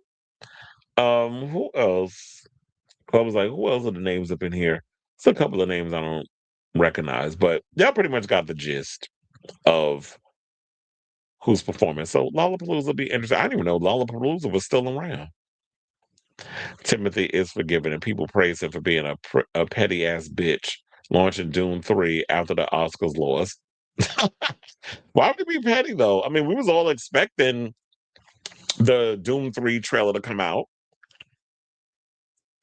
Speaker 1: Who else? I was like, who else are the names up in here? It's a couple of names I don't recognize, but y'all pretty much got the gist of who's performing. So Lollapalooza will be interesting. I didn't even know Lollapalooza was still around. Timothy is forgiven, and people praise him for being a petty ass bitch launching Dune 3 after the Oscars lost. Why would it be petty though? I mean, we was all expecting the Doom 3 trailer to come out.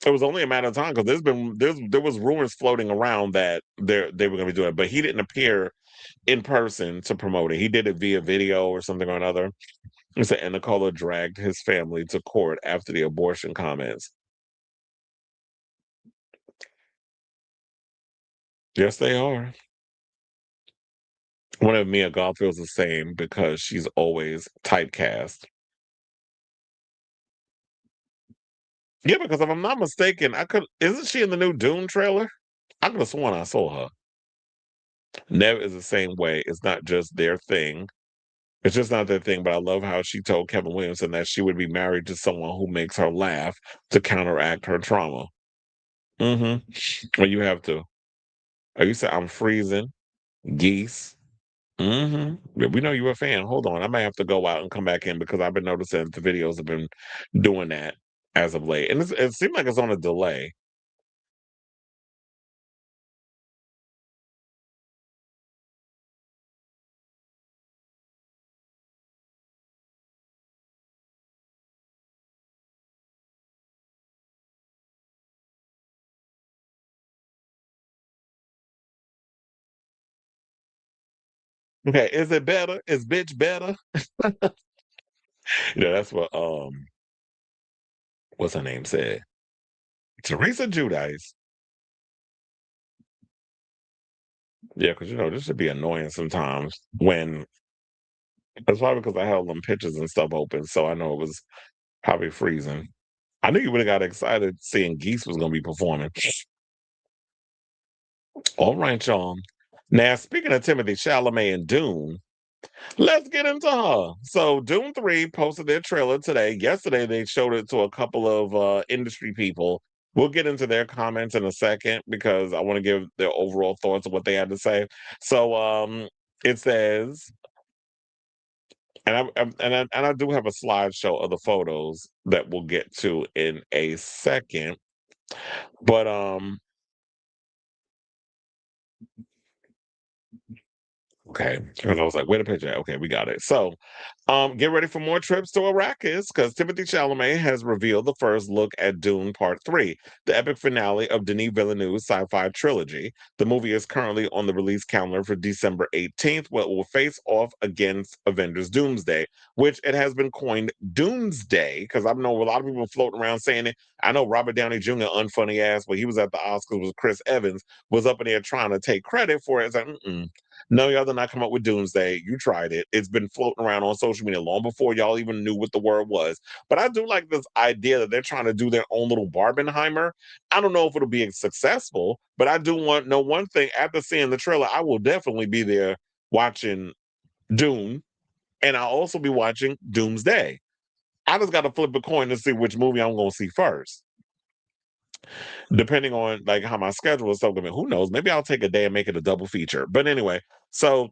Speaker 1: It was only a matter of time because there was rumors floating around that they were going to be doing it, but he didn't appear in person to promote it. He did it via video or something or another. He said, and Nicola dragged his family to court after the abortion comments. Yes, they are. One of Mia Goth feels the same because she's always typecast. Yeah, because if I'm not mistaken, isn't she in the new Dune trailer? I could have sworn I saw her. Nev is the same way. It's not just their thing. It's just not their thing, but I love how she told Kevin Williamson that she would be married to someone who makes her laugh to counteract her trauma. Mm-hmm. Well, you have to. You said I'm freezing. Geese. Yeah, we know you're a fan. Hold on, I might have to go out and come back in because I've been noticing the videos have been doing that as of late, and it seems like it's on a delay. Okay, is it better? Is bitch better? That's what what's her name said. Teresa Judice. Yeah, because this should be annoying sometimes when it's probably because I held them pictures and stuff open, so I know it was probably freezing. I knew you would have got excited seeing Geese was going to be performing. All right, y'all. Now, speaking of Timothy Chalamet and Dune, let's get into her. So, Dune 3 posted their trailer today. Yesterday, they showed it to a couple of industry people. We'll get into their comments in a second because I want to give their overall thoughts of what they had to say. So, it says, and I do have a slideshow of the photos that we'll get to in a second. But okay. And I was like, wait a picture. Okay, we got it. So, get ready for more trips to Arrakis because Timothy Chalamet has revealed the first look at Dune Part 3, the epic finale of Denis Villeneuve's sci fi trilogy. The movie is currently on the release calendar for December 18th, where it will face off against Avengers Doomsday, which it has been coined Doomsday because I know a lot of people floating around saying it. I know Robert Downey Jr., unfunny ass, but he was at the Oscars with Chris Evans, was up in there trying to take credit for it. It's like, no, y'all did not come up with Doomsday. You tried it. It's been floating around on social media long before y'all even knew what the word was. But I do like this idea that they're trying to do their own little Barbenheimer. I don't know if it'll be successful, but I do want to know one thing. After seeing the trailer, I will definitely be there watching Dune, and I'll also be watching Doomsday. I just got to flip a coin to see which movie I'm going to see first, depending on like how my schedule is. So, who knows? Maybe I'll take a day and make it a double feature. But anyway, so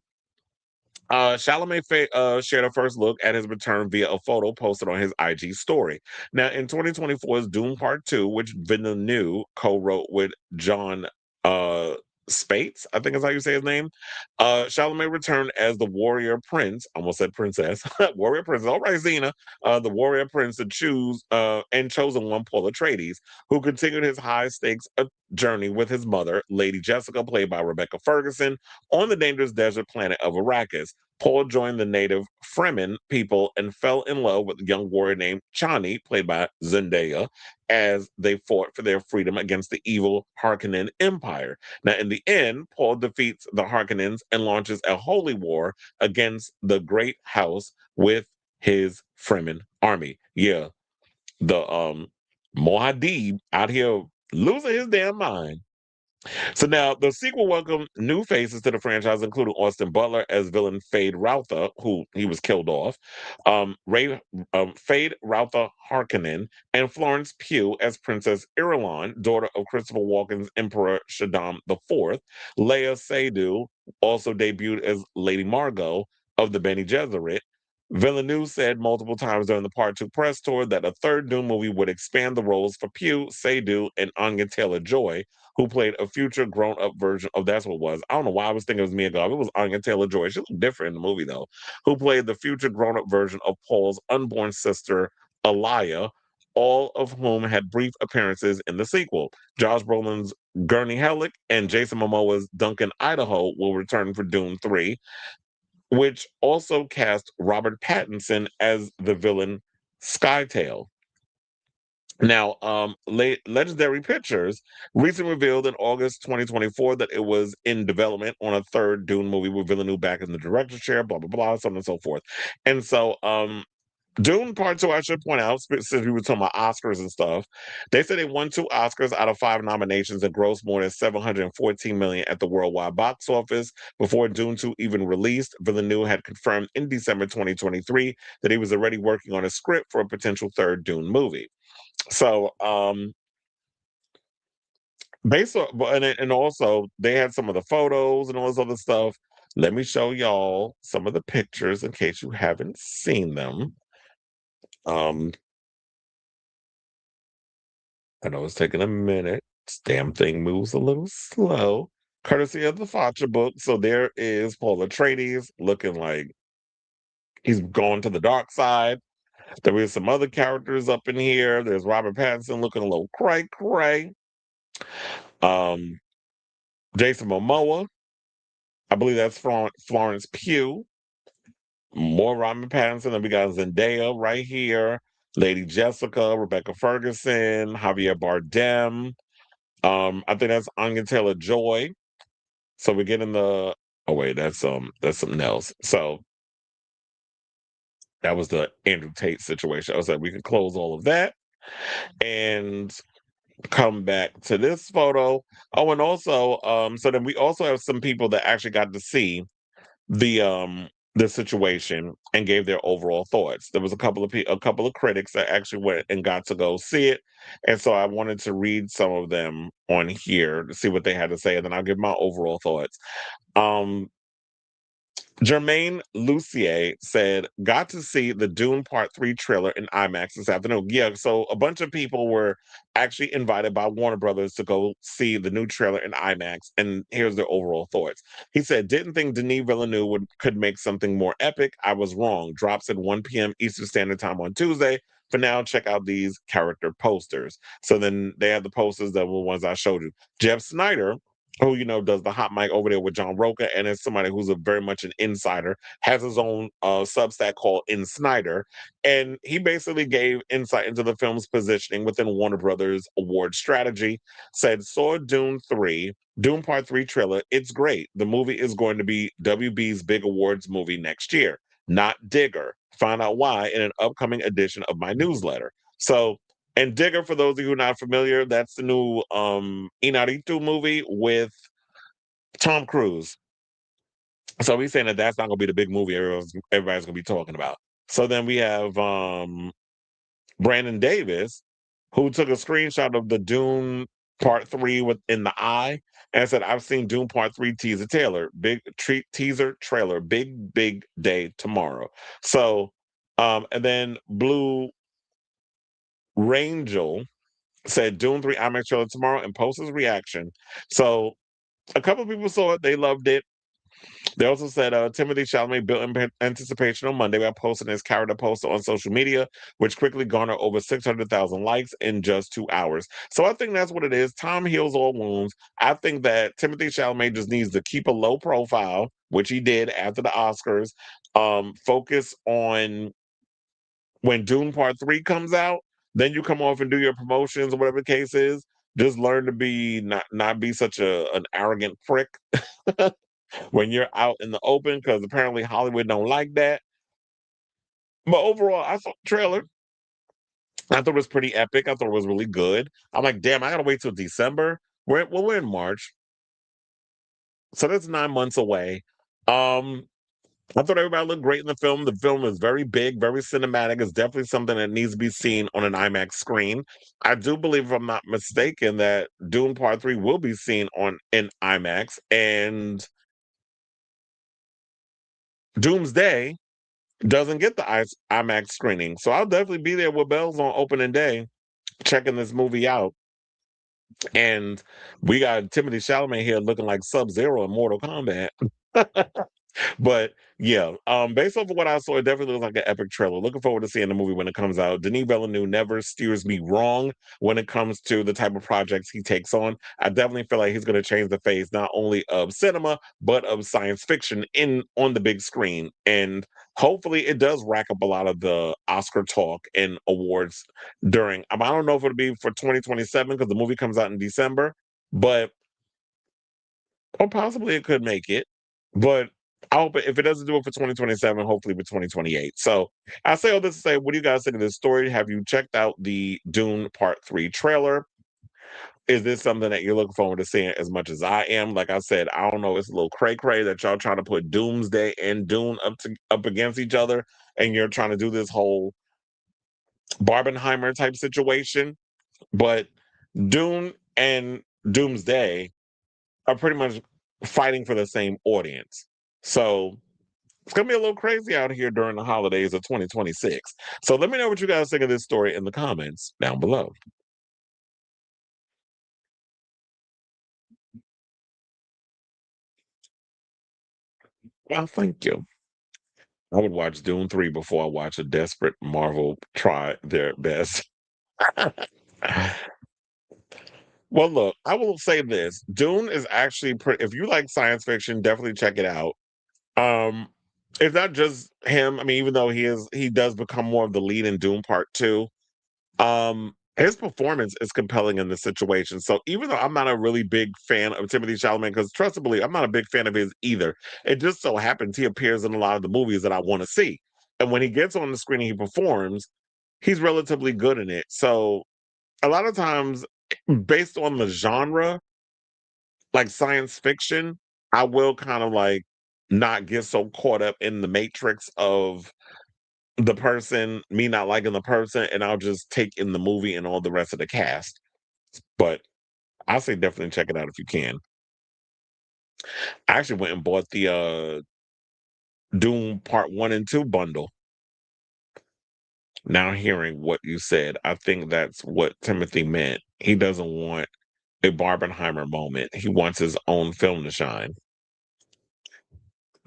Speaker 1: Chalamet shared a first look at his return via a photo posted on his IG story. Now, in 2024's Doom Part 2, which Villeneuve co-wrote with John uh, Spates, I think is how you say his name, Chalamet returned as the warrior prince, almost said princess, warrior prince, all right, Xena, the warrior prince to choose and chosen one, Paul Atreides, who continued his high-stakes journey with his mother, Lady Jessica, played by Rebecca Ferguson, on the dangerous desert planet of Arrakis. Paul joined the native Fremen people and fell in love with a young warrior named Chani, played by Zendaya, as they fought for their freedom against the evil Harkonnen Empire. Now, in the end, Paul defeats the Harkonnens and launches a holy war against the Great House with his Fremen army. Yeah, the Moadib out here losing his damn mind. So now the sequel welcomed new faces to the franchise, including Austin Butler as villain Fade Routher, who he was killed off, Fade Routher Harkonnen, and Florence Pugh as Princess Irulan, daughter of Christopher Walken's Emperor Shaddam IV. Leia Seydoux also debuted as Lady Margot of the Bene Gesserit. Villeneuve said multiple times during the Part 2 press tour that a third Doom movie would expand the roles for Pugh, Seydoux, and Anya Taylor-Joy, who played a future grown-up version of that's what it was. I don't know why I was thinking it was Mia Goth. It was Anya Taylor-Joy. She looked different in the movie though. Who played the future grown-up version of Paul's unborn sister, Alia, all of whom had brief appearances in the sequel. Josh Brolin's Gurney Halleck and Jason Momoa's Duncan Idaho will return for Dune 3, which also cast Robert Pattinson as the villain Skytail. Now, Legendary Pictures recently revealed in August 2024 that it was in development on a third Dune movie with Villeneuve back in the director's chair, blah, blah, blah, so on and so forth. And so, Dune Part 2, I should point out, since we were talking about Oscars and stuff, they said they won 2 Oscars out of 5 nominations and grossed more than 714 million at the worldwide box office. Before Dune 2 even released, Villeneuve had confirmed in December 2023 that he was already working on a script for a potential third Dune movie. So, based on, and also they had some of the photos and all this other stuff. Let me show y'all some of the pictures in case you haven't seen them. Um, I know it's taking a minute. This damn thing moves a little slow, courtesy of the Facha book. So there is Paul Atreides looking like he's going to the dark side. There is some other characters up in here. There's Robert Pattinson looking a little cray cray. Um, Jason Momoa, I believe that's Florence Pugh. More Robert Pattinson. Then we got Zendaya right here. Lady Jessica, Rebecca Ferguson, Javier Bardem. I think that's Anya Taylor Joy. So we're getting the. Oh wait, that's something else. So that was the Andrew Tate situation. I was like, we can close all of that and come back to this photo. Oh, and also, so then we also have some people that actually got to see the situation and gave their overall thoughts. There was a couple of critics that actually went and got to go see it, and so I wanted to read some of them on here to see what they had to say, and then I'll give my overall thoughts. Um, Jermaine Lucier said, got to see the Dune Part 3 trailer in IMAX this afternoon. Yeah, so a bunch of people were actually invited by Warner Brothers to go see the new trailer in IMAX, and here's their overall thoughts. He said, didn't think Denis Villeneuve could make something more epic. I was wrong. Drops at 1 p.m. Eastern Standard Time on Tuesday. For now, check out these character posters. So then they have the posters that were the ones I showed you. Jeff Snyder, who does the hot mic over there with John Roca, and is somebody who's a very much an insider, has his own Substack called In Snyder, and he basically gave insight into the film's positioning within Warner Brothers award strategy. Said, saw Dune Part 3 trailer. It's great. The movie is going to be WB's big awards movie next year, not Digger. Find out why in an upcoming edition of my newsletter. So, and Digger, for those of you who are not familiar, that's the new Inarritu movie with Tom Cruise. So he's saying that that's not going to be the big movie everybody's going to be talking about. So then we have Brandon Davis, who took a screenshot of the Dune Part 3 within the eye and said, I've seen Dune Part 3 teaser trailer, big day tomorrow. So, and then Blue Rangel said Dune 3 IMAX trailer tomorrow and post his reaction. So a couple of people saw it, they loved it. They also said Timothée Chalamet built in anticipation on Monday by posting his character poster on social media, which quickly garnered over 600,000 likes in just 2 hours. So I think that's what it is. Time heals all wounds. I think that Timothée Chalamet just needs to keep a low profile, which he did after the Oscars. Focus on when Dune Part 3 comes out, then you come off and do your promotions or whatever the case is. Just learn to be not be such an arrogant prick when you're out in the open, because apparently Hollywood don't like that. But overall, I saw the trailer. I thought it was pretty epic. I thought it was really good. I'm like, damn, I gotta wait till December. We're in March, so that's 9 months away. Um, I thought everybody looked great in the film. The film is very big, very cinematic. It's definitely something that needs to be seen on an IMAX screen. I do believe, if I'm not mistaken, that Dune Part 3 will be seen in IMAX, and Doomsday doesn't get the IMAX screening. So I'll definitely be there with bells on opening day, checking this movie out. And we got Timothée Chalamet here looking like Sub-Zero in Mortal Kombat. But yeah, based off of what I saw, it definitely looks like an epic trailer. Looking forward to seeing the movie when it comes out. Denis Villeneuve never steers me wrong when it comes to the type of projects he takes on. I definitely feel like he's going to change the face not only of cinema but of science fiction on the big screen. And hopefully, it does rack up a lot of the Oscar talk and awards during. I don't know if it'll be for 2027 because the movie comes out in December, but or possibly it could make it. But I hope if it doesn't do it for 2027, hopefully for 2028. So I say all this to say, what do you guys think of this story? Have you checked out the Dune Part 3 trailer? Is this something that you're looking forward to seeing as much as I am? Like I said, I don't know. It's a little cray that y'all trying to put Doomsday and Dune up against each other, and you're trying to do this whole Barbenheimer type situation. But Dune and Doomsday are pretty much fighting for the same audience. So it's gonna be a little crazy out here during the holidays of 2026. So let me know what you guys think of this story in the comments down below. Well, thank you. I would watch Dune 3 before I watch a desperate Marvel try their best. Well, look, I will say this. Dune is actually pretty if you like science fiction, definitely check it out. Um, it's not just him. I mean, even though he does become more of the lead in Dune Part 2, his performance is compelling in the situation. So even though I'm not a really big fan of Timothy Chalamet, because trust and believe, I'm not a big fan of his either. It just so happens he appears in a lot of the movies that I want to see. And when he gets on the screen and he performs, he's relatively good in it. So a lot of times, based on the genre, like science fiction, I will kind of like not get so caught up in the matrix of the person, me not liking the person, and I'll just take in the movie and all the rest of the cast. But I say definitely check it out if you can. I actually went and bought the Doom Part 1 and 2 bundle. Now hearing what you said, I think that's what Timothy meant. He doesn't want a Barbenheimer moment. He wants his own film to shine.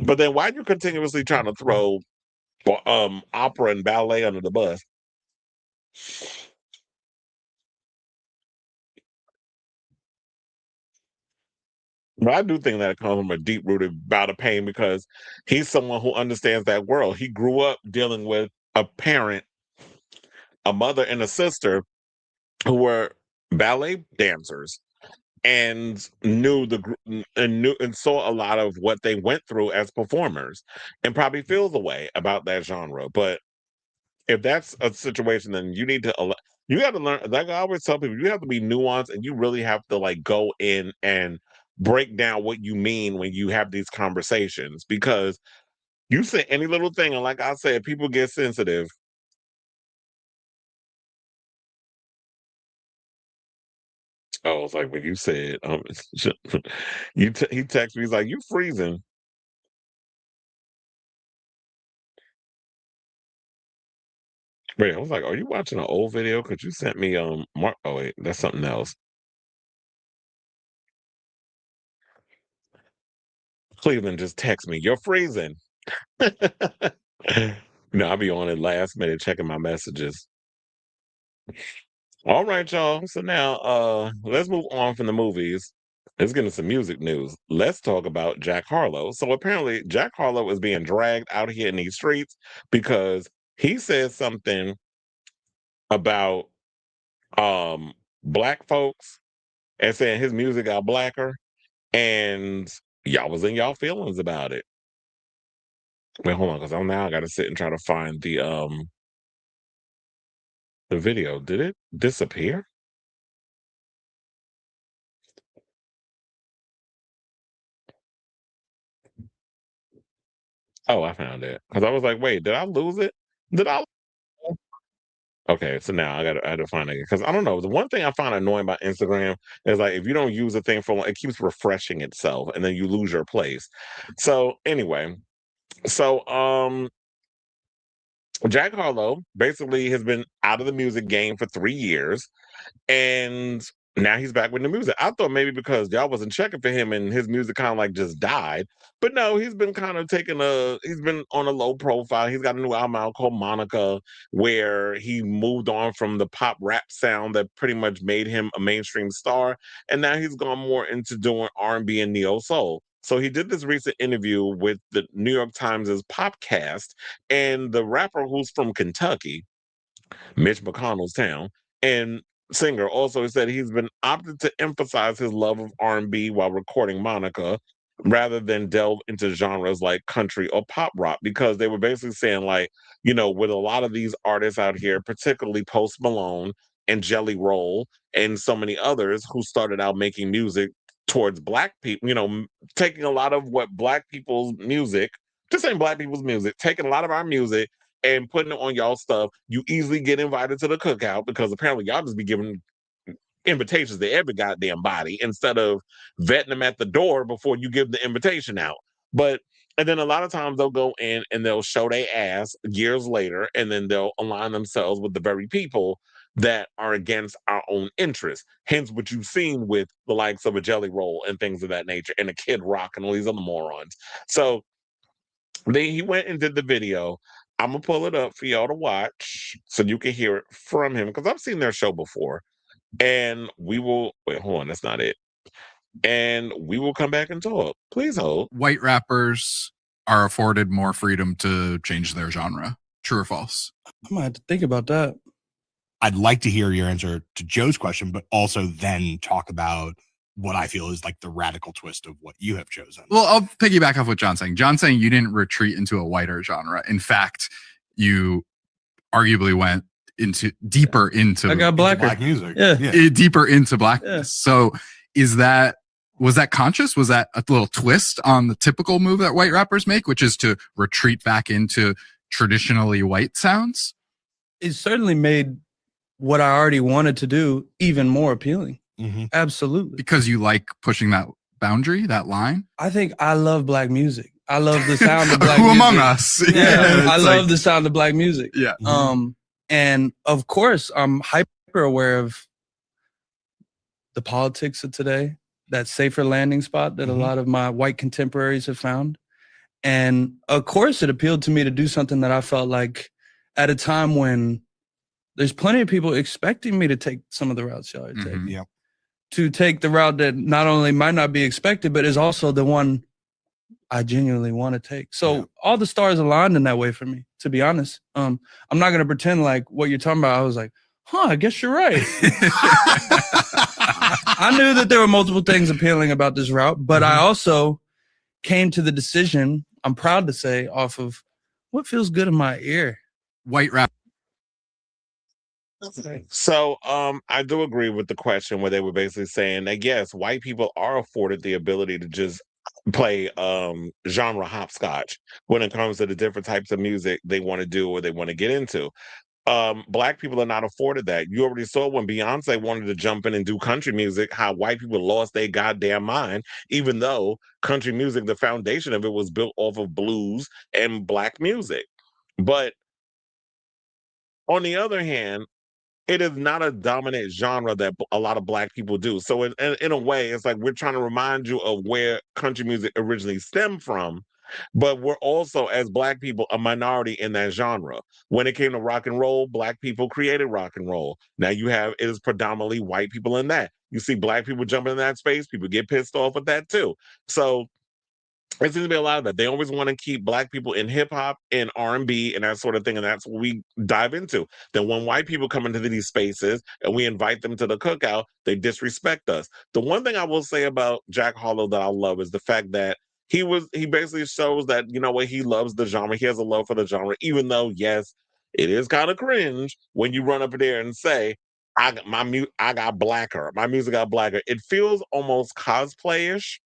Speaker 1: But then why are you continuously trying to throw opera and ballet under the bus? But I do think that it comes from a deep rooted bout of pain because he's someone who understands that world. He grew up dealing with a parent, a mother, and a sister who were ballet dancers and knew and saw a lot of what they went through as performers and probably feels a way about that genre. But if that's a situation, then you need to you got to learn. Like I always tell people, you have to be nuanced, and you really have to like go in and break down what you mean when you have these conversations because you say any little thing, and like I said, people get sensitive. Oh, it's like when you said, he texted me, he's like, "You freezing?" Wait, I was like, "Are you watching an old video?" Because you sent me Mark. Oh wait, that's something else. Cleveland just text me, "You're freezing." No, I'll be on it last minute checking my messages. All right, y'all. So now let's move on from the movies. Let's get into some music news. Let's talk about Jack Harlow. So apparently Jack Harlow is being dragged out here in these streets because he said something about black folks and saying his music got blacker and y'all was in y'all feelings about it. Wait, hold on, because I'm now I gotta sit and try to find the video. Did it disappear? Oh, I found it. Because I was like, wait, did I lose it? Did I? Okay, so now I gotta find it because I don't know. The one thing I find annoying about Instagram is like if you don't use a thing for long, it keeps refreshing itself and then you lose your place. So anyway, so Jack Harlow basically has been out of the music game for 3 years. And now he's back with the music. I thought maybe because y'all wasn't checking for him and his music kind of like just died. But no, he's been kind of he's been on a low profile. He's got a new album out called Monica, where he moved on from the pop rap sound that pretty much made him a mainstream star. And now he's gone more into doing R&B and neo soul. So he did this recent interview with the New York Times' Popcast, and the rapper who's from Kentucky, Mitch McConnell's town, and singer also said he's been opted to emphasize his love of R&B while recording Monica rather than delve into genres like country or pop rock because they were basically saying like, with a lot of these artists out here, particularly Post Malone and Jelly Roll and so many others who started out making music towards black people, taking a lot of what black people's music, just saying black people's music, taking a lot of our music and putting it on y'all stuff, you easily get invited to the cookout because apparently y'all just be giving invitations to every goddamn body instead of vetting them at the door before you give the invitation out. But And then a lot of times they'll go in and they'll show their ass years later, and then they'll align themselves with the very people that are against our own interests. Hence what you've seen with the likes of a Jelly Roll and things of that nature, and a Kid Rock and all these other morons. So he went and did the video. I'm gonna pull it up for y'all to watch so you can hear it from him, because I've seen their show before. And we will wait, hold on, that's not it. And we will come back and talk. Please hold.
Speaker 2: White rappers are afforded more freedom to change their genre. True or false?
Speaker 3: I might have to think about that.
Speaker 4: I'd like to hear your answer to Joe's question, but also then talk about what I feel is like the radical twist of what you have chosen.
Speaker 2: Well, I'll piggyback off what John's saying. John's saying you didn't retreat into a whiter genre. In fact, you arguably went deeper into
Speaker 3: I got blacker.
Speaker 4: Black music.
Speaker 3: Yeah.
Speaker 2: Deeper into blackness.
Speaker 3: Yeah.
Speaker 2: So was that conscious? Was that a little twist on the typical move that white rappers make, which is to retreat back into traditionally white sounds?
Speaker 3: It certainly made what I already wanted to do even more appealing.
Speaker 4: Mm-hmm.
Speaker 3: Absolutely.
Speaker 2: Because you like pushing that boundary, that line?
Speaker 3: I think I love black music. I love the sound of black
Speaker 2: Who
Speaker 3: music.
Speaker 2: among us?
Speaker 3: Yeah, I
Speaker 2: It's
Speaker 3: love
Speaker 2: like-
Speaker 3: the sound of black music.
Speaker 2: Yeah.
Speaker 3: And of course, I'm hyper aware of the politics of today, that safer landing spot that a lot of my white contemporaries have found. And of course, it appealed to me to do something that I felt like at a time when there's plenty of people expecting me to take some of the routes y'all are taking.
Speaker 2: Mhm.
Speaker 4: Yeah.
Speaker 3: To take the route that not only might not be expected, but is also the one I genuinely want to take. So all the stars aligned in that way for me, to be honest. I'm not going to pretend like what you're talking about. I was like, I guess you're right. I knew that there were multiple things appealing about this route, but I also came to the decision, I'm proud to say, off of what feels good in my ear.
Speaker 2: White rap.
Speaker 1: So I do agree with the question where they were basically saying that yes, white people are afforded the ability to just play genre hopscotch when it comes to the different types of music they want to do or they want to get into. Black people are not afforded that. You already saw when Beyonce wanted to jump in and do country music, how white people lost their goddamn mind, even though country music, the foundation of it was built off of blues and black music. But on the other hand, it is not a dominant genre that a lot of black people do. So in a way, it's like we're trying to remind you of where country music originally stemmed from, but we're also, as black people, a minority in that genre. When it came to rock and roll, black people created rock and roll. Now it is predominantly white people in that. You see black people jumping in that space, people get pissed off with that too. So there seems to be a lot of that. They always want to keep black people in hip hop and R&B and that sort of thing, and that's what we dive into. Then when white people come into these spaces and we invite them to the cookout, they disrespect us. The one thing I will say about Jack Harlow that I love is the fact that he basically shows that, you know what, he loves the genre. He has a love for the genre, even though, yes, it is kind of cringe when you run up there and say, I got blacker. My music got blacker. It feels almost cosplayish,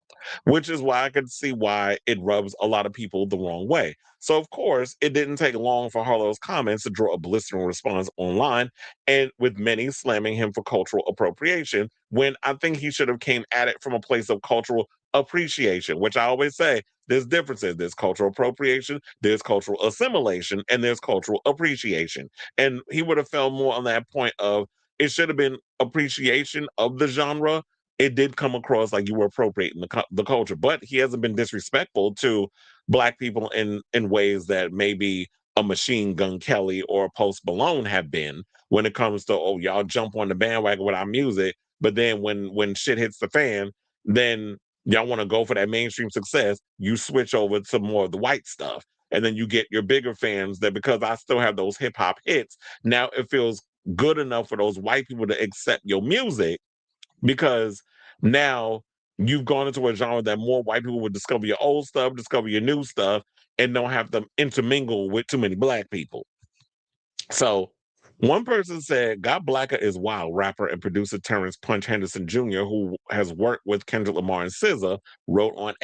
Speaker 1: which is why I could see why it rubs a lot of people the wrong way. So, of course, it didn't take long for Harlow's comments to draw a blistering response online, and with many slamming him for cultural appropriation, when I think he should have came at it from a place of cultural appreciation, which I always say, there's differences. There's cultural appropriation, there's cultural assimilation, and there's cultural appreciation. And he would have felt more on that point of, it should have been appreciation of the genre. It did come across like you were appropriating the culture, but he hasn't been disrespectful to black people in ways that maybe a Machine Gun Kelly or a Post Malone have been when it comes to, oh, y'all jump on the bandwagon with our music, but then when shit hits the fan, then y'all want to go for that mainstream success, you switch over to more of the white stuff. And then you get your bigger fans that, because I still have those hip hop hits, now it feels good enough for those white people to accept your music, because now you've gone into a genre that more white people would discover your old stuff, discover your new stuff, and don't have to intermingle with too many black people. So one person said, "God Blacker is wild." Rapper and producer Terrence Punch Henderson Jr., who has worked with Kendrick Lamar and SZA, wrote on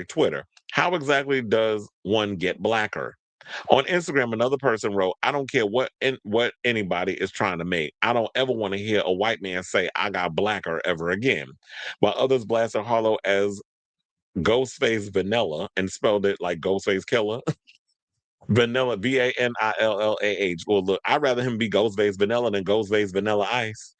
Speaker 1: Twitter, "How exactly does one get blacker?" On Instagram, another person wrote, "I don't care what anybody is trying to make. I don't ever want to hear a white man say I got blacker ever again." While others blasted Harlow as Ghostface Vanilla and spelled it like Ghostface Killer. Vanilla, Vanillah. Well, look, I'd rather him be Ghostface Vanilla than Ghostface Vanilla Ice.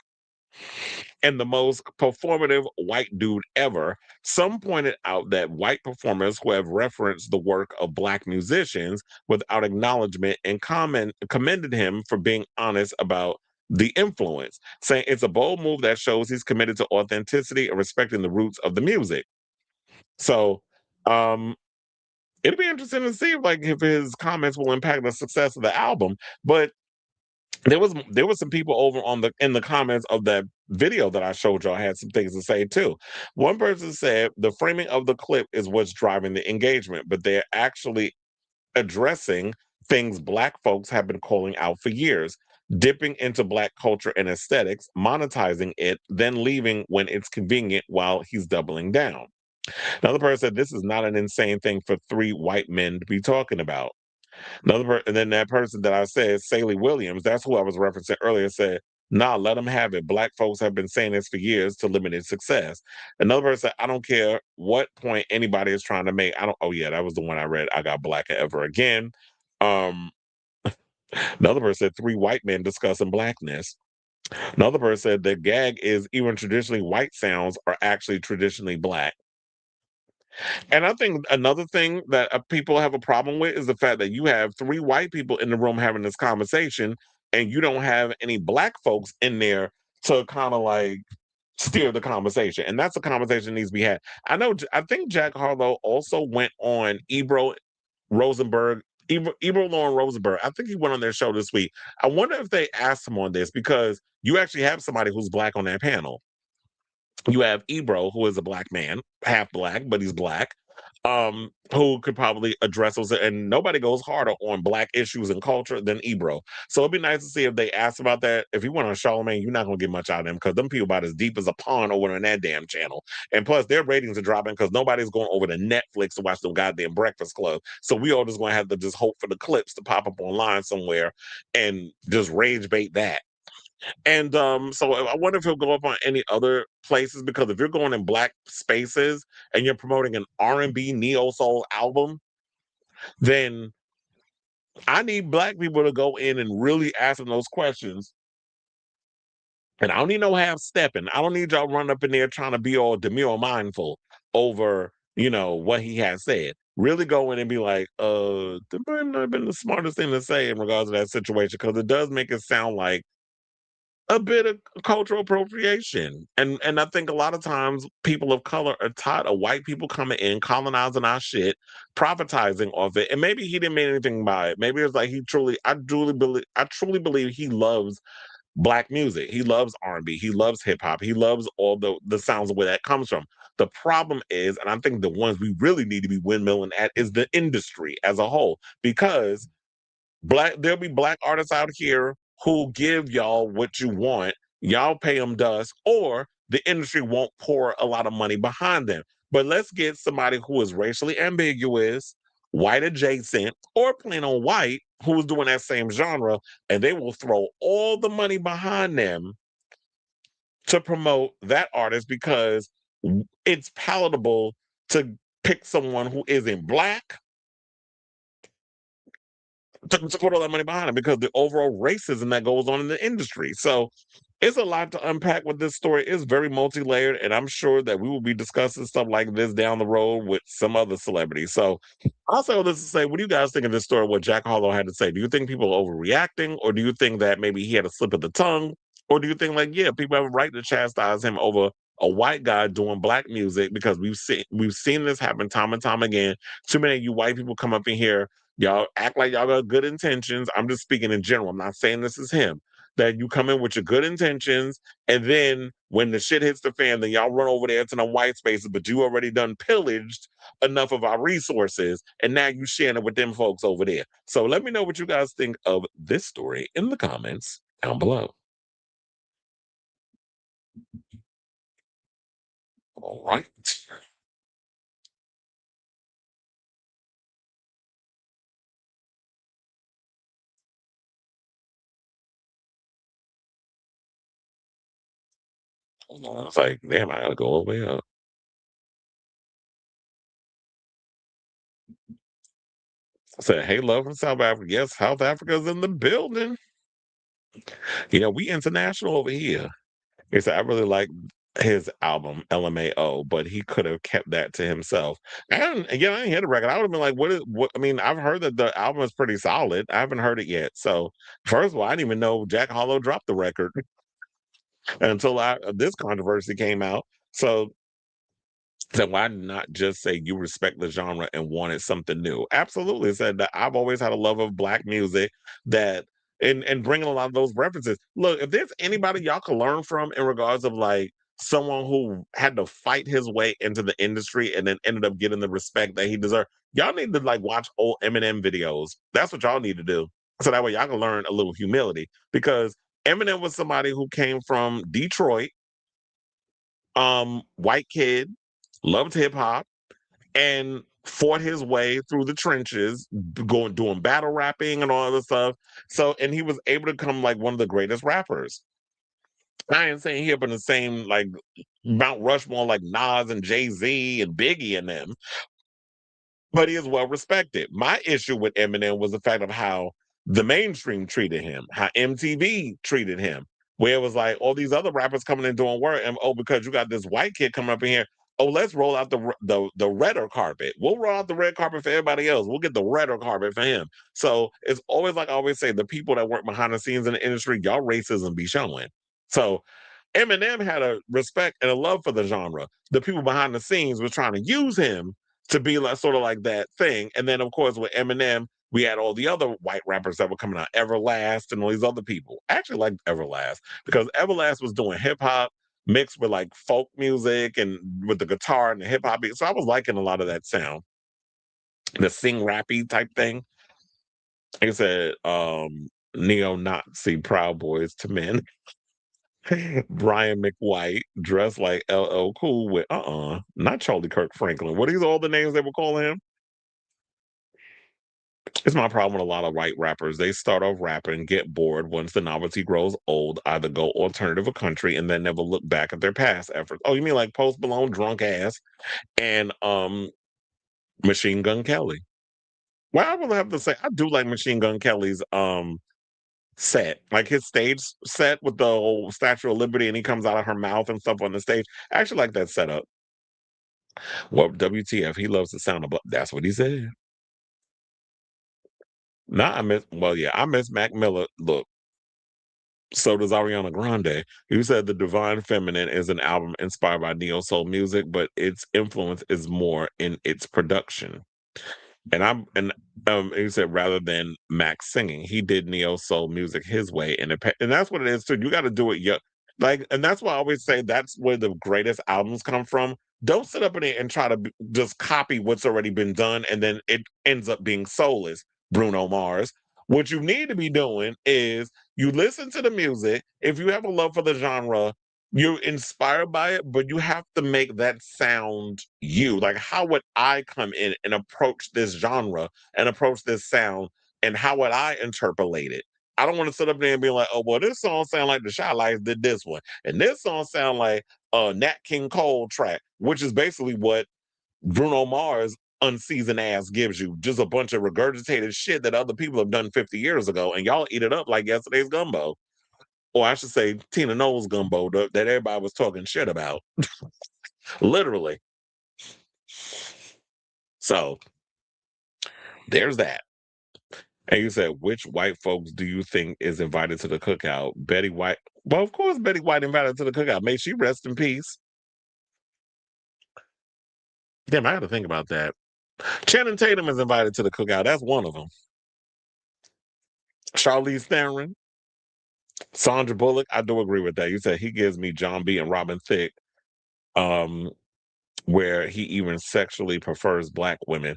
Speaker 1: And the most performative white dude ever. Some pointed out that white performers who have referenced the work of Black musicians without acknowledgement and commended him for being honest about the influence, saying it's a bold move that shows he's committed to authenticity and respecting the roots of the music. So, it'll be interesting to see if his comments will impact the success of the album. But there was some people over in the comments of that video that I showed y'all had some things to say too. One person said the framing of the clip is what's driving the engagement, but they're actually addressing things Black folks have been calling out for years, dipping into Black culture and aesthetics, monetizing it, then leaving when it's convenient while he's doubling down. Another person said this is not an insane thing for three white men to be talking about. And then that person that I said, Saley Williams, that's who I was referencing earlier, said, nah, let them have it. Black folks have been saying this for years to limited success. Another person said, I don't care what point anybody is trying to make. Oh yeah, that was the one I read. I got blacker ever again. Um, Another person said, three white men discussing blackness. Another person said, the gag is even traditionally white sounds are actually traditionally Black. And I think another thing that people have a problem with is the fact that you have three white people in the room having this conversation, and you don't have any Black folks in there to kind of steer the conversation. And that's a conversation that needs to be had. I think Jack Harlow also went on Rosenberg. Ebro Lauren Rosenberg. I think he went on their show this week. I wonder if they asked him on this because you actually have somebody who's Black on that panel. You have Ebro, who is a Black man, half Black, but he's Black, who could probably address those. And nobody goes harder on Black issues and culture than Ebro. So it'd be nice to see if they asked about that. If you went on Charlamagne, you're not going to get much out of them because them people about as deep as a pond over on that damn channel. And plus, their ratings are dropping because nobody's going over to Netflix to watch the goddamn Breakfast Club. So we all just going to have to just hope for the clips to pop up online somewhere and just rage bait that. And so I wonder if he'll go up on any other places because if you're going in Black spaces and you're promoting an R&B neo soul album, then I need Black people to go in and really ask them those questions. And I don't need no half stepping. I don't need y'all running up in there trying to be all demure mindful over, what he has said. Really go in and be like, that might not have been the smartest thing to say in regards to that situation because it does make it sound like a bit of cultural appropriation. And I think a lot of times people of color are tired of white people coming in, colonizing our shit, privatizing off it. And maybe he didn't mean anything by it. Maybe it's like I truly believe he loves Black music. He loves R&B. He loves hip hop. He loves all the sounds of where that comes from. The problem is, and I think the ones we really need to be windmilling at is the industry as a whole, because there'll be Black artists out here who give y'all what you want. Y'all pay them dust, or the industry won't pour a lot of money behind them. But let's get somebody who is racially ambiguous, white adjacent, or plain on white who's doing that same genre, and they will throw all the money behind them to promote that artist because it's palatable to pick someone who isn't Black to put all that money behind it because the overall racism that goes on in the industry. So it's a lot to unpack with this story. It's very multi-layered, and I'm sure that we will be discussing stuff like this down the road with some other celebrities. So I'll say all this to say, what do you guys think of this story, what Jack Harlow had to say? Do you think people are overreacting, or do you think that maybe he had a slip of the tongue? Or do you think people have a right to chastise him over a white guy doing Black music? Because we've seen this happen time and time again. Too many of you white people come up in here. Y'all act like y'all got good intentions. I'm just speaking in general. I'm not saying this is him. That you come in with your good intentions, and then when the shit hits the fan, then y'all run over there to the white spaces, but you already done pillaged enough of our resources, and now you sharing it with them folks over there. So let me know what you guys think of this story in the comments down below. All right. Hold on. I was like, damn, I gotta go over here. Said, hey, love from South Africa. Yes, South Africa's in the building. We international over here. He said, I really like his album, LMAO, but he could have kept that to himself. And again, I didn't hear the record. I would have been like, what? I mean, I've heard that the album is pretty solid. I haven't heard it yet. So, first of all, I didn't even know Jack Harlow dropped the record until this controversy came out. So, why not just say you respect the genre and wanted something new? Absolutely. Said that I've always had a love of black music that and bringing a lot of those references. Look, if there's anybody y'all can learn from in regards of like someone who had to fight his way into the industry and then ended up getting the respect that he deserved, y'all need to like watch old Eminem videos. That's what y'all need to do. So that way y'all can learn a little humility because Eminem was somebody who came from Detroit, white kid, loved hip hop, and fought his way through the trenches, doing battle rapping and all this stuff. So, and he was able to become like one of the greatest rappers. I ain't saying he up in the same like Mount Rushmore like Nas and Jay-Z and Biggie and them, but he is well respected. My issue with Eminem was the fact of how the mainstream treated him, how MTV treated him, where it was like all these other rappers coming in doing work, and because you got this white kid coming up in here, let's roll out the redder carpet. We'll roll out the red carpet for everybody else. We'll get the redder carpet for him. So it's always like I always say, the people that work behind the scenes in the industry, y'all racism be showing. So Eminem had a respect and a love for the genre. The people behind the scenes was trying to use him to be like sort of like that thing. And then of course with Eminem, we had all the other white rappers that were coming out, Everlast and all these other people. I actually liked Everlast because Everlast was doing hip hop mixed with like folk music and with the guitar and the hip hop beat. So I was liking a lot of that sound. The sing rappy type thing. Like I said, neo-Nazi Proud Boys to Men. Brian McWhite dressed like LL Cool with not Charlie Kirk Franklin. What are these all the names they were calling him? It's my problem with a lot of white rappers. They start off rapping, get bored. Once the novelty grows old, either go alternative or country, and then never look back at their past efforts. Oh, you mean like Post Malone, drunk ass, and Machine Gun Kelly? Well, I will have to say I do like Machine Gun Kelly's set, like his stage set with the whole Statue of Liberty, and he comes out of her mouth and stuff on the stage. I actually like that setup. Well, WTF? He loves the sound of. That's what he said. Nah, I miss Mac Miller. Look, so does Ariana Grande. You said The Divine Feminine is an album inspired by neo soul music, but its influence is more in its production. And he said rather than Max singing, he did neo soul music his way, and that's what it is too. You got to do it, and that's why I always say that's where the greatest albums come from. Don't sit up in it and try to just copy what's already been done, and then it ends up being soulless. Bruno Mars. What you need to be doing is you listen to the music. If you have a love for the genre, you're inspired by it, but you have to make that sound you. Like, how would I come in and approach this genre and approach this sound, and how would I interpolate it? I don't want to sit up there and be like, oh, well, this song sound like the Shy Lights did this one, and this song sound like a Nat King Cole track, which is basically what Bruno Mars unseasoned ass gives you, just a bunch of regurgitated shit that other people have done 50 years ago, and y'all eat it up like yesterday's gumbo. Or I should say Tina Knowles gumbo that everybody was talking shit about. Literally. So there's that. And you said, which white folks do you think is invited to the cookout? Betty White. Well, of course, Betty White invited to the cookout. May she rest in peace. Damn, I got to think about that. Channing Tatum is invited to the cookout. That's one of them. Charlize Theron. Sandra Bullock. I do agree with that. You said he gives me John B. and Robin Thicke, where he even sexually prefers black women.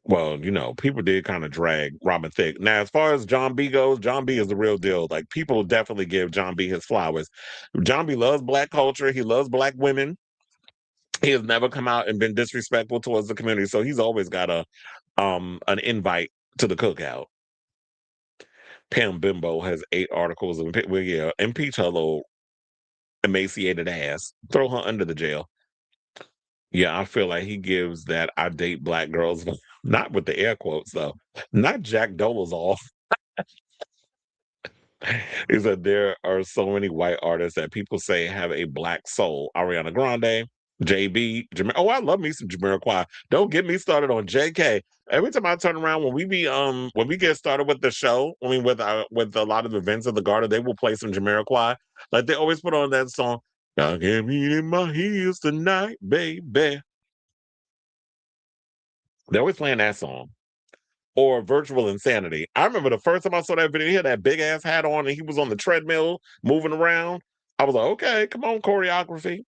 Speaker 1: Well, people did kind of drag Robin Thicke. Now, as far as John B goes, John B is the real deal. Like, people definitely give John B his flowers. John B loves black culture. He loves black women. He has never come out and been disrespectful towards the community. So he's always got an invite to the cookout. Pam Bimbo has 8 articles. Impeach her little emaciated ass. Throw her under the jail. Yeah, I feel like he gives that I date black girls not with the air quotes though, not Jack Dolezal. He said there are so many white artists that people say have a black soul. Ariana Grande, JB, oh, I love me some Jamiroquai. Don't get me started on JK. Every time I turn around, when we get started with the show, I mean with a lot of events of the Garden, they will play some Jamiroquai. Like they always put on that song. I get me in my heels tonight, baby. They're always playing that song. Or Virtual Insanity. I remember the first time I saw that video, he had that big ass hat on and he was on the treadmill moving around. I was like, okay, come on, choreography.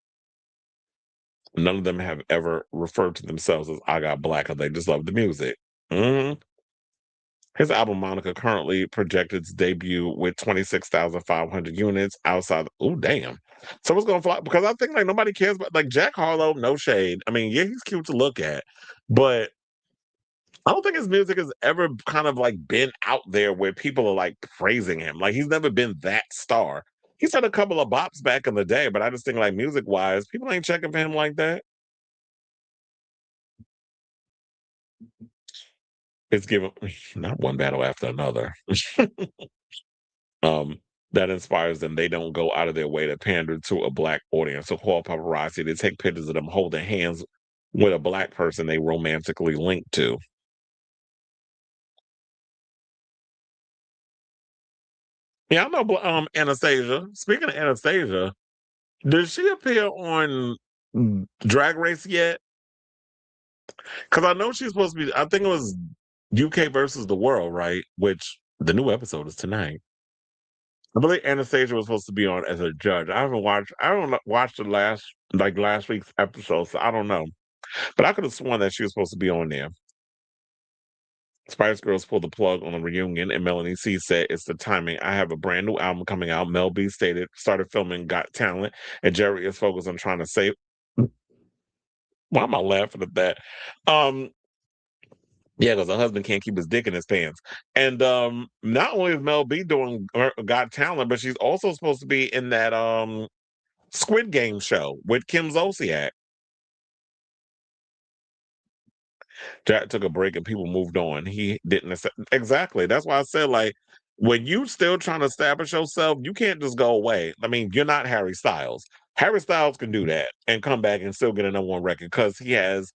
Speaker 1: None of them have ever referred to themselves as I Got Black, because they just love the music. Mm-hmm. His album Monica currently projected its debut with 26,500 units outside. Oh, damn. So it's going to fly, because I think like nobody cares about like Jack Harlow, no shade. I mean, yeah, he's cute to look at, but I don't think his music has ever kind of like been out there where people are like praising him. Like he's never been that star. He's had a couple of bops back in the day, but I just think like music wise, people ain't checking for him like that. It's given not one battle after another. um, that inspires them. They don't go out of their way to pander to a black audience. So call paparazzi to take pictures of them holding hands with a black person they romantically linked to. Yeah, I know. Anastasia. Speaking of Anastasia, did she appear on Drag Race yet? Because I know she's supposed to be. I think it was UK versus the World, right? Which the new episode is tonight. I believe Anastasia was supposed to be on as a judge. I haven't watched. I don't watch the last week's episode, so I don't know. But I could have sworn that she was supposed to be on there. Spice Girls pulled the plug on the reunion, and Melanie C said it's the timing. I have a brand new album coming out. Mel B started filming Got Talent, and Jerry is focused on trying to save. Why am I laughing at that? Yeah, because her husband can't keep his dick in his pants. And not only is Mel B doing Got Talent, but she's also supposed to be in that Squid Game show with Kim Zolciak. Jack took a break and people moved on. He didn't exactly. That's why I said like when you still trying to establish yourself, you can't just go away. I mean, you're not Harry Styles. Harry Styles can do that and come back and still get a #1 record because he has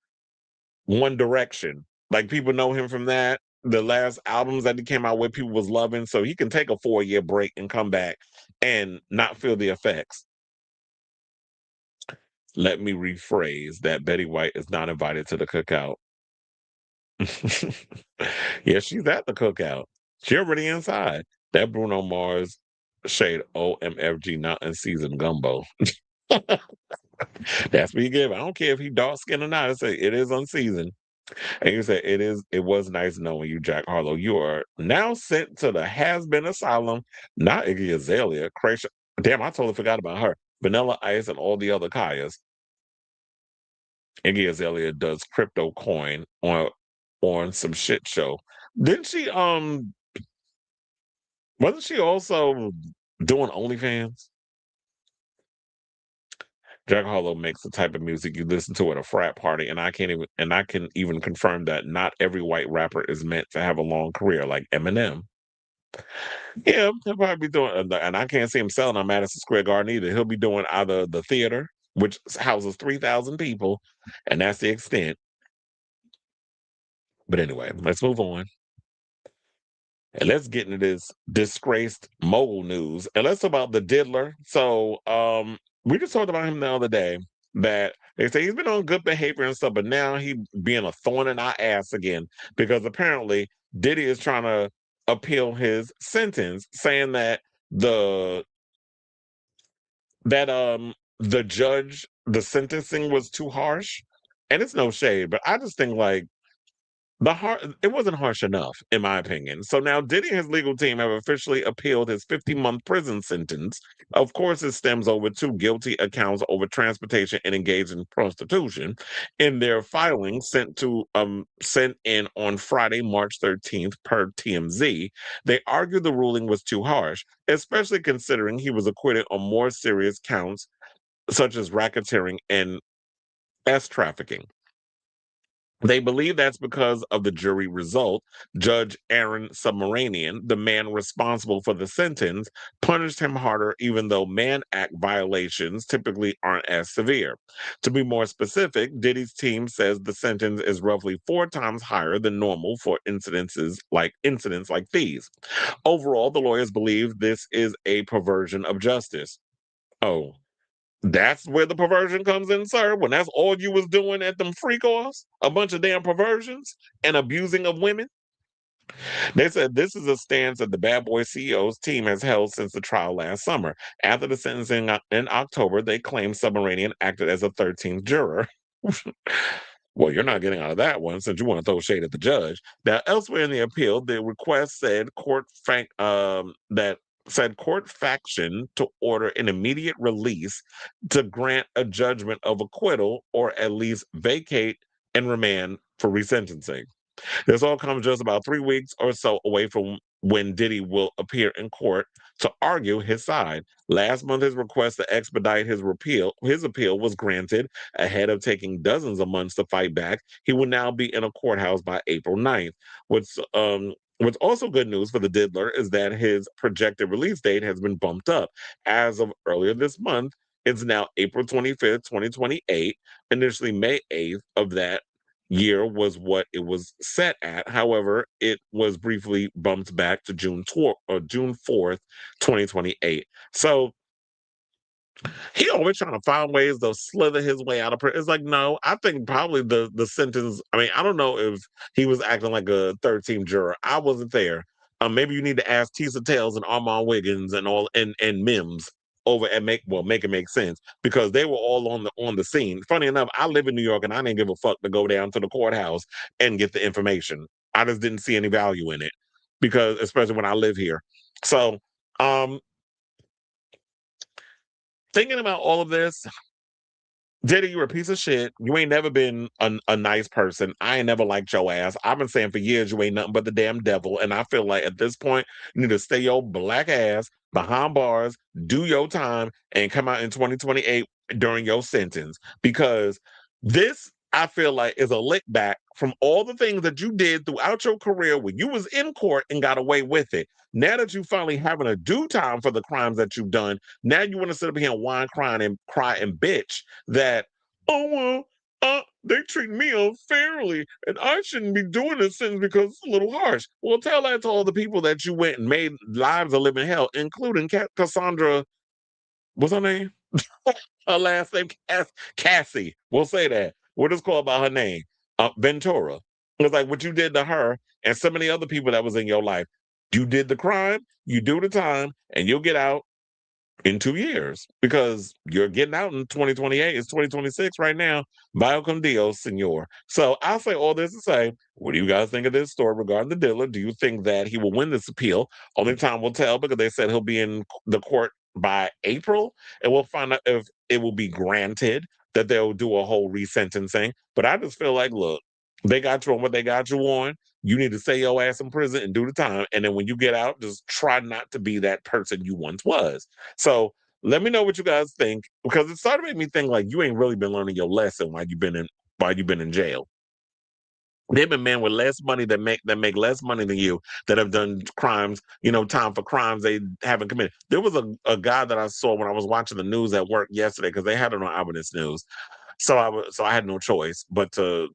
Speaker 1: One Direction. Like people know him from that. The last albums that he came out with, people was loving. So he can take a 4-year break and come back and not feel the effects. Let me rephrase that. Betty White is not invited to the cookout. Yeah, she's at the cookout. She already inside. That Bruno Mars shade OMFG not unseasoned gumbo. That's what you give. I don't care if he dark skinned or not. I say it is unseasoned. And you say it was nice knowing you, Jack Harlow. You are now sent to the has-been asylum, not Iggy Azalea. Damn, I totally forgot about her. Vanilla Ice and all the other Kayas. Iggy Azalea does crypto coin on some shit show. Didn't she wasn't she also doing OnlyFans? Jack Harlow makes the type of music you listen to at a frat party, and I can even confirm that not every white rapper is meant to have a long career like Eminem. Yeah, he'll probably be doing, and I can't see him selling on Madison Square Garden either. He'll be doing either the theater, which houses 3,000 people, and that's the extent. But anyway, let's move on. And let's get into this disgraced mogul news. And let's talk about the diddler. So we just talked about him the other day that they say he's been on good behavior and stuff, but now he being a thorn in our ass again because apparently Diddy is trying to appeal his sentence, saying that the judge, the sentencing was too harsh. And it's no shade, but I just think like it wasn't harsh enough, in my opinion. So now Diddy and his legal team have officially appealed his 50-month prison sentence. Of course, it stems over 2 guilty accounts over transportation and engaged in prostitution. In their filing sent in on Friday, March 13th, per TMZ, they argued the ruling was too harsh, especially considering he was acquitted on more serious counts such as racketeering and trafficking. They believe that's because of the jury result. Judge Aaron Submaranian, the man responsible for the sentence, punished him harder, even though Mann Act violations typically aren't as severe. To be more specific, Diddy's team says the sentence is roughly 4 times higher than normal for incidents like these. Overall, the lawyers believe this is a perversion of justice. Oh, that's where the perversion comes in, sir. When that's all you was doing at them freak offs, a bunch of damn perversions and abusing of women. They said this is a stance that the Bad Boy CEO's team has held since the trial last summer. After the sentencing in October, they claimed Submaranian acted as a 13th juror. Well, you're not getting out of that one since you want to throw shade at the judge. Now, elsewhere in the appeal, the request said court faction to order an immediate release to grant a judgment of acquittal or at least vacate and remand for resentencing. This all comes just about 3 weeks or so away from when Diddy will appear in court to argue his side. Last month, his request to expedite his appeal was granted ahead of taking dozens of months to fight back. He will now be in a courthouse by April 9th. What's also good news for the diddler is that his projected release date has been bumped up. As of earlier this month, it's now April 25th, 2028. Initially, May 8th of that year was what it was set at. However, it was briefly bumped back to June 4th, 2028. So he always trying to find ways to slither his way out of prison. It's like, no, I think probably the sentence. I mean, I don't know if he was acting like a 13th juror. I wasn't there. Maybe you need to ask Tisa Tales and Armand Wiggins and all and Mims over and make it make sense because they were all on the scene. Funny enough, I live in New York and I didn't give a fuck to go down to the courthouse and get the information. I just didn't see any value in it because especially when I live here. So thinking about all of this, Diddy, you're a piece of shit. You ain't never been a nice person. I ain't never liked your ass. I've been saying for years you ain't nothing but the damn devil. And I feel like at this point, you need to stay your black ass behind bars, do your time, and come out in 2028 during your sentence. Because this, I feel like, is a lick back from all the things that you did throughout your career when you was in court and got away with it. Now that you finally having a due time for the crimes that you've done, now you want to sit up here and whine, cry and bitch that, oh, well, they treat me unfairly and I shouldn't be doing this sentence because it's a little harsh. Well, tell that to all the people that you went and made lives a living hell, including Cassandra, what's her name? Her last name, Cassie. We'll say that. We'll just call by her name, Ventura. It's like what you did to her and so many other people that was in your life. You did the crime, you do the time, and you'll get out in 2 years because you're getting out in 2028. It's 2026 right now. Vaya con Dios, senor. So I'll say all this to say, what do you guys think of this story regarding the dealer? Do you think that he will win this appeal? Only time will tell because they said he'll be in the court by April, and we'll find out if it will be granted that they'll do a whole resentencing. But I just feel like, look, they got you on what they got you on. You need to stay your ass in prison and do the time. And then when you get out, just try not to be that person you once was. So let me know what you guys think because it started to make me think like you ain't really been learning your lesson while you've been in jail. They've been men with less money that make less money than you that have done crimes, time for crimes they haven't committed. There was a guy that I saw when I was watching the news at work yesterday because they had it on Eyewitness News. So I had no choice but to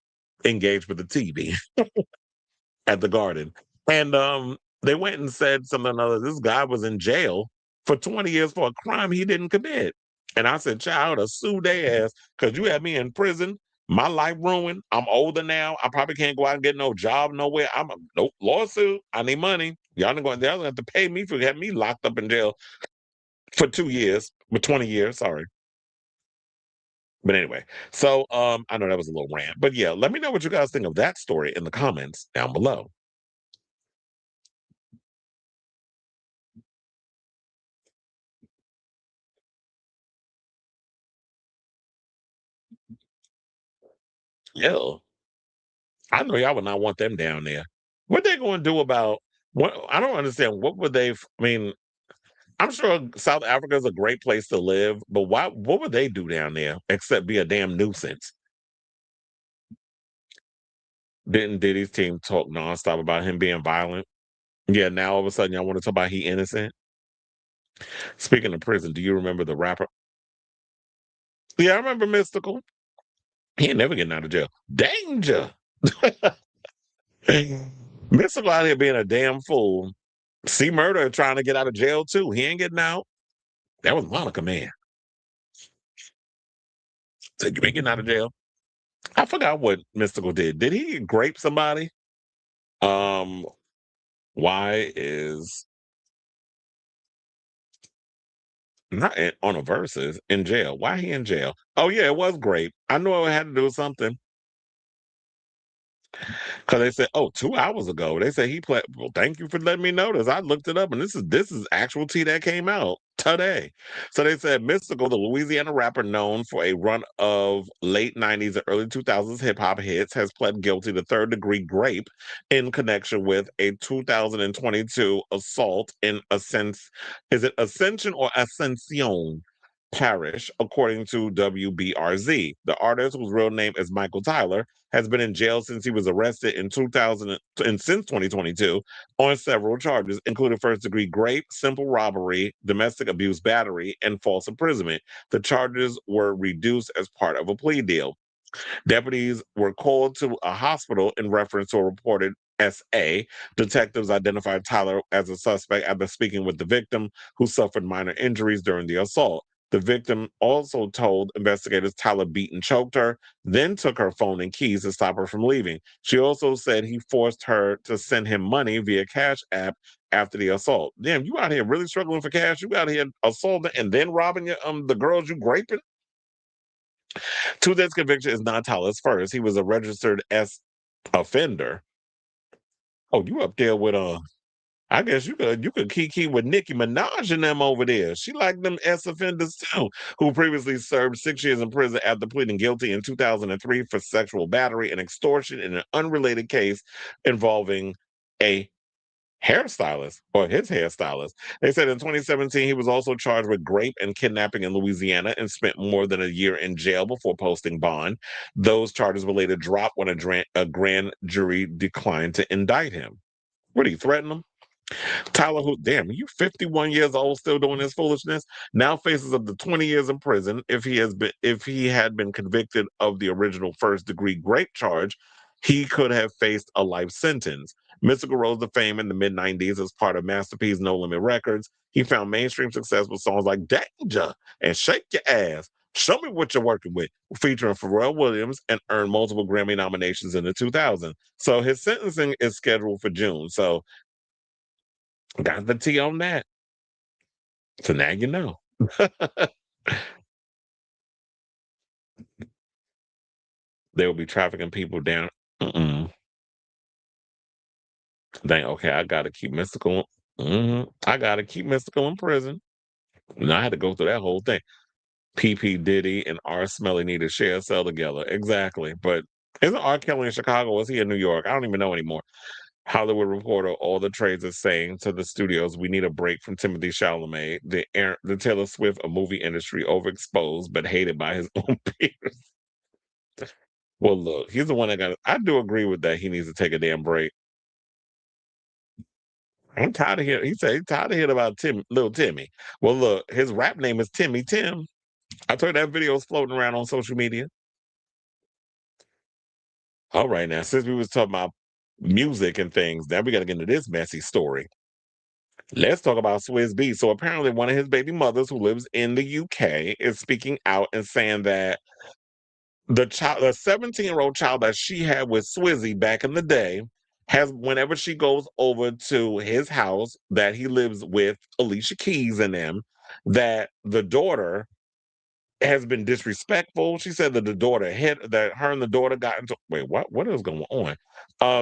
Speaker 1: engage with the TV at the Garden. And they went and said something or other. This guy was in jail for 20 years for a crime he didn't commit. And I said, child, to sue their ass because you had me in prison. My life ruined. I'm older now. I probably can't go out and get no job nowhere. Nope, lawsuit. I need money. Y'all don't have to pay me for having me locked up in jail for 2 years, for 20 years. Sorry. But anyway, so I know that was a little rant, but yeah, let me know what you guys think of that story in the comments down below. Yeah, I know y'all would not want them down there. What they going to do about what? I don't understand. What would they? I mean, I'm sure South Africa is a great place to live, but why? What would they do down there except be a damn nuisance? Didn't Diddy's team talk nonstop about him being violent? Yeah, now all of a sudden y'all want to talk about he innocent? Speaking of prison, do you remember the rapper? Yeah, I remember Mystical. He ain't never getting out of jail. Danger! Mystical out here being a damn fool. C Murder trying to get out of jail too. He ain't getting out. That was Monica, man. Said you ain't getting out of jail. I forgot what Mystical did. Did he grape somebody? Why is not on a versus in jail? Why he in jail? Oh yeah, it was grape. I knew it had to do with something. Because they said, 2 hours ago, they said he played. Well, thank you for letting me know this. I looked it up, and this is actual tea that came out today. So they said Mystical, the Louisiana rapper known for a run of late '90s and early 2000s hip hop hits, has pled guilty to third-degree grape in connection with a 2022 assault in is it Ascension or Ascension Parish, according to WBRZ. The artist, whose real name is Michael Tyler, has been in jail since he was arrested in 2000 and since 2022 on several charges, including first-degree grape, simple robbery, domestic abuse battery, and false imprisonment. The charges were reduced as part of a plea deal. Deputies were called to a hospital in reference to a reported SA. Detectives identified Tyler as a suspect after speaking with the victim, who suffered minor injuries during the assault. The victim also told investigators Tyler beat and choked her, then took her phone and keys to stop her from leaving. She also said he forced her to send him money via Cash App after the assault. Damn, you out here really struggling for cash? You out here assaulting and then robbing the girls you graping? Tuesday's conviction is not Tyler's first. He was a registered S offender. Oh, you up there with I guess you could Kiki with Nicki Minaj and them over there. She like them S offenders too, who previously served 6 years in prison after pleading guilty in 2003 for sexual battery and extortion in an unrelated case involving a hairstylist or his hairstylist. They said in 2017 he was also charged with grape and kidnapping in Louisiana and spent more than a year in jail before posting bond. Those charges were later dropped when a grand jury declined to indict him. What are you threatening him? Tyler, who, damn, you 51 years old still doing this foolishness, now faces up to 20 years in prison. If he had been convicted of the original first-degree grape charge, he could have faced a life sentence. Mystical rose to fame in the mid-90s as part of Master P's No Limit Records. He found mainstream success with songs like Danger and Shake Your Ass, Show Me What You're Working With, featuring Pharrell Williams, and earned multiple Grammy nominations in the 2000s. So his sentencing is scheduled for June. So got the tea on that. So now you know. They will be trafficking people down. Dang, okay, I gotta keep Mystical. I gotta keep Mystical in prison. And I had to go through that whole thing. PP Diddy and R. Smelly need to share a cell together. Exactly. But isn't R. Kelly in Chicago? Or is he in New York? I don't even know anymore. Hollywood Reporter, all the trades are saying to the studios, we need a break from Timothée Chalamet, the Taylor Swift, a movie industry overexposed but hated by his own peers. Well, look, he's the one that I do agree with that. He needs to take a damn break. I'm tired of hearing, he said he's tired of hearing about little Timmy. Well, look, his rap name is Timmy Tim. I told you that video is floating around on social media. All right, now, since we was talking about music and things, now we got to get into this messy story. Let's talk about Swizz Beatz. So apparently one of his baby mothers who lives in the UK is speaking out and saying that the 17-year-old child that she had with Swizzy back in the day has, whenever she goes over to his house that he lives with Alicia Keys and them, that the daughter has been disrespectful. She said that her and the daughter got into, wait, what is going on?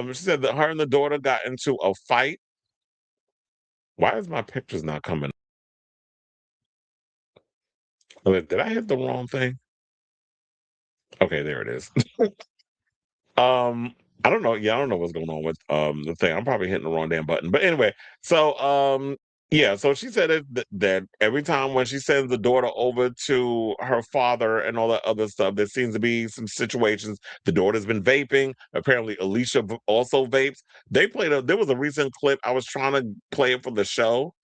Speaker 1: She said that her and the daughter got into a fight. Why is my pictures not coming? Did I hit the wrong thing? Okay, there it is. I don't know. Yeah, I don't know what's going on with the thing. I'm probably hitting the wrong damn button. But anyway, so Yeah, so she said that every time when she sends the daughter over to her father and all that other stuff, there seems to be some situations. The daughter's been vaping. Apparently, Alicia also vapes. There was a recent clip. I was trying to play it for the show,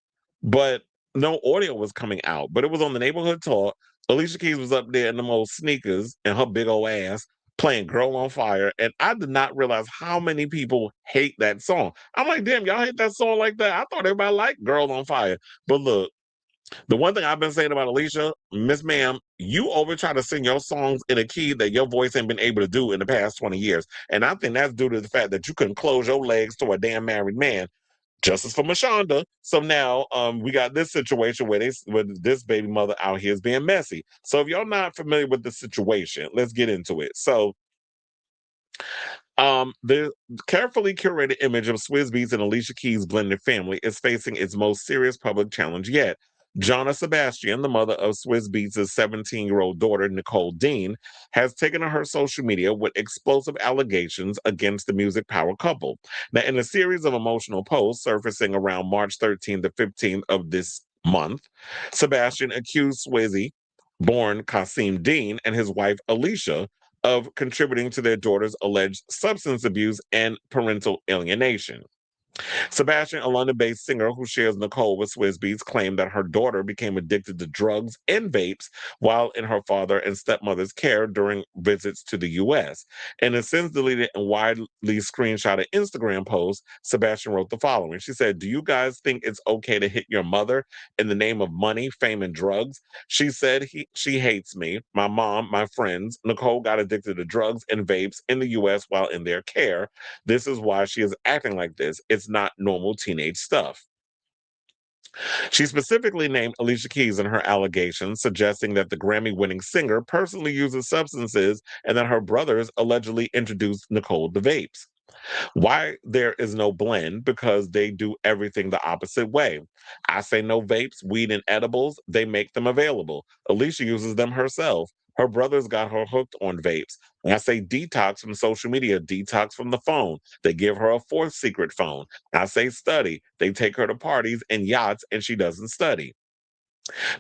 Speaker 1: but no audio was coming out. But it was on the neighborhood talk. Alicia Keys was up there in the most sneakers and her big old ass playing Girl on Fire. And I did not realize how many people hate that song. I'm like, damn, y'all hate that song like that? I thought everybody liked Girl on Fire. But look, the one thing I've been saying about Alicia, Miss Ma'am, you always try to sing your songs in a key that your voice ain't been able to do in the past 20 years. And I think that's due to the fact that you couldn't close your legs to a damn married man. Justice for Mashonda. So now we got this situation where this baby mother out here is being messy. So if y'all not familiar with the situation, let's get into it. So the carefully curated image of Swizz Beatz and Alicia Keys' blended family is facing its most serious public challenge yet. Jonna Sebastian, the mother of Swizz Beatz' 17-year-old daughter, Nicole Dean, has taken to her social media with explosive allegations against the music power couple. Now, in a series of emotional posts surfacing around March 13th to 15th of this month, Sebastian accused Swizzy, born Kasim Dean, and his wife Alicia of contributing to their daughter's alleged substance abuse and parental alienation. Sebastian, a London-based singer who shares Nicole with Swizz Beatz, claimed that her daughter became addicted to drugs and vapes while in her father and stepmother's care during visits to the U.S. In a since deleted and widely screenshotted Instagram post, Sebastian wrote the following. She said, "Do you guys think it's okay to hit your mother in the name of money, fame, and drugs? She said she hates me, my mom, my friends. Nicole got addicted to drugs and vapes in the U.S. while in their care. This is why she is acting like this. It's not normal teenage stuff." She specifically named Alicia Keys in her allegations, suggesting that the Grammy-winning singer personally uses substances and that her brothers allegedly introduced Nicole to vapes. Why there is no blend? Because they do everything the opposite way. I say no vapes, weed, and edibles. They make them available. Alicia uses them herself. Her brothers got her hooked on vapes. And I say detox from social media, detox from the phone. They give her a fourth secret phone. I say study. They take her to parties and yachts, and she doesn't study.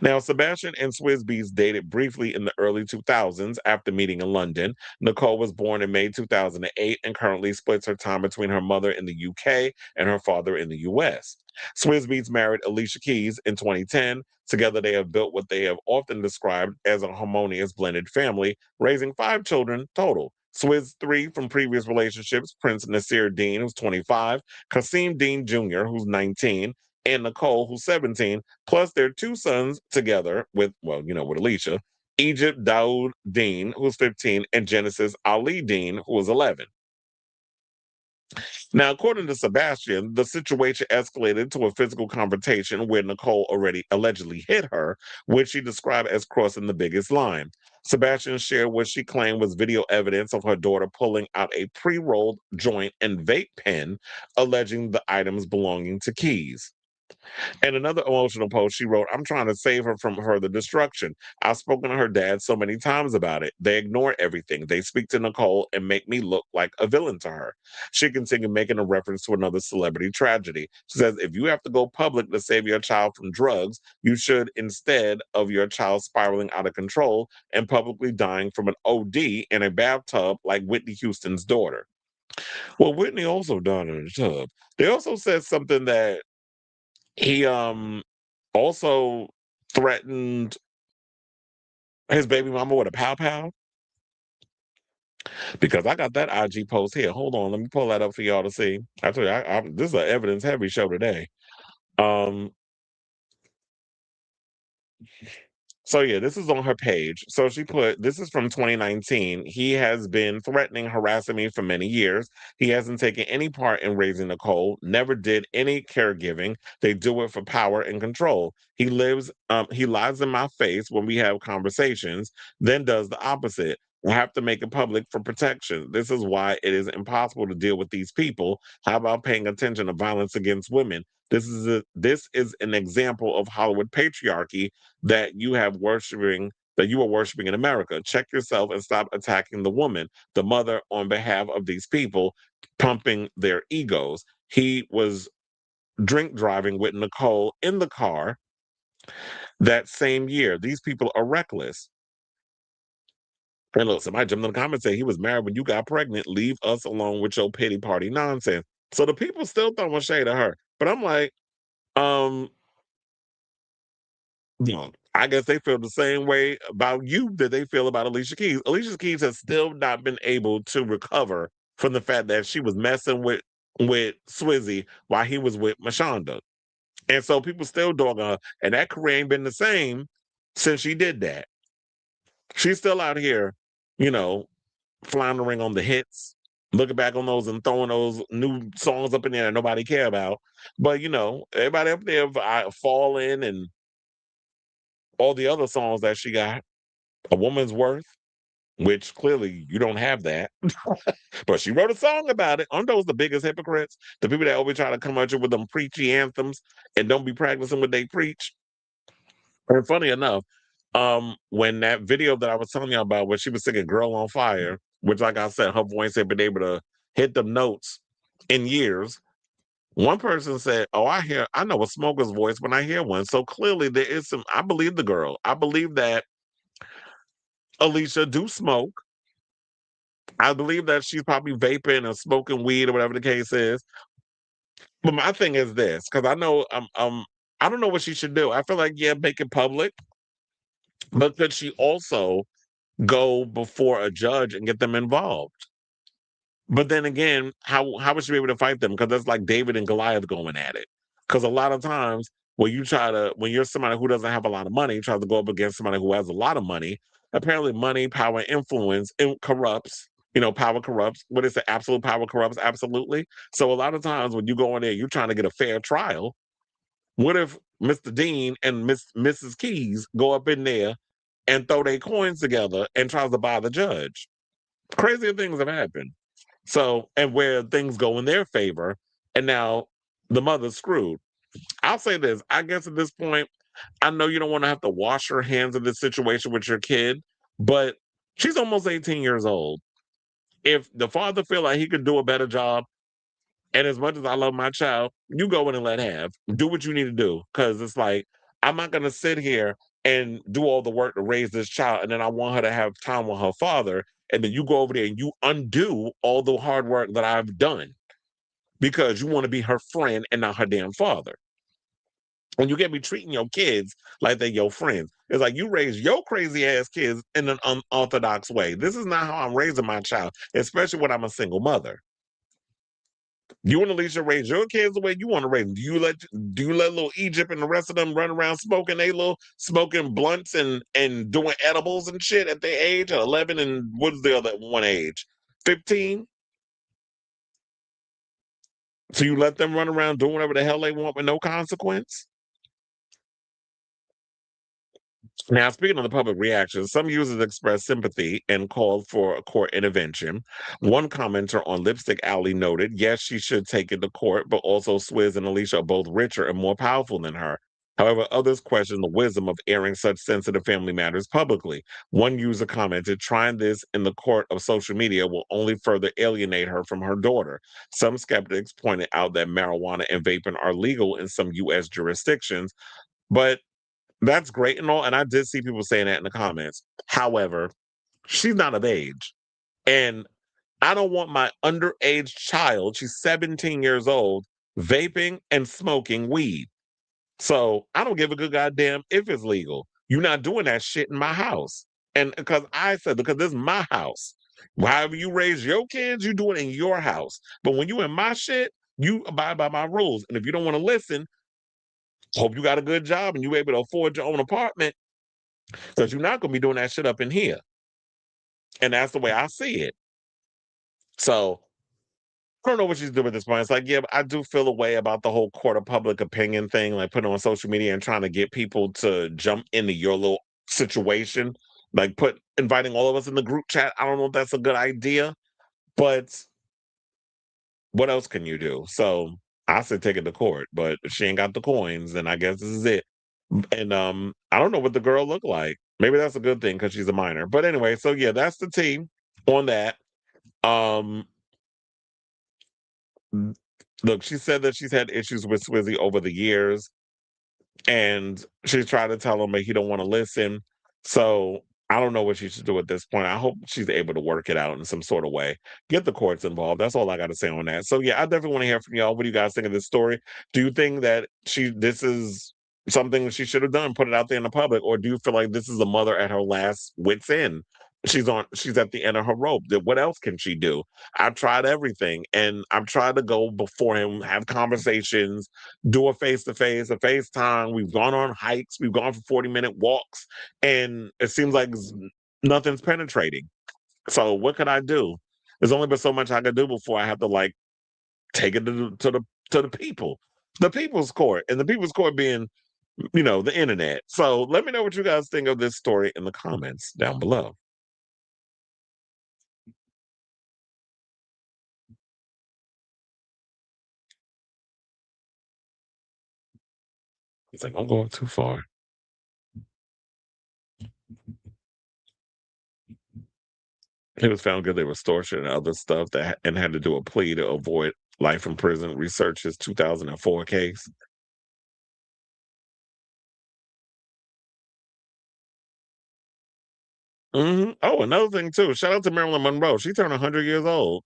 Speaker 1: Now, Sebastian and Swizz Beatz dated briefly in the early 2000s after meeting in London. Nicole was born in May 2008 and currently splits her time between her mother in the UK and her father in the US. Swizz Beatz married Alicia Keys in 2010. Together, they have built what they have often described as a harmonious blended family, raising 5 children total. Swizz 3 from previous relationships, Prince Nasir Dean, who's 25, Kasim Dean Jr., who's 19, and Nicole, who's 17, plus their 2 sons together with, well, with Alicia, Egypt Daoud Dean, who's 15, and Genesis Ali Dean, who was 11. Now, according to Sebastian, the situation escalated to a physical confrontation where Nicole already allegedly hit her, which she described as crossing the biggest line. Sebastian shared what she claimed was video evidence of her daughter pulling out a pre-rolled joint and vape pen, alleging the items belonging to Keys. In another emotional post, she wrote, "I'm trying to save her from further destruction. I've spoken to her dad so many times about it. They ignore everything. They speak to Nicole and make me look like a villain to her." She continued making a reference to another celebrity tragedy. She says, "If you have to go public to save your child from drugs, you should, instead of your child spiraling out of control and publicly dying from an OD in a bathtub like Whitney Houston's daughter." Well, Whitney also died in a tub. They also said something that he also threatened his baby mama with a pow pow, because I got that IG post here. Hold on, let me pull that up for y'all to see. I tell you, this is an evidence heavy show today. Um, So yeah, this is on her page. So she put, this is from 2019. "He has been threatening, harassing me for many years. He hasn't taken any part in raising Nicole, never did any caregiving. They do it for power and control. He lies in my face when we have conversations, then does the opposite. I have to make it public for protection. This is why it is impossible to deal with these people. How about paying attention to violence against women? This is an example of Hollywood patriarchy that you are worshiping in America. Check yourself and stop attacking the woman, the mother, on behalf of these people, pumping their egos." He was drink driving with Nicole in the car that same year. These people are reckless. And look, somebody jumped in the comments and said he was married when you got pregnant. Leave us alone with your pity party nonsense. So the people still throwing shade at her. But I'm like, I guess they feel the same way about you that they feel about Alicia Keys. Alicia Keys has still not been able to recover from the fact that she was messing with Swizzy while he was with Mashonda. And so people still dogging her. And that career ain't been the same since she did that. She's still out here, floundering on the hits, looking back on those and throwing those new songs up in there that nobody care about. But, everybody up there Falling and all the other songs that she got, A Woman's Worth, which clearly you don't have that. But she wrote a song about it. Aren't those the biggest hypocrites? The people that always try to come at you with them preachy anthems and don't be practicing what they preach. And funny enough, when that video that I was telling you about, where she was singing Girl on Fire, which, like I said, her voice had been able to hit them notes in years. One person said, "Oh, I know a smoker's voice when I hear one." So clearly there is I believe the girl. I believe that Alicia do smoke. I believe that she's probably vaping or smoking weed or whatever the case is. But my thing is this, because I know I don't know what she should do. I feel like, yeah, make it public, but could she also go before a judge and get them involved? But then again, how would she be able to fight them? Because that's like David and Goliath going at it. Because a lot of times when you're somebody who doesn't have a lot of money, tries to go up against somebody who has a lot of money, apparently money, power, influence corrupts. Power corrupts. What is it? Absolute power corrupts absolutely. So a lot of times when you go in there, you're trying to get a fair trial. What if Mr. Dean and Mrs. Keys go up in there and throw their coins together and tries to buy the judge? Crazier things have happened. So, and where things go in their favor, and now the mother's screwed. I'll say this, I guess at this point, I know you don't want to have to wash your hands of this situation with your kid, but she's almost 18 years old. If the father feel like he could do a better job, and as much as I love my child, you go in and let have. Do what you need to do. Because it's like, I'm not going to sit here and do all the work to raise this child, and then I want her to have time with her father, and then you go over there and you undo all the hard work that I've done because you want to be her friend and not her damn father. And you can't be treating your kids like they're your friends. It's like you raise your crazy ass kids in an unorthodox way. This is not how I'm raising my child, especially when I'm a single mother. You and Alicia raise your kids the way you want to raise them. Do you let little Egypt and the rest of them run around smoking blunts and doing edibles and shit at their age at 11 and what's the other one age? 15? So you let them run around doing whatever the hell they want with no consequence? Now, speaking of the public reaction, some users expressed sympathy and called for a court intervention. One commenter on Lipstick Alley noted, yes, she should take it to court, but also Swizz and Alicia are both richer and more powerful than her. However, others question the wisdom of airing such sensitive family matters publicly. One user commented, trying this in the court of social media will only further alienate her from her daughter. Some skeptics pointed out that marijuana and vaping are legal in some U.S. jurisdictions, but that's great and all, and I did see people saying that in the comments. However, she's not of age. And I don't want my underage child, she's 17 years old, vaping and smoking weed. So I don't give a good goddamn if it's legal. You're not doing that shit in my house. And because this is my house. However you raise your kids, you do it in your house. But when you in my shit, you abide by my rules. And if you don't want to listen, hope you got a good job and you able to afford your own apartment, because you're not going to be doing that shit up in here. And that's the way I see it. So I don't know what she's doing at this point. It's like, yeah, I do feel a way about the whole court of public opinion thing, like putting on social media and trying to get people to jump into your little situation, like inviting all of us in the group chat. I don't know if that's a good idea, but what else can you do? So I said take it to court, but if she ain't got the coins, then I guess this is it. And I don't know what the girl looked like. Maybe that's a good thing because she's a minor. But anyway, so yeah, that's the team on that. Look, she said that she's had issues with Swizzy over the years, and she's tried to tell him, but he don't want to listen. So I don't know what she should do at this point. I hope she's able to work it out in some sort of way. Get the courts involved. That's all I got to say on that. So yeah, I definitely want to hear from y'all. What do you guys think of this story? Do you think that this is something she should have done, put it out there in the public, or do you feel like this is a mother at her last wit's end? She's at the end of her rope. What else can she do? I've tried everything, and I've tried to go before him, have conversations, do a face-to-face, a FaceTime. We've gone on hikes. We've gone for 40-minute walks, and it seems like nothing's penetrating. So what could I do? There's only been so much I could do before I have to like take it to the people, the people's court, and the people's court being, the internet. So let me know what you guys think of this story in the comments down below. He's like, I'm going too far. He was found guilty of extortion and other stuff and had to do a plea to avoid life in prison. Research his 2004 case. Oh, another thing too. Shout out to Marilyn Monroe. She turned 100 years old.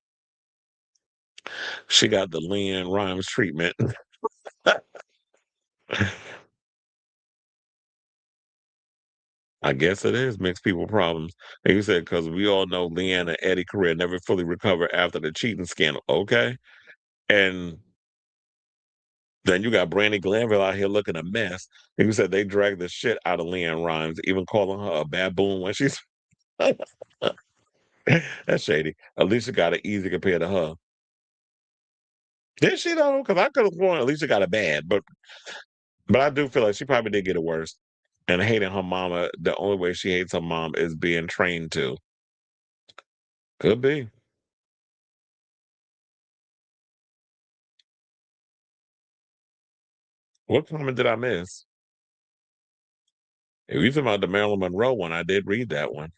Speaker 1: She got the LeAnn Rimes treatment. I guess it is mixed people problems. And you said, because we all know LeAnn and Eddie career never fully recovered after the cheating scandal. Okay. And then you got Brandy Glanville out here looking a mess. And you said they dragged the shit out of LeAnn Rimes, even calling her a baboon when she's that's shady. Alicia got it easy compared to her. Did she though? Because I could have sworn Alicia got it bad, but I do feel like she probably did get it worse. And hating her mama, the only way she hates her mom is being trained to. Could be. What comment did I miss? If you talking about the Marilyn Monroe one, I did read that one.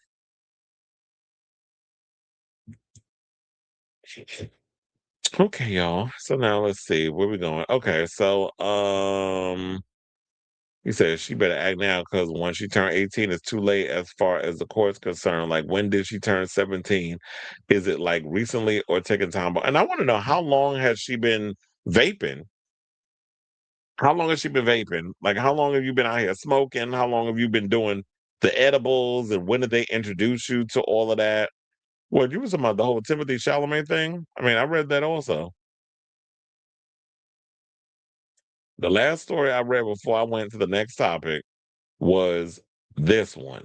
Speaker 1: Okay, y'all. So now let's see where we going. Okay, so he said she better act now because when she turned 18, it's too late as far as the court's concerned. Like, when did she turn 17? Is it like recently or taking time? And I want to know, how long has she been vaping? How long has she been vaping? Like, how long have you been out here smoking? How long have you been doing the edibles? And when did they introduce you to all of that? Well, you was talking about the whole Timothée Chalamet thing? I mean, I read that also. The last story I read before I went to the next topic was this one.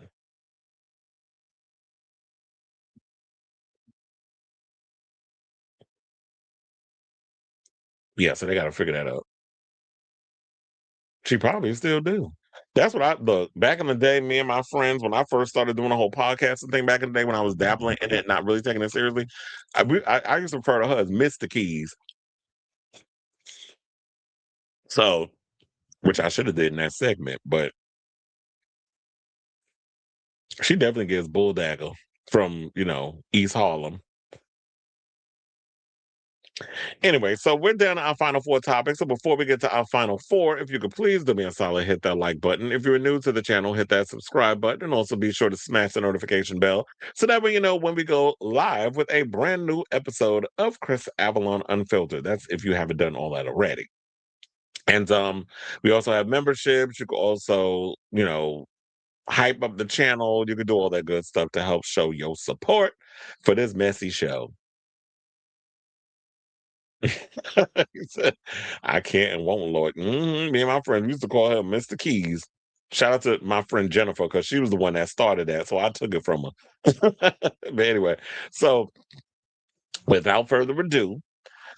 Speaker 1: Yeah, so they got to figure that out. She probably still do. That's what I look back in the day. Me and my friends, when I first started doing the whole podcasting thing back in the day, when I was dabbling in it, not really taking it seriously, I used to refer to her as Mr. Keys. So, which I should have did in that segment, but she definitely gets bull dagger from East Harlem. Anyway, so we're down to our final four topics. So before we get to our final four, if you could please do me a solid, hit that like button. If you're new to the channel, hit that subscribe button, and also be sure to smash the notification bell so that way you know when we go live with a brand new episode of Chris Avalon Unfiltered. That's if you haven't done all that already. And we also have memberships. You can also, hype up the channel. You can do all that good stuff to help show your support for this messy show. He said, I can't and won't, Lord. Me and my friend used to call her Mr. Keys. Shout out to my friend Jennifer, because she was the one that started that, so I took it from her. But anyway, so without further ado,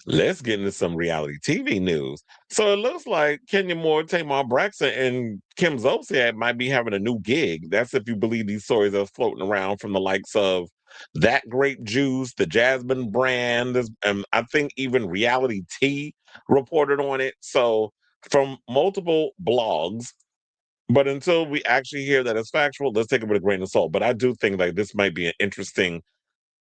Speaker 1: let's get into some reality TV news. So it looks like Kenya Moore, Tamar, Braxton, and Kim Zolciak might be having a new gig. That's if you believe these stories are floating around from the likes of That Grape Juice, the Jasmine brand, and I think even Reality Tea reported on it. So from multiple blogs. But until we actually hear that it's factual, let's take it with a grain of salt. But I do think like this might be an interesting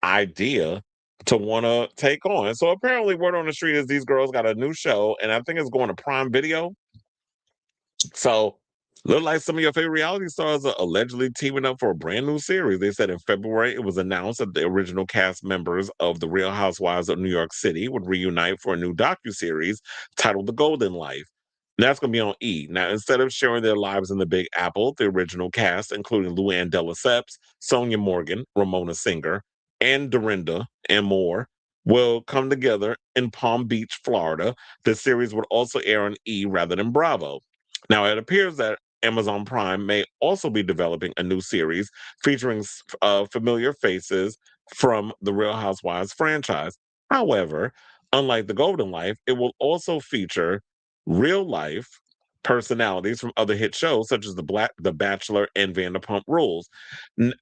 Speaker 1: idea to want to take on. So apparently, word on the street is these girls got a new show, and I think it's going to Prime Video. So, look like some of your favorite reality stars are allegedly teaming up for a brand new series. They said in February it was announced that the original cast members of The Real Housewives of New York City would reunite for a new docuseries titled The Golden Life. And that's going to be on E! Now, instead of sharing their lives in the Big Apple, the original cast, including Luann de Lesseps, Sonia Morgan, Ramona Singer, and Dorinda, and more, will come together in Palm Beach, Florida. The series would also air on E! Rather than Bravo. Now, it appears that Amazon Prime may also be developing a new series featuring familiar faces from the Real Housewives franchise. However, unlike The Golden Life, it will also feature real life personalities from other hit shows such as The Bachelor and Vanderpump Rules.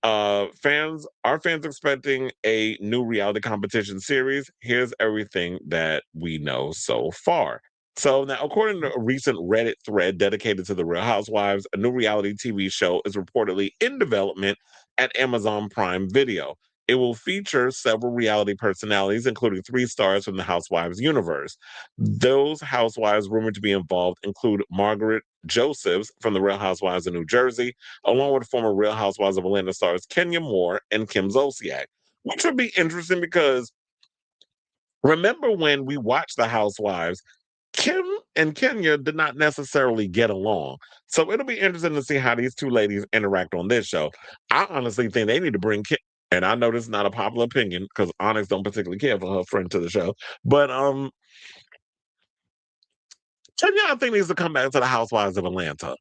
Speaker 1: Are fans expecting a new reality competition series? Here's everything that we know so far. So now, according to a recent Reddit thread dedicated to the Real Housewives, a new reality TV show is reportedly in development at Amazon Prime Video. It will feature several reality personalities, including 3 stars from the Housewives universe. Those housewives rumored to be involved include Margaret Josephs from the Real Housewives of New Jersey, along with former Real Housewives of Atlanta stars Kenya Moore and Kim Zolciak, which would be interesting because remember when we watched The Housewives, Kim and Kenya did not necessarily get along. So it'll be interesting to see how these two ladies interact on this show. I honestly think they need to bring Kim, and I know this is not a popular opinion because Onyx don't particularly care for her friend to the show, but Kenya I think needs to come back to the Housewives of Atlanta.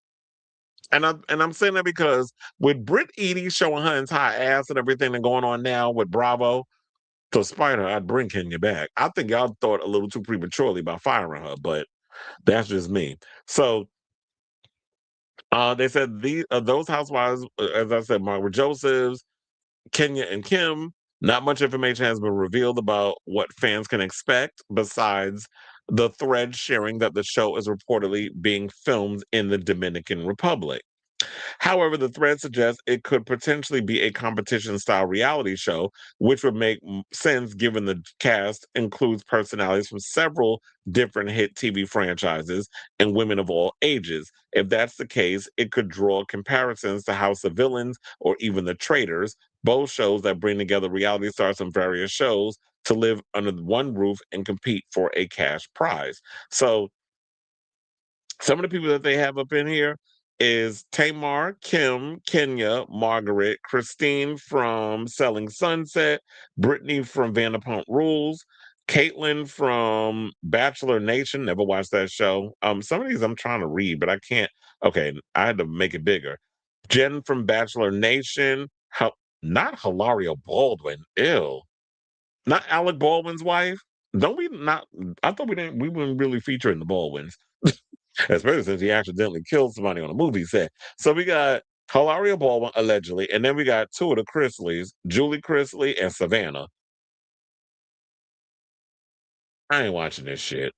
Speaker 1: And I'm saying that because with Britt Edie showing her entire ass and everything that's going on now with Bravo, to spite her, I'd bring Kenya back. I think y'all thought a little too prematurely about firing her, but that's just me. So they said those housewives, as I said, Margaret Josephs, Kenya, and Kim. Not much information has been revealed about what fans can expect besides the thread sharing that the show is reportedly being filmed in the Dominican Republic. However, the thread suggests it could potentially be a competition-style reality show, which would make sense given the cast includes personalities from several different hit TV franchises and women of all ages. If that's the case, it could draw comparisons to House of Villains or even The Traitors, both shows that bring together reality stars from various shows to live under one roof and compete for a cash prize. So some of the people that they have up in here is Tamar, Kim, Kenya, Margaret, Christine from Selling Sunset, Brittany from Vanderpump Rules, Caitlin from Bachelor Nation. Never watched that show. Some of these I'm trying to read, but I can't. Okay, I had to make it bigger. Jen from Bachelor Nation. Not Hilaria Baldwin. Ew. Not Alec Baldwin's wife. Don't we not? I thought we didn't. We weren't really featuring the Baldwins. Especially since he accidentally killed somebody on a movie set. So we got Hilaria Baldwin, allegedly, and then we got 2 of the Chrisleys, Julie Chrisley and Savannah. I ain't watching this shit.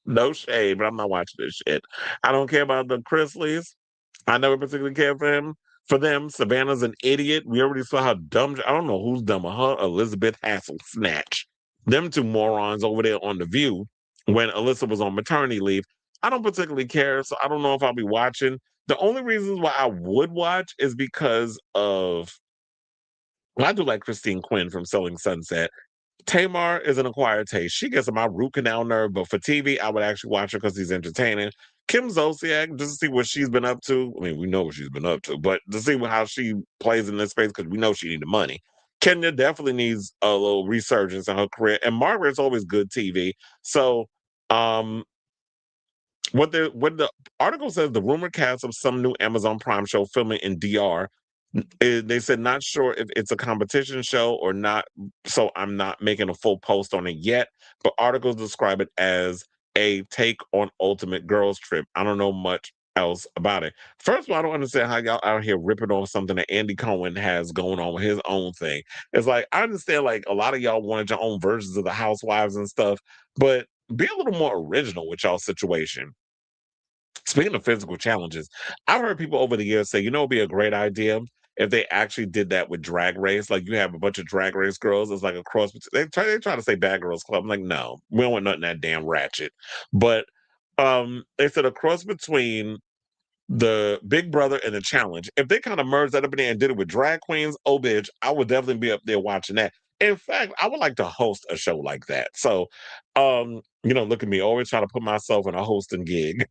Speaker 1: No shade, but I'm not watching this shit. I don't care about the Chrisleys. I never particularly care for him. For them, Savannah's an idiot. We already saw how dumb. I don't know who's dumber, her, Elizabeth Hassel Snatch. Them 2 morons over there on The View when Alyssa was on maternity leave. I don't particularly care, so I don't know if I'll be watching. The only reasons why I would watch is because of. Well, I do like Christine Quinn from Selling Sunset. Tamar is an acquired taste. She gets on my root canal nerve, but for TV, I would actually watch her because she's entertaining. Kim Zolciak, just to see what she's been up to. I mean, we know what she's been up to, but to see how she plays in this space because we know she needs the money. Kenya definitely needs a little resurgence in her career, and Margaret's always good TV. So, what the article says, the rumored cast of some new Amazon Prime show filming in DR. They said not sure if it's a competition show or not, so I'm not making a full post on it yet. But articles describe it as a take on Ultimate Girls Trip. I don't know much else about it. First of all, I don't understand how y'all out here ripping off something that Andy Cohen has going on with his own thing. It's like I understand, like a lot of y'all wanted your own versions of the Housewives and stuff, but be a little more original with y'all situation. Speaking of physical challenges, I've heard people over the years say, you know, it'd be a great idea if they actually did that with Drag Race. Like you have a bunch of Drag Race girls. It's like a cross. They try to say Bad Girls Club. I'm like, no, we don't want nothing that damn ratchet. But they said a cross between the Big Brother and the Challenge. If they kind of merged that up in there and did it with drag queens, oh bitch, I would definitely be up there watching that. In fact, I would like to host a show like that. So, look at me, always trying to put myself in a hosting gig.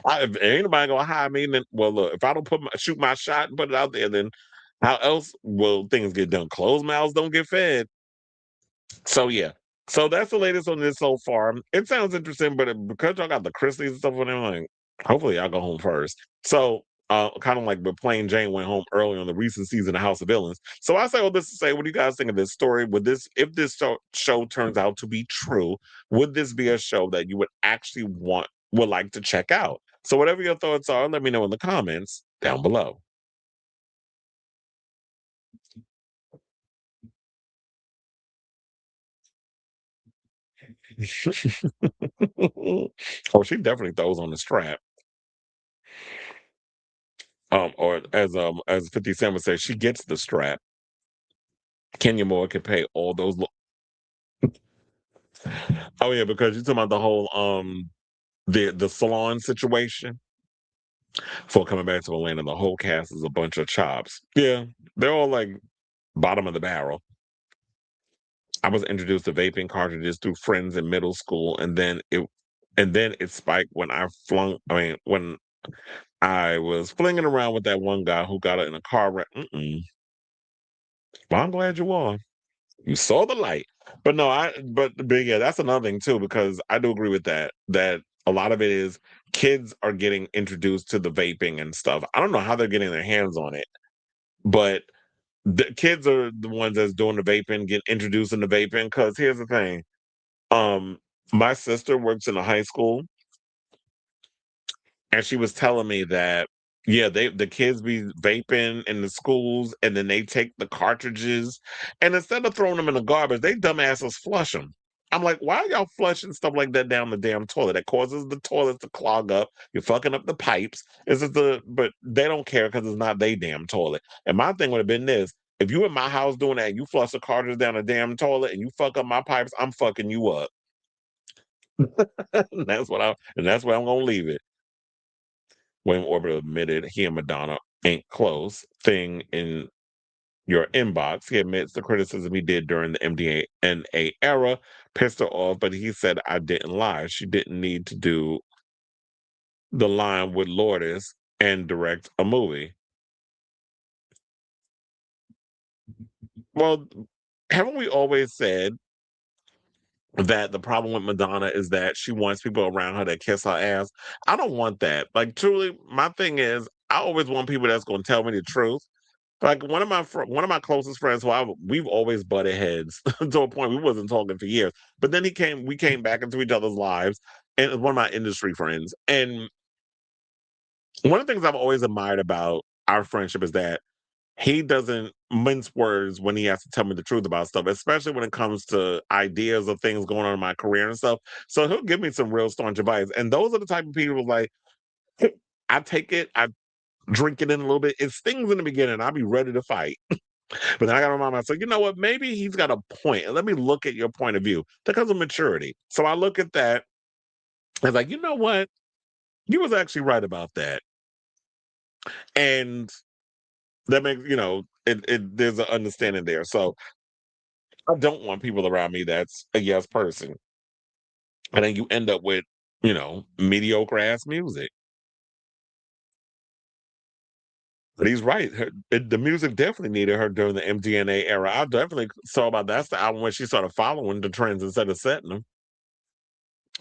Speaker 1: If ain't nobody gonna hire me, then well, look, if I don't shoot my shot and put it out there, then how else will things get done? Closed mouths don't get fed. So yeah. So that's the latest on this so far. It sounds interesting, but because y'all got the Chrisleys and stuff on there, like, hopefully y'all go home first. So kind of like with Plain Jane went home early on the recent season of House of Villains. So I say all this to say, what do you guys think of this story? If this show turns out to be true, would this be a show that you would actually would like to check out? So whatever your thoughts are, let me know in the comments down below. Oh, she definitely throws on the strap. Or as 50 Cent would say, she gets the strap. Kenya Moore could pay all those. Oh yeah, because you're talking about the whole the salon situation. For coming back to Atlanta, the whole cast is a bunch of chops. Yeah, they're all like bottom of the barrel. I was introduced to vaping cartridges through friends in middle school, and then it spiked when when I was flinging around with that one guy who got it in a car wreck. Well, I'm glad you are. You saw the light. But no, but yeah, that's another thing too, because I do agree with that. That a lot of it is kids are getting introduced to the vaping and stuff. I don't know how they're getting their hands on it, but the kids are the ones that's doing the vaping, get introduced into vaping. Because here's the thing, my sister works in a high school, and she was telling me that yeah, the kids be vaping in the schools, and then they take the cartridges, and instead of throwing them in the garbage, they dumbasses flush them. I'm like, why are y'all flushing stuff like that down the damn toilet? That causes the toilets to clog up. You're fucking up the pipes. But they don't care because it's not their damn toilet. And my thing would have been this: if you in my house doing that, and you flush the cartridge down the damn toilet, and you fuck up my pipes, I'm fucking you up. And that's where I'm gonna leave it. William Orbiter admitted he and Madonna ain't close. Thing in your inbox. He admits the criticism he did during the MDNA era pissed her off, but he said, I didn't lie. She didn't need to do the line with Lourdes and direct a movie. Well, haven't we always said that the problem with Madonna is that she wants people around her to kiss her ass? I don't want that. Like, truly, my thing is, I always want people that's going to tell me the truth. Like one of my closest friends, we've always butted heads to a point we wasn't talking for years. But then we came back into each other's lives, and it was one of my industry friends. And one of the things I've always admired about our friendship is that he doesn't mince words when he has to tell me the truth about stuff, especially when it comes to ideas of things going on in my career and stuff. So he'll give me some real staunch advice, and those are the type of people like I take it, I drink it in a little bit. It stings in the beginning. I'll be ready to fight. But then I got to remind myself, you know what? Maybe he's got a point. And let me look at your point of view because of maturity. So I look at that. I was like, you know what? You was actually right about that. And that makes, there's an understanding there. So I don't want people around me that's a yes person. And then you end up with, mediocre ass music. But he's right. The music definitely needed her during the MDNA era. I definitely saw about that's the album when she started following the trends instead of setting them.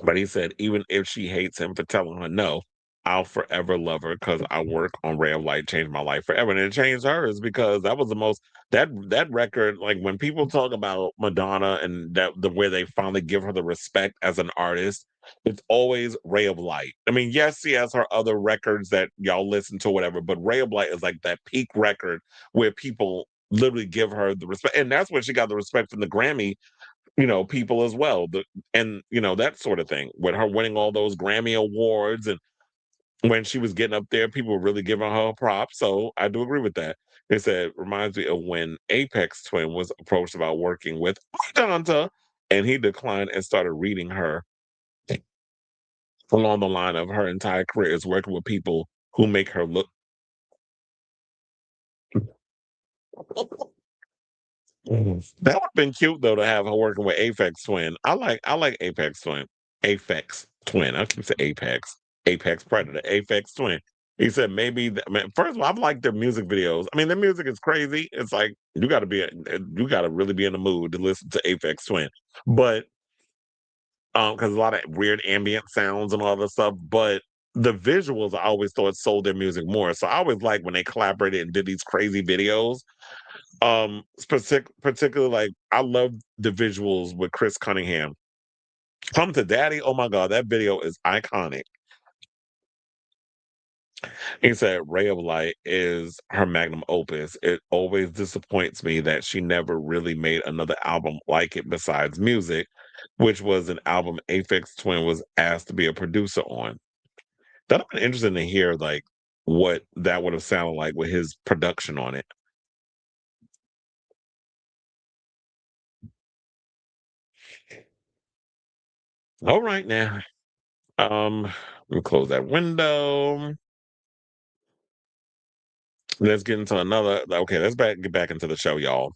Speaker 1: But he said, even if she hates him for telling her no, I'll forever love her because I work on Ray of Light changed my life forever. And it changed hers because that was the most that record, like when people talk about Madonna and the way they finally give her the respect as an artist, it's always Ray of Light. I mean, yes, she has her other records that y'all listen to, whatever, but Ray of Light is like that peak record where people literally give her the respect. And that's when she got the respect from the Grammy people as well. That sort of thing with her winning all those Grammy awards. And when she was getting up there, people were really giving her props. So I do agree with that. He said, reminds me of when Apex Twin was approached about working with Danta, and he declined and started reading her along the line of her entire career is working with people who make her look. That would have been cute though to have her working with Apex Twin. I like Apex Twin. Apex Twin. I keep saying Apex. Apex Predator. Apex Twin. He said maybe. I mean, first of all, I like their music videos. I mean, their music is crazy. It's like you got to really be in the mood to listen to Apex Twin. But because a lot of weird ambient sounds and all that stuff. But the visuals, I always thought sold their music more. So I always like when they collaborated and did these crazy videos. Particularly like I love the visuals with Chris Cunningham. Come to Daddy, oh my god, that video is iconic. He said Ray of Light is her magnum opus. It always disappoints me that she never really made another album like it besides Music, which was an album Aphex Twin was asked to be a producer on. That'd have been interesting to hear like what that would have sounded like with his production on it. All right now. Let me close that window. Let's get into another. Okay, get back into the show, y'all.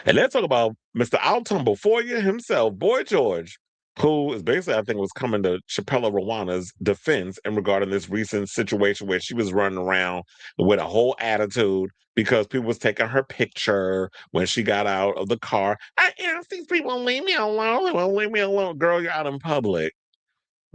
Speaker 1: And let's talk about Mr. I'll Tumble for you himself, Boy George, who is basically, I think, was coming to Chappell Rowana's defense in regarding this recent situation where she was running around with a whole attitude because people was taking her picture when she got out of the car. I asked these people to leave me alone. They won't leave me alone. Girl, you're out in public.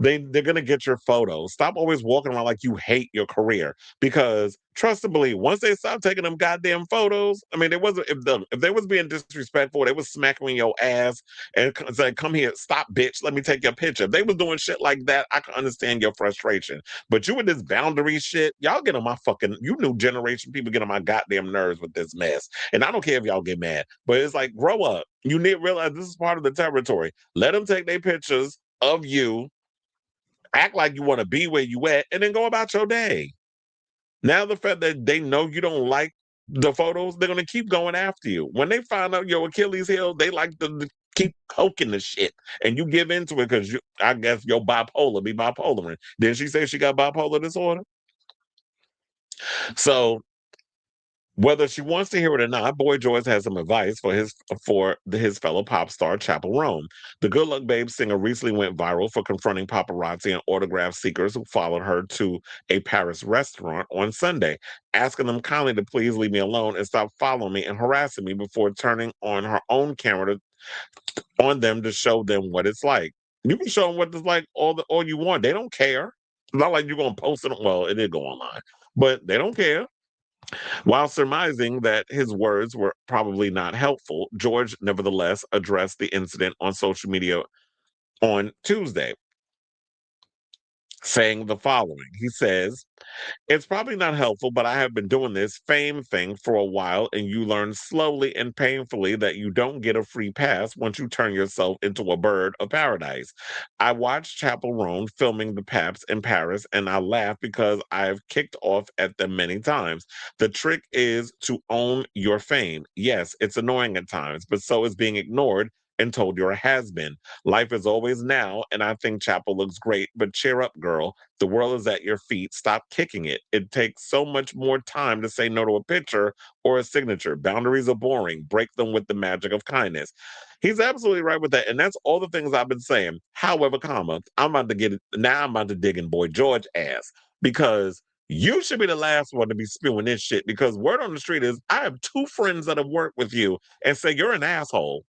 Speaker 1: They're gonna get your photos. Stop always walking around like you hate your career. Because trust and believe, once they stop taking them goddamn photos, I mean, it wasn't if they was being disrespectful, they was smacking in your ass and say, "Come here, stop, bitch. Let me take your picture." If they was doing shit like that, I can understand your frustration. But you with this boundary shit, y'all get on my fucking. You new generation people get on my goddamn nerves with this mess. And I don't care if y'all get mad, but it's like grow up. You need to realize this is part of the territory. Let them take their pictures of you, act like you want to be where you at, and then go about your day. Now the fact that they know you don't like the photos, they're gonna keep going after you. When they find out your Achilles heel, they like to keep poking the shit, and you give into it because I guess your bipolar be bipolar. Didn't she say she got bipolar disorder? So whether she wants to hear it or not, Boy George has some advice for his fellow pop star Chappell Roan. The Good Luck Babe singer recently went viral for confronting paparazzi and autograph seekers who followed her to a Paris restaurant on Sunday, asking them kindly to please leave me alone and stop following me and harassing me before turning on her own camera on them to show them what it's like. You can show them what it's like all you want. They don't care. It's not like you're gonna post it. Well, it did go online, but they don't care. While surmising that his words were probably not helpful, George nevertheless addressed the incident on social media on Tuesday, saying the following. He says, "It's probably not helpful, but I have been doing this fame thing for a while, and you learn slowly and painfully that you don't get a free pass once you turn yourself into a bird of paradise. I watched Chappell Roan filming the Paps in Paris, and I laugh because I've kicked off at them many times. The trick is to own your fame. Yes, it's annoying at times, but so is being ignored and told you're a has-been. Life is always now, and I think Chappell looks great, but cheer up, girl. The world is at your feet. Stop kicking it. It takes so much more time to say no to a picture or a signature. Boundaries are boring. Break them with the magic of kindness." He's absolutely right with that. And that's all the things I've been saying. However, I'm about to dig in Boy George ass because you should be the last one to be spewing this shit because word on the street is I have two friends that have worked with you and say you're an asshole.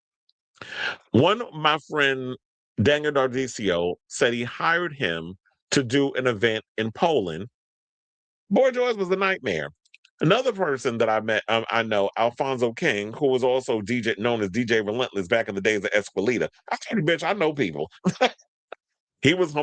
Speaker 1: One, my friend Daniel Dardicio said he hired him to do an event in Poland. Boy George was a nightmare. Another person that I met, I know, Alfonso King, who was also known as DJ Relentless back in the days of Esquilita. I told you, bitch, I know people. He used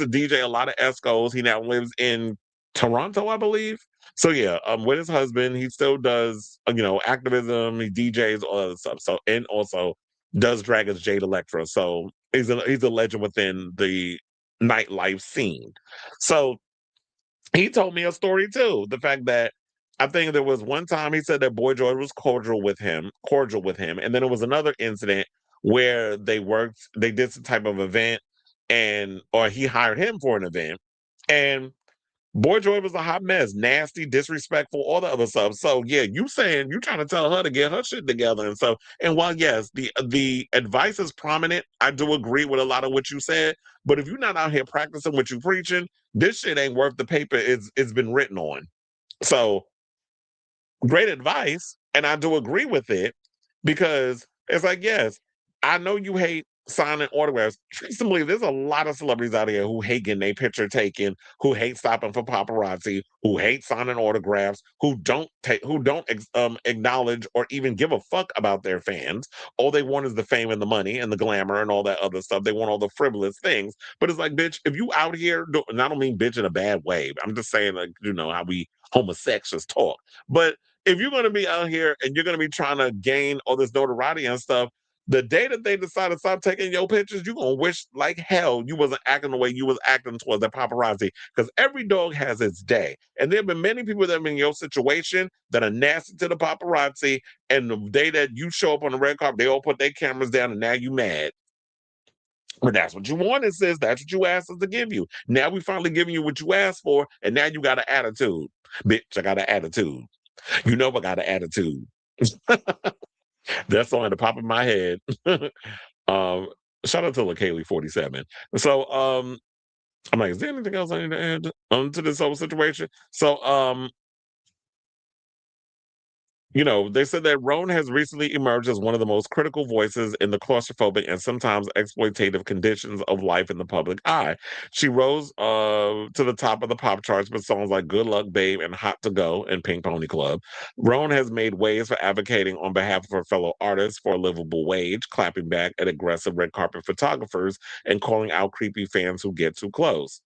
Speaker 1: to DJ a lot of Escos. He now lives in Toronto, I believe. So yeah, with his husband, he still does activism. He DJs all other stuff. So and also does drag as Jade Electra. So he's a legend within the nightlife scene. So he told me a story too. The fact that I think there was one time he said that Boy George was cordial with him, and then there was another incident where they did some type of event, or he hired him for an event, and Boy George was a hot mess, nasty, disrespectful, all the other stuff. So yeah, you trying to tell her to get her shit together, and while yes, the advice is prominent, I do agree with a lot of what you said. But if you're not out here practicing what you preaching, this shit ain't worth the paper it's been written on. So great advice, and I do agree with it because it's like, yes, I know you hate signing autographs. Recently, there's a lot of celebrities out here who hate getting their picture taken, who hate stopping for paparazzi, who hate signing autographs, who don't acknowledge or even give a fuck about their fans. All they want is the fame and the money and the glamour and all that other stuff. They want all the frivolous things. But it's like, bitch, if you out here, and I don't mean bitch in a bad way. I'm just saying, like, how we homosexuals talk. But if you're going to be out here and you're going to be trying to gain all this notoriety and stuff, the day that they decide to stop taking your pictures, you're going to wish like hell you wasn't acting the way you was acting towards the paparazzi, because every dog has its day. And there have been many people that have been in your situation that are nasty to the paparazzi, and the day that you show up on the red carpet, they all put their cameras down, and now you mad. But that's what you wanted, sis. That's what you asked us to give you. Now we finally giving you what you asked for, and now you got an attitude. Bitch, I got an attitude. You know I got an attitude. That's on the top of my head. Shout out to LaKaylee 47. So I'm like, is there anything else I need to add to this whole situation? So they said that Roan has recently emerged as one of the most critical voices in the claustrophobic and sometimes exploitative conditions of life in the public eye. She rose to the top of the pop charts with songs like Good Luck Babe and Hot to Go and Pink Pony Club. Roan has made waves for advocating on behalf of her fellow artists for a livable wage, clapping back at aggressive red carpet photographers and calling out creepy fans who get too close.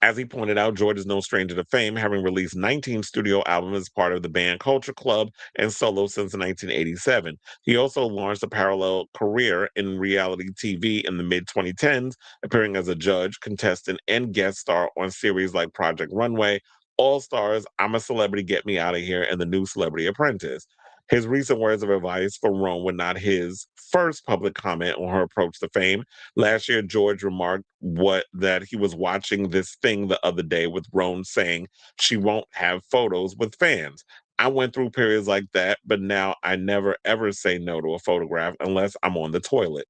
Speaker 1: As he pointed out, George is no stranger to fame, having released 19 studio albums as part of the band Culture Club and solo since 1987. He also launched a parallel career in reality TV in the mid-2010s, appearing as a judge, contestant, and guest star on series like Project Runway, All Stars, I'm a Celebrity, Get Me Out of Here, and The New Celebrity Apprentice. His recent words of advice for Roan were not his first public comment on her approach to fame. Last year, George remarked that he was watching this thing the other day with Roan saying she won't have photos with fans. I went through periods like that, but now I never ever say no to a photograph unless I'm on the toilet.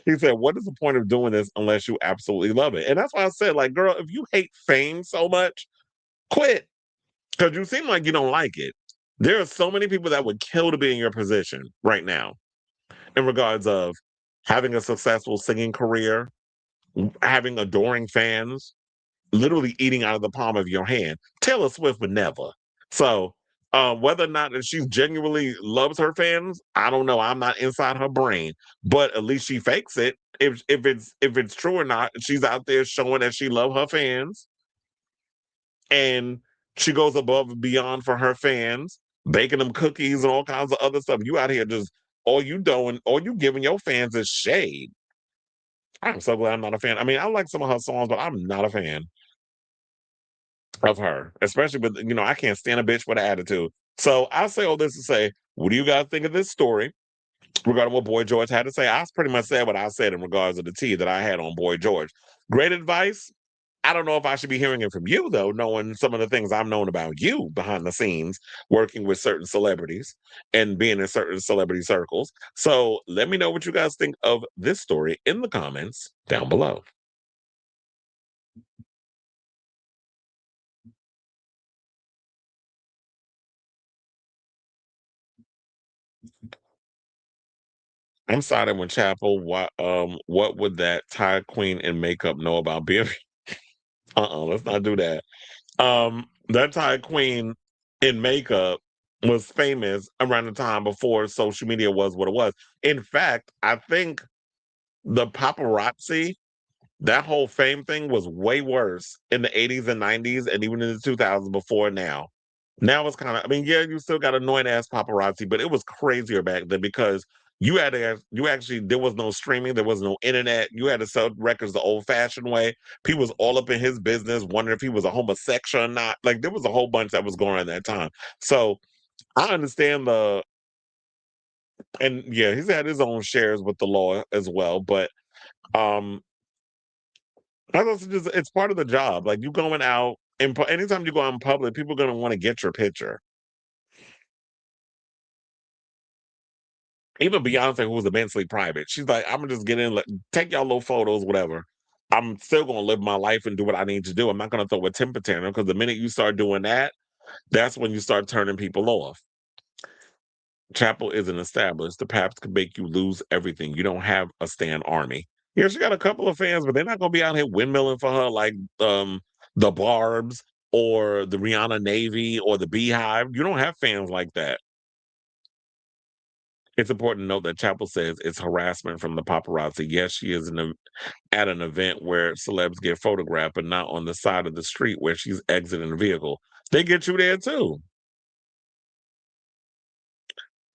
Speaker 1: He said, what is the point of doing this unless you absolutely love it? And that's why I said, like, girl, if you hate fame so much, quit. Because you seem like you don't like it. There are so many people that would kill to be in your position right now in regards of having a successful singing career, having adoring fans, literally eating out of the palm of your hand. Taylor Swift would never. So whether or not she genuinely loves her fans, I don't know. I'm not inside her brain, but at least she fakes it. If it's true or not, she's out there showing that she loves her fans, and she goes above and beyond for her fans, baking them cookies and all kinds of other stuff. You out here just all you giving your fans is shade. I'm so glad I'm not a fan. I mean, I like some of her songs, but I'm not a fan of her, especially with, I can't stand a bitch with an attitude. So I say all this to say, what do you guys think of this story regarding what Boy George had to say? I pretty much said what I said in regards to the tea that I had on Boy George. Great advice. I don't know if I should be hearing it from you, though, knowing some of the things I've known about you behind the scenes, working with certain celebrities and being in certain celebrity circles. So let me know what you guys think of this story in the comments down below. I'm siding with Chappell. What would that Thai queen in makeup know about being? Let's not do that. That Thai queen in makeup was famous around the time before social media was what it was. In fact, I think the paparazzi, that whole fame thing was way worse in the 80s and 90s and even in the 2000s before now. Now it's kind of, I mean, yeah, you still got annoying ass paparazzi, but it was crazier back then because You actually, there was no streaming, there was no internet. You had to sell records the old-fashioned way. People was all up in his business, wondering if he was a homosexual or not. Like, there was a whole bunch that was going on at that time. So I understand and yeah, he's had his own shares with the law as well. But um, it's part of the job. Like, you going out, and anytime you go out in public, people are going to want to get your picture. Even Beyonce, who was immensely private, she's like, I'm gonna just get in, take y'all little photos, whatever. I'm still gonna live my life and do what I need to do. I'm not gonna throw a temper tantrum, because the minute you start doing that, that's when you start turning people off. Chappell isn't established. The Paps could make you lose everything. You don't have a stan army. Yeah, she got a couple of fans, but they're not gonna be out here windmilling for her like the Barbs or the Rihanna Navy or the Beehive. You don't have fans like that. It's important to note that Chappell says it's harassment from the paparazzi. Yes, she is at an event where celebs get photographed, but not on the side of the street where she's exiting the vehicle. They get you there too.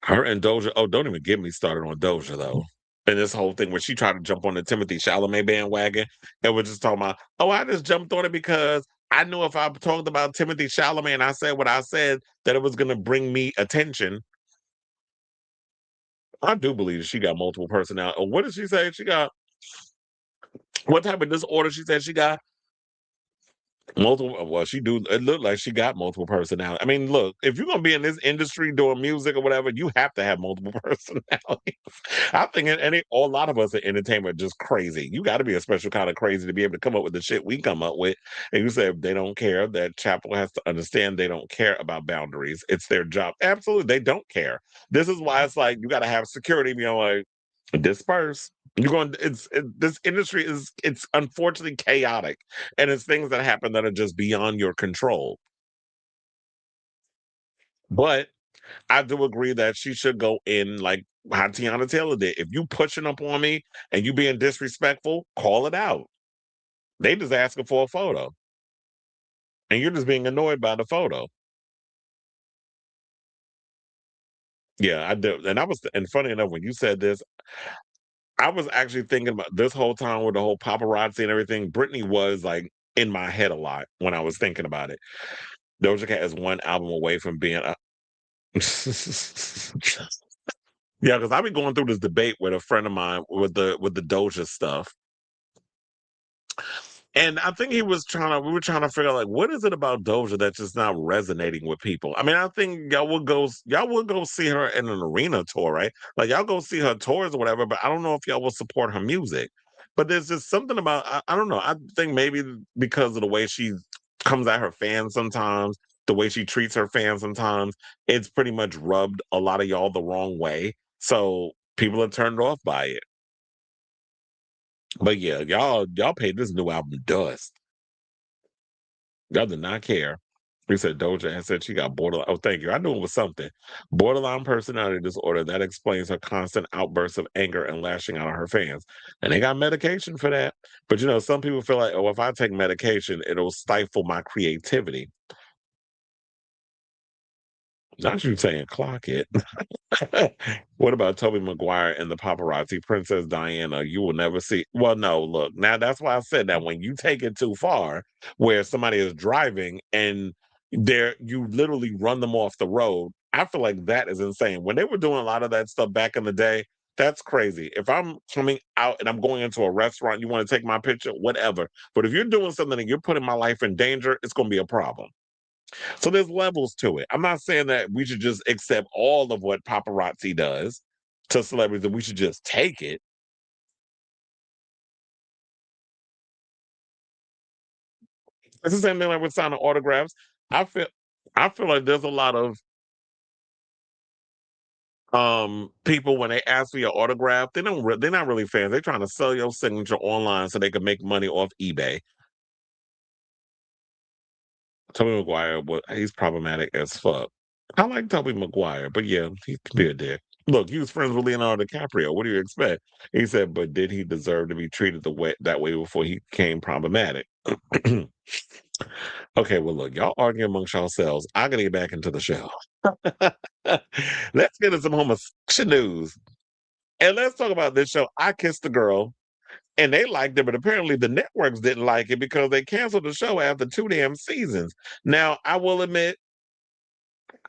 Speaker 1: Her and Doja. Oh, don't even get me started on Doja though. And this whole thing where she tried to jump on the Timothée Chalamet bandwagon and was just talking about, oh, I just jumped on it because I knew if I talked about Timothée Chalamet and I said what I said, that it was going to bring me attention. I do believe she got multiple personalities. What did she say? She got what type of disorder? She said she got multiple. Well, she do. It looked like she got multiple personalities. I mean, look, if you're gonna be in this industry doing music or whatever, you have to have multiple personalities. I think a lot of us in entertainment are just crazy. You got to be a special kind of crazy to be able to come up with the shit we come up with. And you say they don't care. That Chappell has to understand they don't care about boundaries. It's their job. Absolutely, they don't care. This is why it's like you got to have security. You know, like disperse. You're going. This industry it's unfortunately chaotic, and it's things that happen that are just beyond your control. But I do agree that she should go in like how Tiana Taylor did. If you pushing up on me and you being disrespectful, call it out. They just asking for a photo, and you're just being annoyed by the photo. Yeah, I do. And funny enough, when you said this, I was actually thinking about this whole time with the whole paparazzi and everything. Britney was like in my head a lot when I was thinking about it. Doja Cat is one album away from being a. Yeah, because I've been going through this debate with a friend of mine with the Doja stuff. And I think we were trying to figure out like what is it about Doja that's just not resonating with people. I mean, I think y'all would go see her in an arena tour, right? Like y'all go see her tours or whatever, but I don't know if y'all will support her music. But there's just something about I don't know. I think maybe because of the way she comes at her fans sometimes, the way she treats her fans sometimes, it's pretty much rubbed a lot of y'all the wrong way. So people are turned off by it. But yeah, y'all paid this new album dust. Y'all did not care. We said Doja and said she got borderline. Oh, thank you. I knew it was something. Borderline personality disorder. That explains her constant outbursts of anger and lashing out on her fans. And they got medication for that. But some people feel like, oh, if I take medication, it'll stifle my creativity. Not you saying clock it. What about Tobey Maguire and the paparazzi? Princess Diana, you will never see. Well, no, look, now that's why I said that when you take it too far, where somebody is driving and you literally run them off the road, I feel like that is insane. When they were doing a lot of that stuff back in the day, that's crazy. If I'm coming out and I'm going into a restaurant, you want to take my picture, whatever. But if you're doing something and you're putting my life in danger, it's going to be a problem. So there's levels to it. I'm not saying that we should just accept all of what paparazzi does to celebrities, that we should just take it. It's the same thing like with signing autographs. I feel like there's a lot of people when they ask for your autograph, they're not really fans. They're trying to sell your signature online so they can make money off eBay. Tobey Maguire, he's problematic as fuck. I like Tobey Maguire, but yeah, he can be a dick. Look, he was friends with Leonardo DiCaprio. What do you expect? He said, but did he deserve to be treated that way before he became problematic? Okay, well, look, y'all argue amongst yourselves. I gotta get back into the show. Let's get into some homosexual news. And let's talk about this show, I Kissed the Girl. And they liked it, but apparently the networks didn't like it because they canceled the show after 2 damn seasons. Now, I will admit,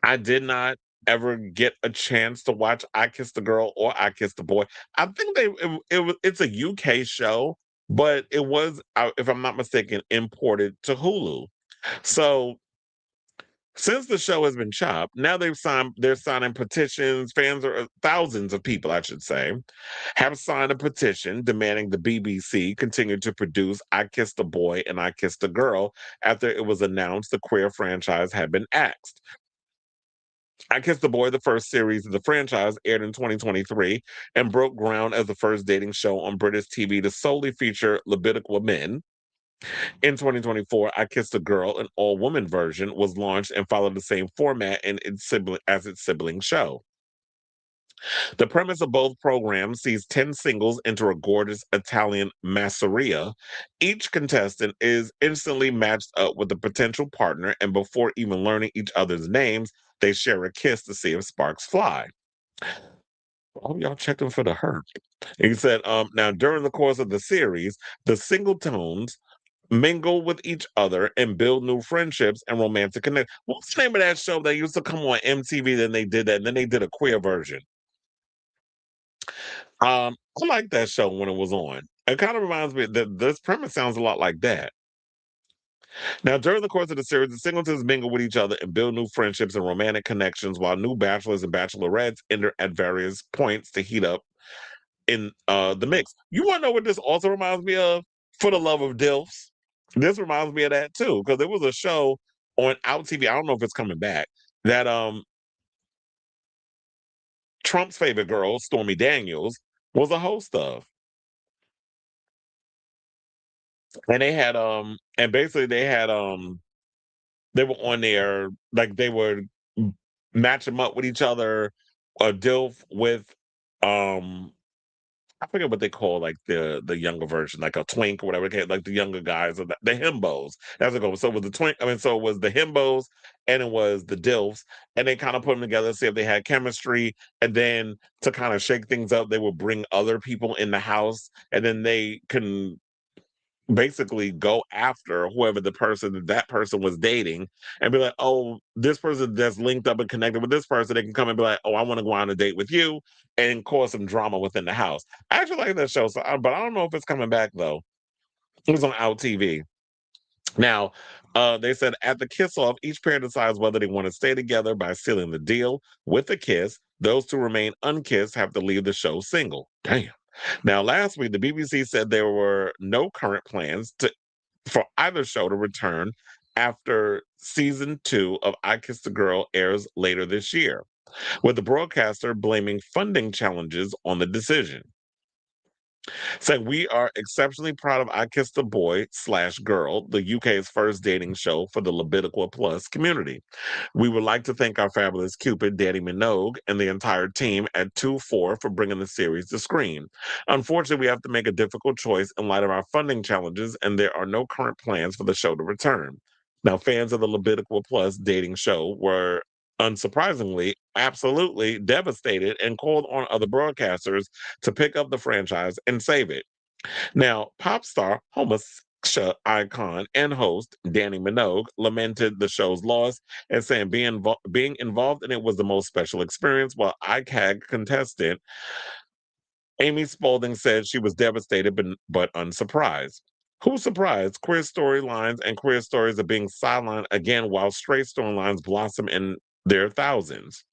Speaker 1: I did not ever get a chance to watch I Kissed the Girl or I Kissed the Boy. I think it's a UK show, but it was, if I'm not mistaken, imported to Hulu. So since the show has been chopped, now they're signing petitions. Fans are thousands of people, I should say, have signed a petition demanding the BBC continue to produce I Kissed the Boy and I Kissed the Girl after it was announced the queer franchise had been axed. I Kissed the Boy, the first series of the franchise, aired in 2023 and broke ground as the first dating show on British TV to solely feature levitical men. In 2024, I Kissed a Girl, an all-woman version, was launched and followed the same format as its sibling show. The premise of both programs sees 10 singles enter a gorgeous Italian masseria. Each contestant is instantly matched up with a potential partner, and before even learning each other's names, they share a kiss to see if sparks fly. Oh, y'all checked him for the hurt. He said, now during the course of the series, the singletones mingle with each other and build new friendships and romantic connections. What's the name of that show that used to come on MTV? Then they did that, and then they did a queer version. I liked that show when it was on. It kind of reminds me that this premise sounds a lot like that. Now, during the course of the series, the singletons mingle with each other and build new friendships and romantic connections, while new bachelors and bachelorettes enter at various points to heat up in the mix. You want to know what this also reminds me of? For the Love of Dilfs. This reminds me of that too, because there was a show on Out TV. I don't know if it's coming back. That Trump's favorite girl, Stormy Daniels, was a host of. And they had and basically they were on there, like they would match them up with each other, a DILF with I forget what they call like the younger version, like a twink or whatever, like the younger guys, or the himbos. That's what it goes. So it was the twink, so it was the himbos and it was the DILFs, and they kind of put them together to see if they had chemistry. And then to kind of shake things up, they would bring other people in the house, and then they can basically go after whoever that person was dating and be like, oh, this person that's linked up and connected with this person, they can come and be like, oh, I want to go on a date with you, and cause some drama within the house. I actually like that show, but I don't know if it's coming back though. It was on Out TV. Now, they said at the kiss off, each pair decides whether they want to stay together by sealing the deal with a kiss. Those who remain unkissed have to leave the show single. Damn. Now, last week, the BBC said there were no current plans for either show to return after season 2 of I Kissed a Girl airs later this year, with the broadcaster blaming funding challenges on the decision. Saying, we are exceptionally proud of I Kissed a Boy/Girl, the UK's first dating show for the Levitical Plus community. We would like to thank our fabulous Cupid, Danny Minogue, and the entire team at 2-4 for bringing the series to screen. Unfortunately, we have to make a difficult choice in light of our funding challenges, and there are no current plans for the show to return. Now, fans of the Levitical Plus dating show were unsurprisingly, absolutely devastated and called on other broadcasters to pick up the franchise and save it. Now, pop star, homosexual icon, and host Danny Minogue lamented the show's loss and saying being involved in it was the most special experience, while ICAG contestant Amy Spaulding said she was devastated but unsurprised. Who's surprised? Queer storylines and queer stories are being sidelined again while straight storylines blossom in their thousands,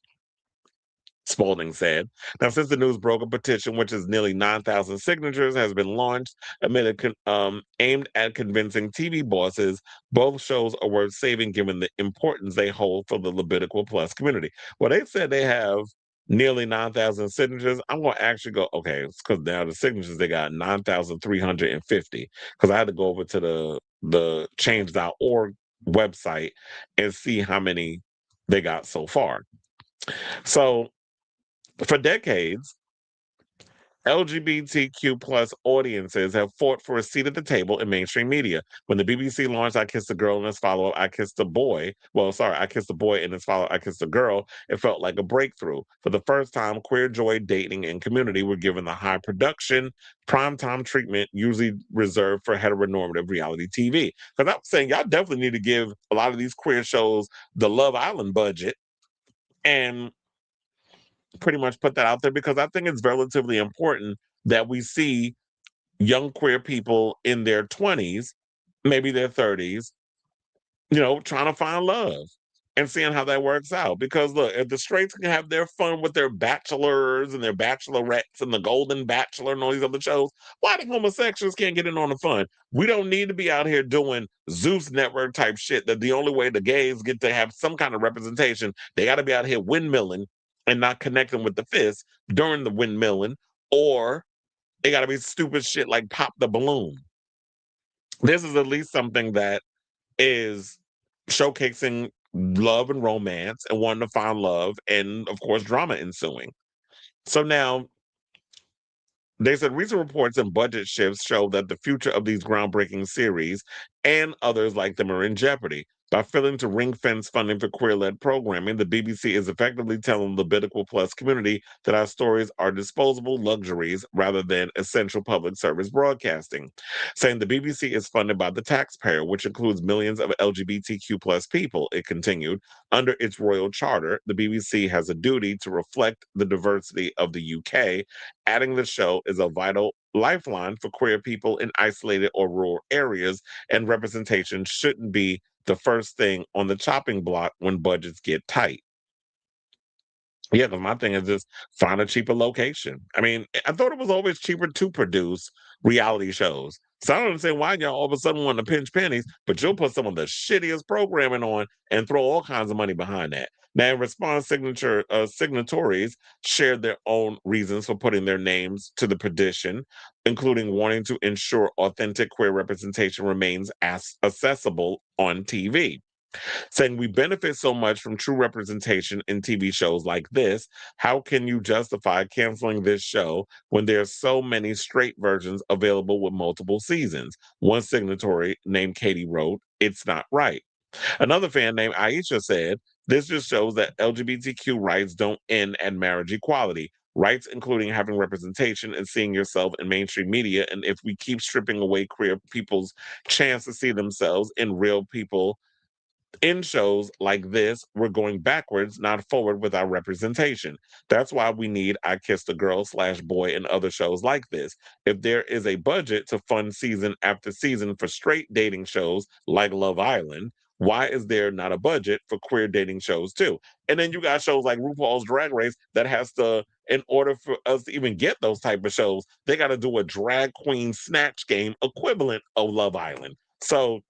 Speaker 1: Spaulding said. Now, since the news broke, a petition, which is nearly 9,000 signatures, has been launched aimed at convincing TV bosses both shows are worth saving given the importance they hold for the Levitical Plus community. Well, they said they have nearly 9,000 signatures. I'm going to actually go, okay, because now the signatures, they got 9,350. Because I had to go over to the change.org website and see how many they got so far. So, for decades, LGBTQ plus audiences have fought for a seat at the table in mainstream media. When the BBC launched I Kissed a Girl and its follow-up, I Kissed a Boy, I Kissed a Boy and its follow-up, I Kissed a Girl, it felt like a breakthrough. For the first time, queer joy, dating, and community were given the high production, primetime treatment usually reserved for heteronormative reality TV. Because I'm saying y'all definitely need to give a lot of these queer shows the Love Island budget and pretty much put that out there, because I think it's relatively important that we see young queer people in their 20s, maybe their 30s, trying to find love and seeing how that works out. Because look, if the straights can have their fun with their bachelors and their bachelorettes and the Golden Bachelor and all these other shows, why the homosexuals can't get in on the fun? We don't need to be out here doing Zeus Network type shit that the only way the gays get to have some kind of representation, they got to be out here windmilling and not connecting with the fist during the windmilling, or it got to be stupid shit like pop the balloon. This is at least something that is showcasing love and romance and wanting to find love and, of course, drama ensuing. So now, they said recent reports and budget shifts show that the future of these groundbreaking series and others like them are in jeopardy. By failing to ring-fence funding for queer-led programming, the BBC is effectively telling the Biblical Plus community that our stories are disposable luxuries rather than essential public service broadcasting, saying the BBC is funded by the taxpayer, which includes millions of LGBTQ plus people, it continued. Under its royal charter, the BBC has a duty to reflect the diversity of the UK, adding the show is a vital lifeline for queer people in isolated or rural areas, and representation shouldn't be the first thing on the chopping block when budgets get tight. Yeah, because my thing is just find a cheaper location. I mean, I thought it was always cheaper to produce reality shows. So I don't understand why y'all all of a sudden want to pinch pennies, but you'll put some of the shittiest programming on and throw all kinds of money behind that. Now, in response, signatories shared their own reasons for putting their names to the petition, including wanting to ensure authentic queer representation remains accessible on TV. Saying we benefit so much from true representation in TV shows like this, how can you justify canceling this show when there are so many straight versions available with multiple seasons? One signatory named Katie wrote, "It's not right." Another fan named Aisha said, "This just shows that LGBTQ rights don't end at marriage equality. Rights including having representation and seeing yourself in mainstream media. And if we keep stripping away queer people's chance to see themselves in real people in shows like this, we're going backwards, not forward with our representation. That's why we need I Kissed a Girl / Boy and other shows like this. If there is a budget to fund season after season for straight dating shows like Love Island, why is there not a budget for queer dating shows too?" And then you got shows like RuPaul's Drag Race that has to, in order for us to even get those type of shows, they got to do a drag queen snatch game equivalent of Love Island. So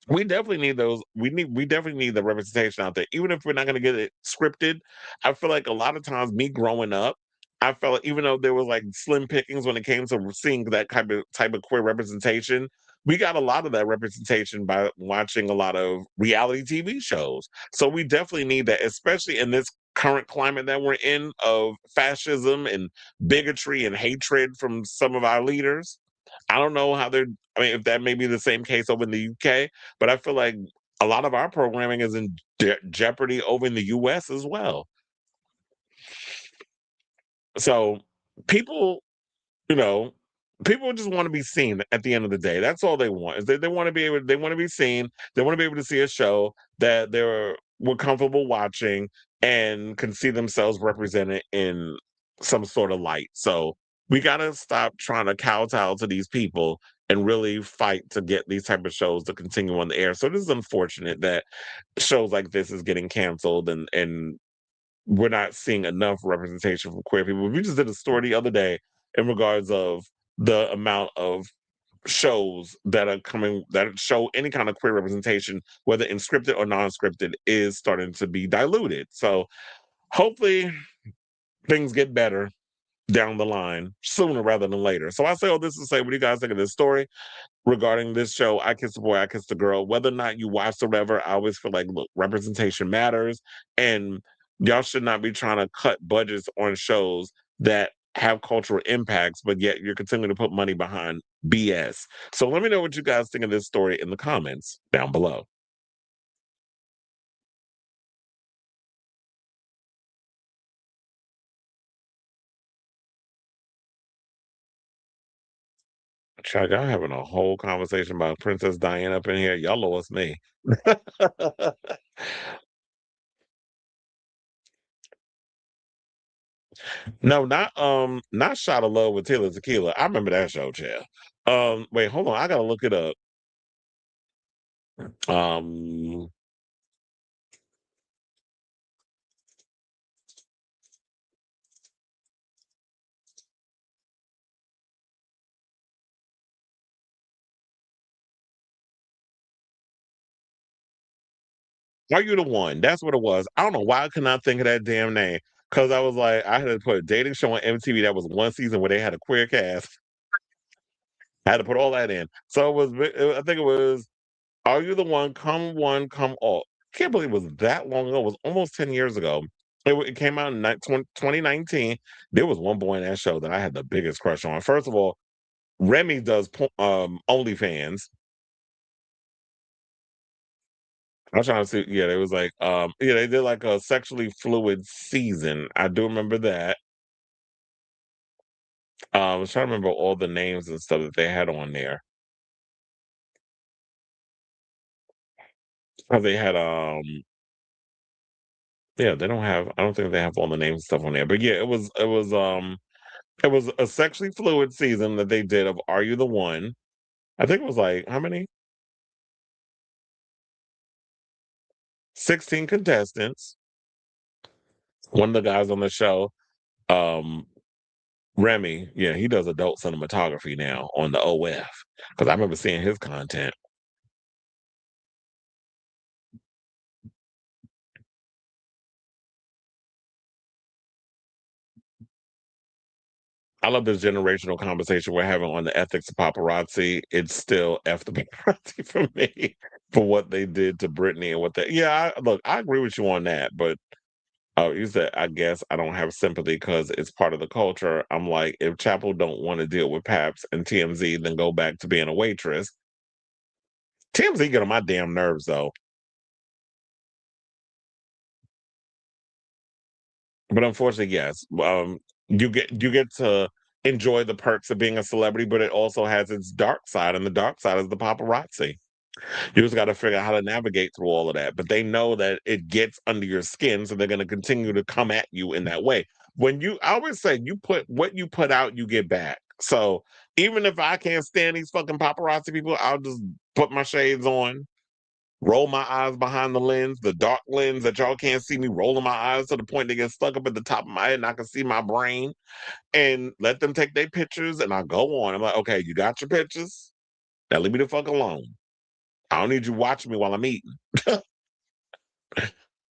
Speaker 1: we definitely need those. We definitely need the representation out there, even if we're not going to get it scripted. I feel like a lot of times, me growing up, I felt like even though there was like slim pickings when it came to seeing that type of queer representation, we got a lot of that representation by watching a lot of reality TV shows. So we definitely need that, especially in this current climate that we're in of fascism and bigotry and hatred from some of our leaders. I don't know how they're, I mean, if that may be the same case over in the UK, but I feel like a lot of our programming is in jeopardy over in the US as well. So people, you know, people just want to be seen at the end of the day. That's all they want. Is they want to be able, they want to be seen. They want to be able to see a show that we're comfortable watching and can see themselves represented in some sort of light. So we got to stop trying to kowtow to these people and really fight to get these type of shows to continue on the air. So this is unfortunate that shows like this is getting canceled and we're not seeing enough representation from queer people. We just did a story the other day in regards of the amount of shows that are coming that show any kind of queer representation, whether in scripted or non-scripted, is starting to be diluted. So hopefully things get better down the line sooner rather than later. So I say all this to say, what do you guys think of this story regarding this show, I Kissed the Boy, I Kissed the Girl? Whether or not you watched or whatever, I always feel like, look, representation matters, and y'all should not be trying to cut budgets on shows that have cultural impacts, but yet you're continuing to put money behind BS. So let me know what you guys think of this story in the comments down below. Chuck, y'all having a whole conversation about Princess Diana up in here. Y'all lost me. No, not Shot of Love with Taylor Tequila. I remember that show, Chair. Wait, hold on. I gotta look it up. Um, Are You the One? That's what it was. I don't know why I could not think of that damn name. Because I was like, I had to put a dating show on MTV that was one season where they had a queer cast. I had to put all that in. So I think it was Are You the One, Come All. Can't believe it was that long ago. It was almost 10 years ago. It came out in 2019. There was one boy in that show that I had the biggest crush on. First of all, Remy does OnlyFans. I was trying to see. Yeah, it was like, yeah, they did like a sexually fluid season. I do remember that. I was trying to remember all the names and stuff that they had on there. They had yeah, they don't have. I don't think they have all the names and stuff on there. But yeah, it was a sexually fluid season that they did of Are You the One? I think it was like how many? 16 contestants. One of the guys on the show, um, Remy, yeah, he does adult cinematography now on the OF because I remember seeing his content. I love this generational conversation we're having on the ethics of paparazzi. It's still F the paparazzi for me for what they did to Britney and what they. Yeah, look, I agree with you on that, but you said I guess I don't have sympathy because it's part of the culture. I'm like, if Chappell don't want to deal with Paps and TMZ, then go back to being a waitress. TMZ get on my damn nerves though. But unfortunately, yes. You get to enjoy the perks of being a celebrity, but it also has its dark side, and the dark side is the paparazzi. You just got to figure out how to navigate through all of that. But they know that it gets under your skin, so they're going to continue to come at you in that way. I always say, you put what you put out, you get back. So even if I can't stand these fucking paparazzi people, I'll just put my shades on, roll my eyes behind the lens, the dark lens that y'all can't see me rolling my eyes to the point they get stuck up at the top of my head and I can see my brain, and let them take their pictures and I go on. I'm like, okay, you got your pictures. Now leave me the fuck alone. I don't need you watching me while I'm eating.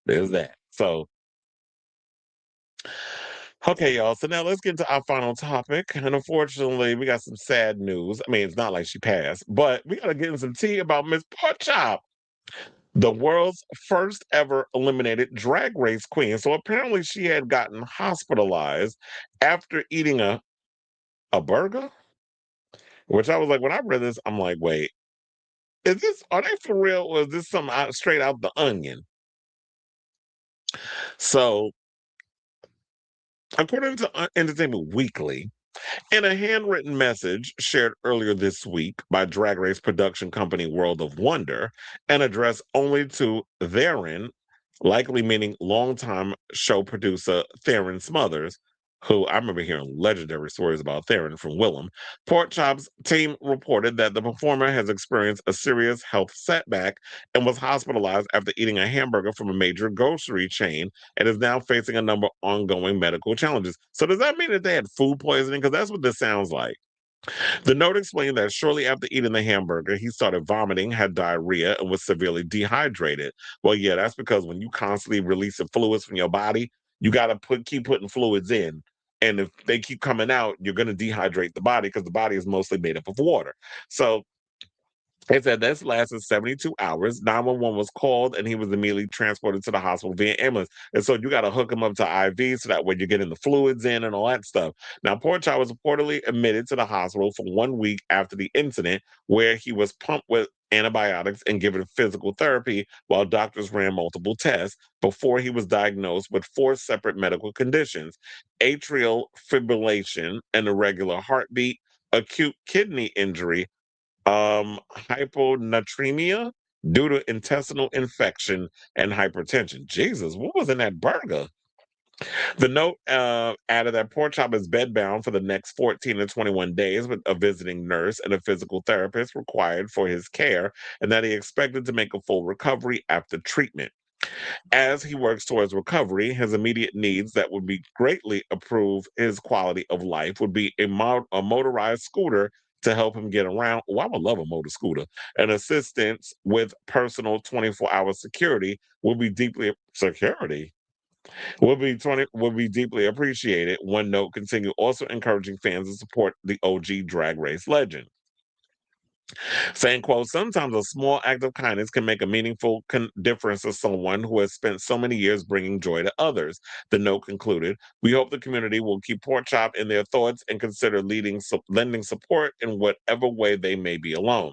Speaker 1: There's that. So, okay, y'all. So now let's get to our final topic. And unfortunately, we got some sad news. I mean, it's not like she passed, but we got to get in some tea about Miss PorkChop, the world's first ever eliminated drag race queen. So apparently she had gotten hospitalized after eating a burger, which I was like, when I read this, I'm like, wait, are they for real or is this something straight out the onion? So according to Entertainment Weekly, in a handwritten message shared earlier this week by Drag Race production company World of Wonder and addressed only to Theron, likely meaning longtime show producer Theron Smothers, who I remember hearing legendary stories about Theron from Willem. PorkChop's team reported that the performer has experienced a serious health setback and was hospitalized after eating a hamburger from a major grocery chain and is now facing a number of ongoing medical challenges. So does that mean that they had food poisoning? Because that's what this sounds like. The note explained that shortly after eating the hamburger, he started vomiting, had diarrhea, and was severely dehydrated. Well, yeah, that's because when you constantly releasing fluids from your body, you got to keep putting fluids in. And if they keep coming out, you're going to dehydrate the body because the body is mostly made up of water. So They said this lasted 72 hours. 911 was called and he was immediately transported to the hospital via ambulance. And so you got to hook him up to IV so that way you're getting the fluids in and all that stuff. Now, poor child was reportedly admitted to the hospital for 1 week after the incident, where he was pumped with antibiotics and given physical therapy while doctors ran multiple tests before he was diagnosed with 4 separate medical conditions: atrial fibrillation, an irregular heartbeat, acute kidney injury, hyponatremia due to intestinal infection, and hypertension. Jesus, what was in that burger? The note added that PorkChop is bedbound for the next 14 to 21 days with a visiting nurse and a physical therapist required for his care, and that he expected to make a full recovery after treatment. As he works towards recovery, his immediate needs that would be greatly improve his quality of life would be a motorized scooter to help him get around. Oh, I would love a motor scooter. And assistance with personal 24-hour security would be deeply appreciated. One note continued, also encouraging fans to support the OG Drag Race legend, saying, quote, sometimes a small act of kindness can make a meaningful difference to someone who has spent so many years bringing joy to others. The note concluded, we hope the community will keep PorkChop in their thoughts and consider lending support in whatever way they may be alone.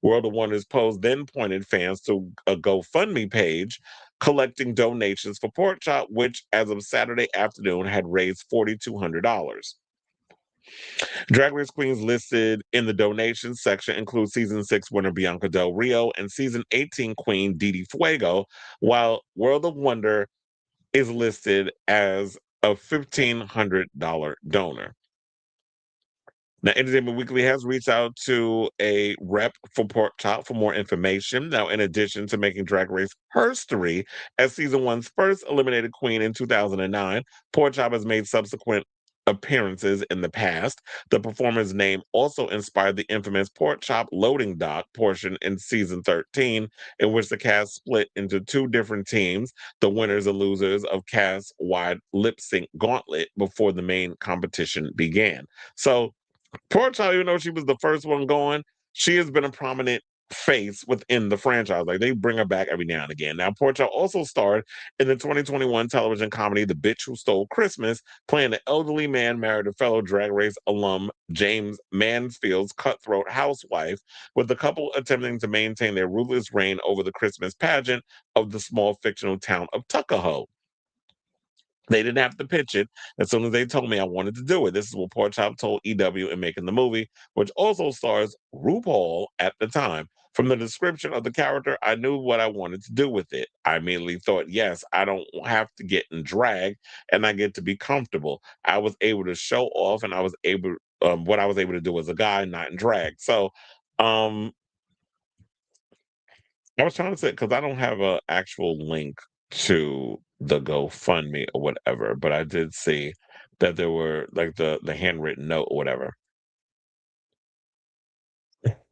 Speaker 1: World of Wonders post then pointed fans to a GoFundMe page collecting donations for PorkChop, which as of Saturday afternoon had raised $4,200. Drag Race Queens listed in the donations section include season 6 winner Bianca Del Rio and season 18 queen Didi Fuego, while World of Wonder is listed as a $1,500 donor. Now, Entertainment Weekly has reached out to a rep for PorkChop for more information. Now, in addition to making Drag Race history as season 1's first eliminated queen in 2009, PorkChop has made subsequent appearances in the past. The performer's name also inspired the infamous PorkChop loading dock portion in season 13, in which the cast split into 2 different teams, the winners and losers of cast-wide lip-sync gauntlet before the main competition began. So, PorkChop, even though she was the first one going, she has been a prominent face within the franchise. Like, they bring her back every now and again. Now, PorkChop also starred in the 2021 television comedy The Bitch Who Stole Christmas, playing an elderly man married to fellow Drag Race alum James Mansfield's cutthroat housewife, with the couple attempting to maintain their ruthless reign over the Christmas pageant of the small fictional town of Tuckahoe. They didn't have to pitch it. As soon as they told me I wanted to do it, this is what PorkChop told EW in making the movie, which also stars RuPaul at the time. From the description of the character, I knew what I wanted to do with it. I immediately thought, yes, I don't have to get in drag and I get to be comfortable. I was able to show off and I was able, what I was able to do as a guy, not in drag. So, um, I was trying to say, because I don't have an actual link to the GoFundMe or whatever, but I did see that there were like the handwritten note or whatever.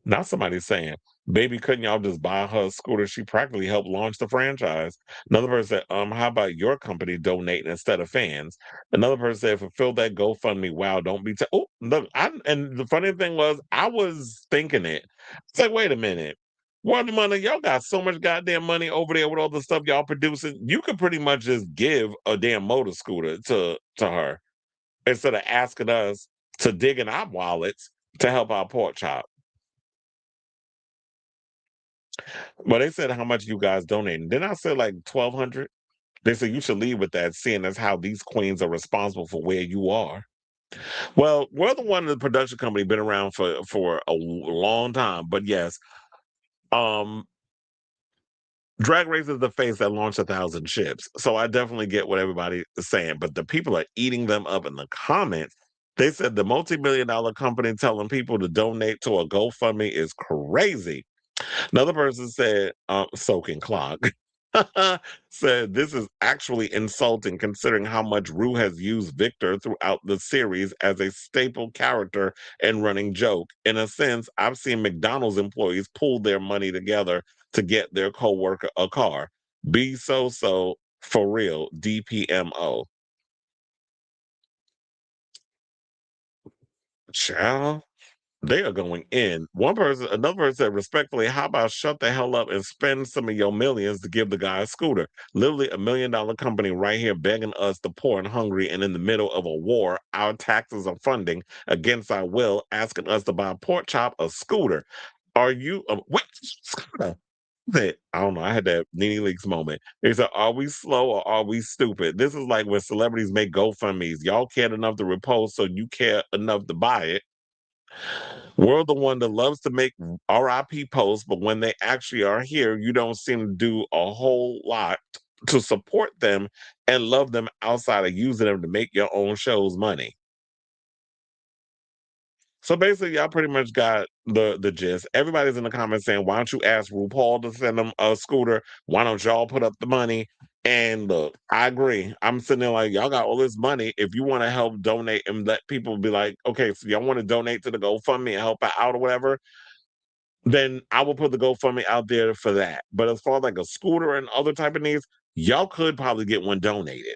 Speaker 1: Now somebody's saying, baby, couldn't y'all just buy her a scooter? She practically helped launch the franchise. Another person said, how about your company donating instead of fans? Another person said, fulfill that GoFundMe. Wow, don't be oh, look, and the funny thing was, I was thinking it. It's like, wait a minute. What the money? Y'all got so much goddamn money over there with all the stuff y'all producing. You could pretty much just give a damn motor scooter to her instead of asking us to dig in our wallets to help our PorkChop. Well, they said how much you guys donating. Then I said like 1,200. They said you should leave with that, seeing as how these queens are responsible for where you are. Well, we're the one, the production company, been around for a long time, but yes, um, Drag Race is the face that launched 1,000 ships. So I definitely get what everybody is saying, but the people are eating them up in the comments. They said the multi-million-dollar company telling people to donate to a GoFundMe is crazy. Another person said, soaking clock, said this is actually insulting considering how much Rue has used Victor throughout the series as a staple character and running joke. In a sense, I've seen McDonald's employees pull their money together to get their coworker a car. Be so for real, DPMO. Child. They are going in. Another person said, respectfully, how about shut the hell up and spend some of your millions to give the guy a scooter? Literally $1 million company right here begging us, the poor and hungry, and in the middle of a war, our taxes are funding against our will, asking us to buy PorkChop a scooter. Are you, what? Scooter? I don't know. I had that Nene Leaks moment. They said, are we slow or are we stupid? This is like when celebrities make GoFundMes. Y'all cared enough to repost, so you care enough to buy it. We're the one that loves to make RIP posts, but when they actually are here, you don't seem to do a whole lot to support them and love them outside of using them to make your own shows money. So basically, y'all pretty much got the gist. Everybody's in the comments saying, why don't you ask RuPaul to send them a scooter? Why don't y'all put up the money? And look, I agree. I'm sitting there like, y'all got all this money. If you want to help donate and let people be like, okay, so y'all want to donate to the GoFundMe and help out or whatever, then I will put the GoFundMe out there for that. But as far as like a scooter and other type of needs, y'all could probably get one donated.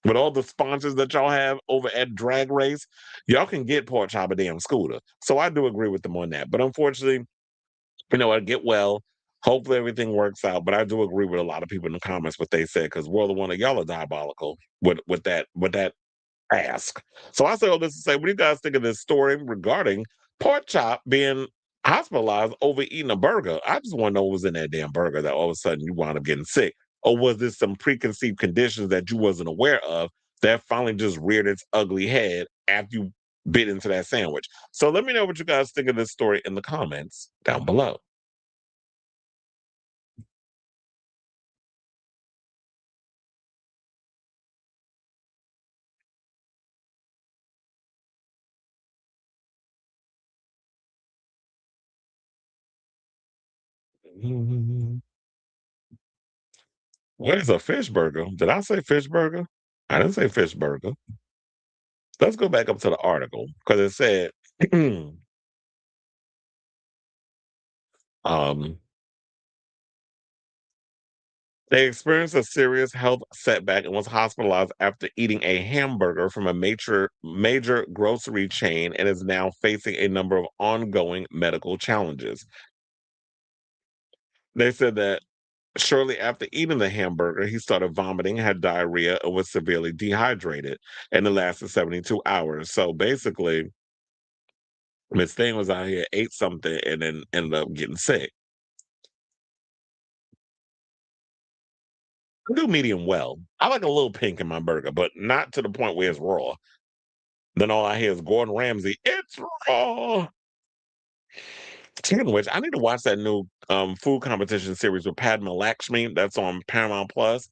Speaker 1: With all the sponsors that y'all have over at Drag Race, y'all can get PorkChop a damn scooter. So I do agree with them on that. But unfortunately, I get well. Hopefully everything works out. But I do agree with a lot of people in the comments what they said, because World of Wonder, y'all are diabolical with that ask. So I say all this to say, what do you guys think of this story regarding PorkChop being hospitalized over eating a burger? I just want to know what was in that damn burger that all of a sudden you wound up getting sick. Or was this some preconceived conditions that you wasn't aware of that finally just reared its ugly head after you bit into that sandwich? So let me know what you guys think of this story in the comments down below. What is a fish burger? Did I say fish burger? I didn't say fish burger. Let's go back up to the article because it said, they experienced a serious health setback and was hospitalized after eating a hamburger from a major grocery chain and is now facing a number of ongoing medical challenges. They said that shortly after eating the hamburger, he started vomiting, had diarrhea, and was severely dehydrated, and it lasted 72 hours. So basically, Miss Thing was out here, ate something, and then ended up getting sick. I do medium well. I like a little pink in my burger, but not to the point where it's raw. Then all I hear is Gordon Ramsay, it's raw. Speaking of which, I need to watch that new food competition series with Padma Lakshmi that's on Paramount Plus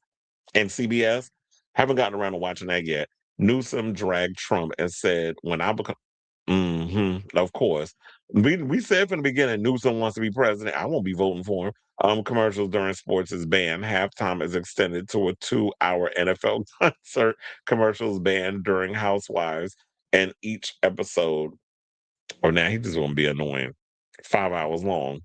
Speaker 1: and CBS. Haven't gotten around to watching that yet. Newsom dragged Trump and said, when I become, of course. We said from the beginning, Newsom wants to be president. I won't be voting for him. Commercials during sports is banned. Halftime is extended to a 2-hour NFL concert. Commercials banned during Housewives. And each episode, or now he just gonna be annoying, 5 hours long.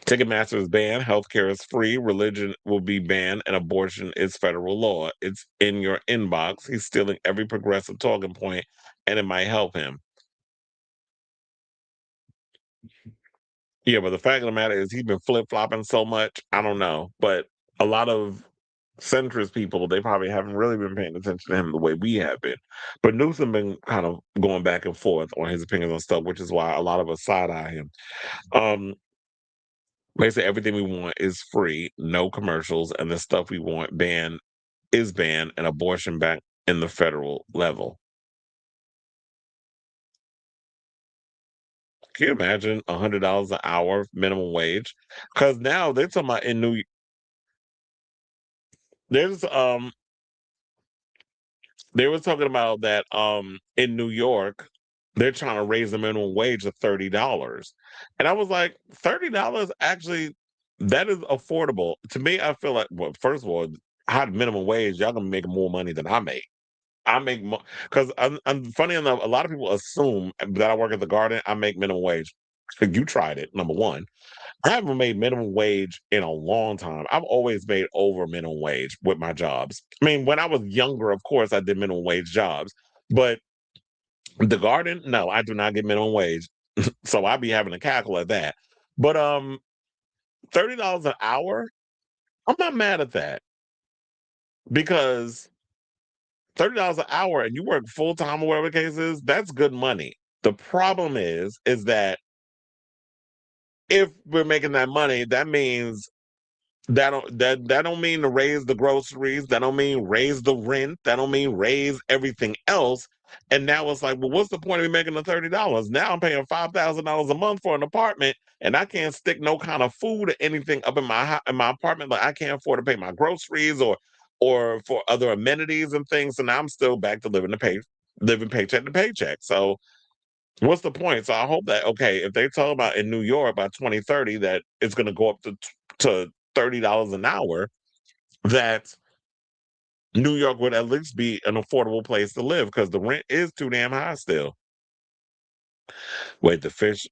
Speaker 1: Ticketmaster is banned. Healthcare is free. Religion will be banned, and abortion is federal law. It's in your inbox. He's stealing every progressive talking point, and it might help him. Yeah, but the fact of the matter is he's been flip-flopping so much, I don't know. But a lot of centrist people, they probably haven't really been paying attention to him the way we have been. But Newsom been kind of going back and forth on his opinions on stuff, which is why a lot of us side-eye him. Basically, everything we want is free, no commercials, and the stuff we want is banned, and abortion back in the federal level. Can you imagine $100 an hour minimum wage? Because now they're talking about there's they were talking about that in New York they're trying to raise the minimum wage to $30, and I was like, $30 actually, that is affordable to me. I feel like, well, first of all, high minimum wage, y'all gonna make more money than I make. I make more because I'm funny enough. A lot of people assume that I work at the Garden. I make minimum wage. You tried it. Number one, I haven't made minimum wage in a long time. I've always made over minimum wage with my jobs. I mean, when I was younger, of course, I did minimum wage jobs, but the Garden, no, I do not get minimum wage. So I'd be having to cackle at that. But $30 an hour, I'm not mad at that because $30 an hour and you work full time or whatever the case is, that's good money. The problem is that if we're making that money, that means that don't mean to raise the groceries, that don't mean raise the rent, that don't mean raise everything else. And now it's like, well, what's the point of me making the $30? Now I'm paying $5,000 a month for an apartment, and I can't stick no kind of food or anything up in my apartment. Like I can't afford to pay my groceries or for other amenities and things. And I'm still back to living paycheck to paycheck. So what's the point? So I hope that, okay, if they talk about in New York by 2030 that it's going to go up to $30 an hour, that New York would at least be an affordable place to live because the rent is too damn high still. Wait, the fish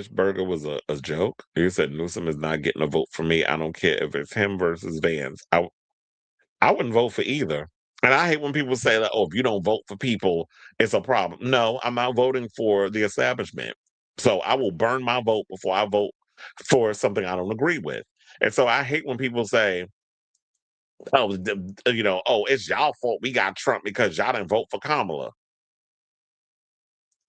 Speaker 1: burger was a joke? You said Newsom is not getting a vote for me. I don't care if it's him versus Vance. I wouldn't vote for either. And I hate when people say that, oh, if you don't vote for people, it's a problem. No, I'm not voting for the establishment. So I will burn my vote before I vote for something I don't agree with. And so I hate when people say, oh, oh, it's y'all fault we got Trump because y'all didn't vote for Kamala.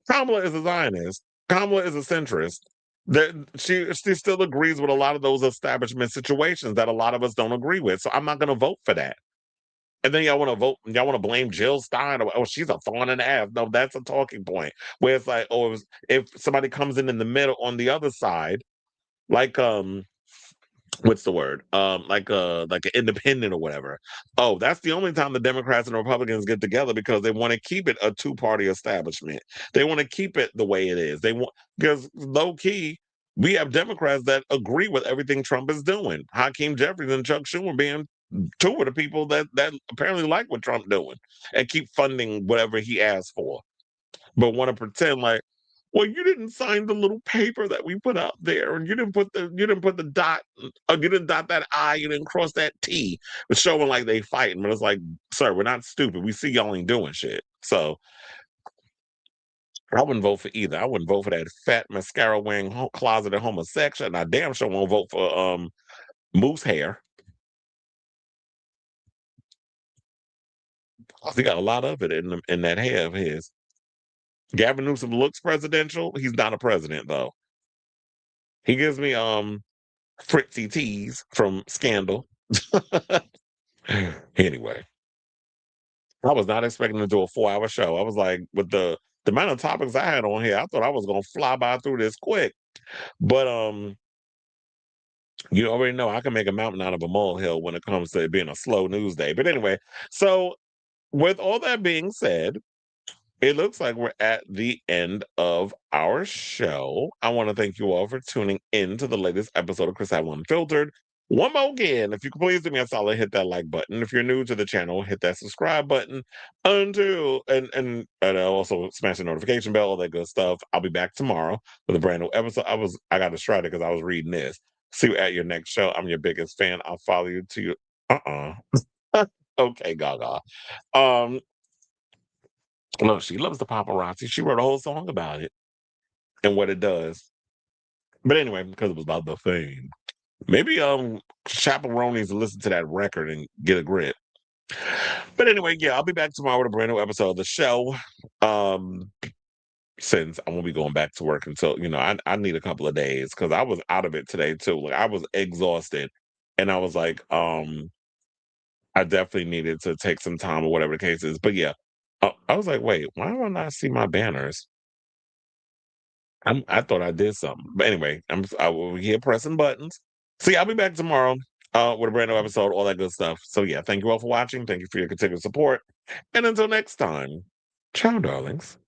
Speaker 1: Kamala is a Zionist. Kamala is a centrist. That she still agrees with a lot of those establishment situations that a lot of us don't agree with. So I'm not going to vote for that. And then y'all want to blame Jill Stein. Oh, she's a thorn in the ass. No, that's a talking point. Where it's like, oh, if somebody comes in the middle on the other side, like what's the word? Like an independent or whatever. Oh, that's the only time the Democrats and Republicans get together because they want to keep it a two-party establishment. They want to keep it the way it is. Because low key, we have Democrats that agree with everything Trump is doing. Hakeem Jeffries and Chuck Schumer being two of the people that apparently like what Trump doing and keep funding whatever he asks for, but want to pretend like, well, you didn't sign the little paper that we put out there, and you didn't put the dot, you didn't dot that I, you didn't cross that T. It's showing like they fighting, but it's like, sir, we're not stupid. We see y'all ain't doing shit. So I wouldn't vote for either. I wouldn't vote for that fat mascara wearing closeted homosexual, and I damn sure won't vote for Moose Hair. He got a lot of it in that hair of his. Gavin Newsom looks presidential. He's not a president though. He gives me Fritzy Tease from Scandal. Anyway, I was not expecting to do a 4-hour show. I was like, with the amount of topics I had on here, I thought I was gonna fly by through this quick. But you already know I can make a mountain out of a molehill when it comes to it being a slow news day. But anyway, so with all that being said, it looks like we're at the end of our show. I want to thank you all for tuning in to the latest episode of Chris Adler Unfiltered. One more again, if you could please do me a solid, hit that like button. If you're new to the channel, hit that subscribe button. And also smash the notification bell, all that good stuff. I'll be back tomorrow with a brand new episode. I got distracted because I was reading this. See you at your next show. I'm your biggest fan. I'll follow you to your okay, Gaga. Look, she loves the paparazzi. She wrote a whole song about it and what it does. But anyway, because it was about the fame. Maybe Chappell needs to listen to that record and get a grip. But anyway, yeah, I'll be back tomorrow with a brand new episode of the show. Since I won't be going back to work until, I need a couple of days because I was out of it today too. Like I was exhausted. And I was like, I definitely needed to take some time or whatever the case is. But yeah. I was like, wait, why do I not see my banners? I thought I did something. But anyway, I will be here pressing buttons. See, I'll be back tomorrow with a brand new episode, all that good stuff. So yeah, thank you all for watching. Thank you for your continued support. And until next time, ciao, darlings.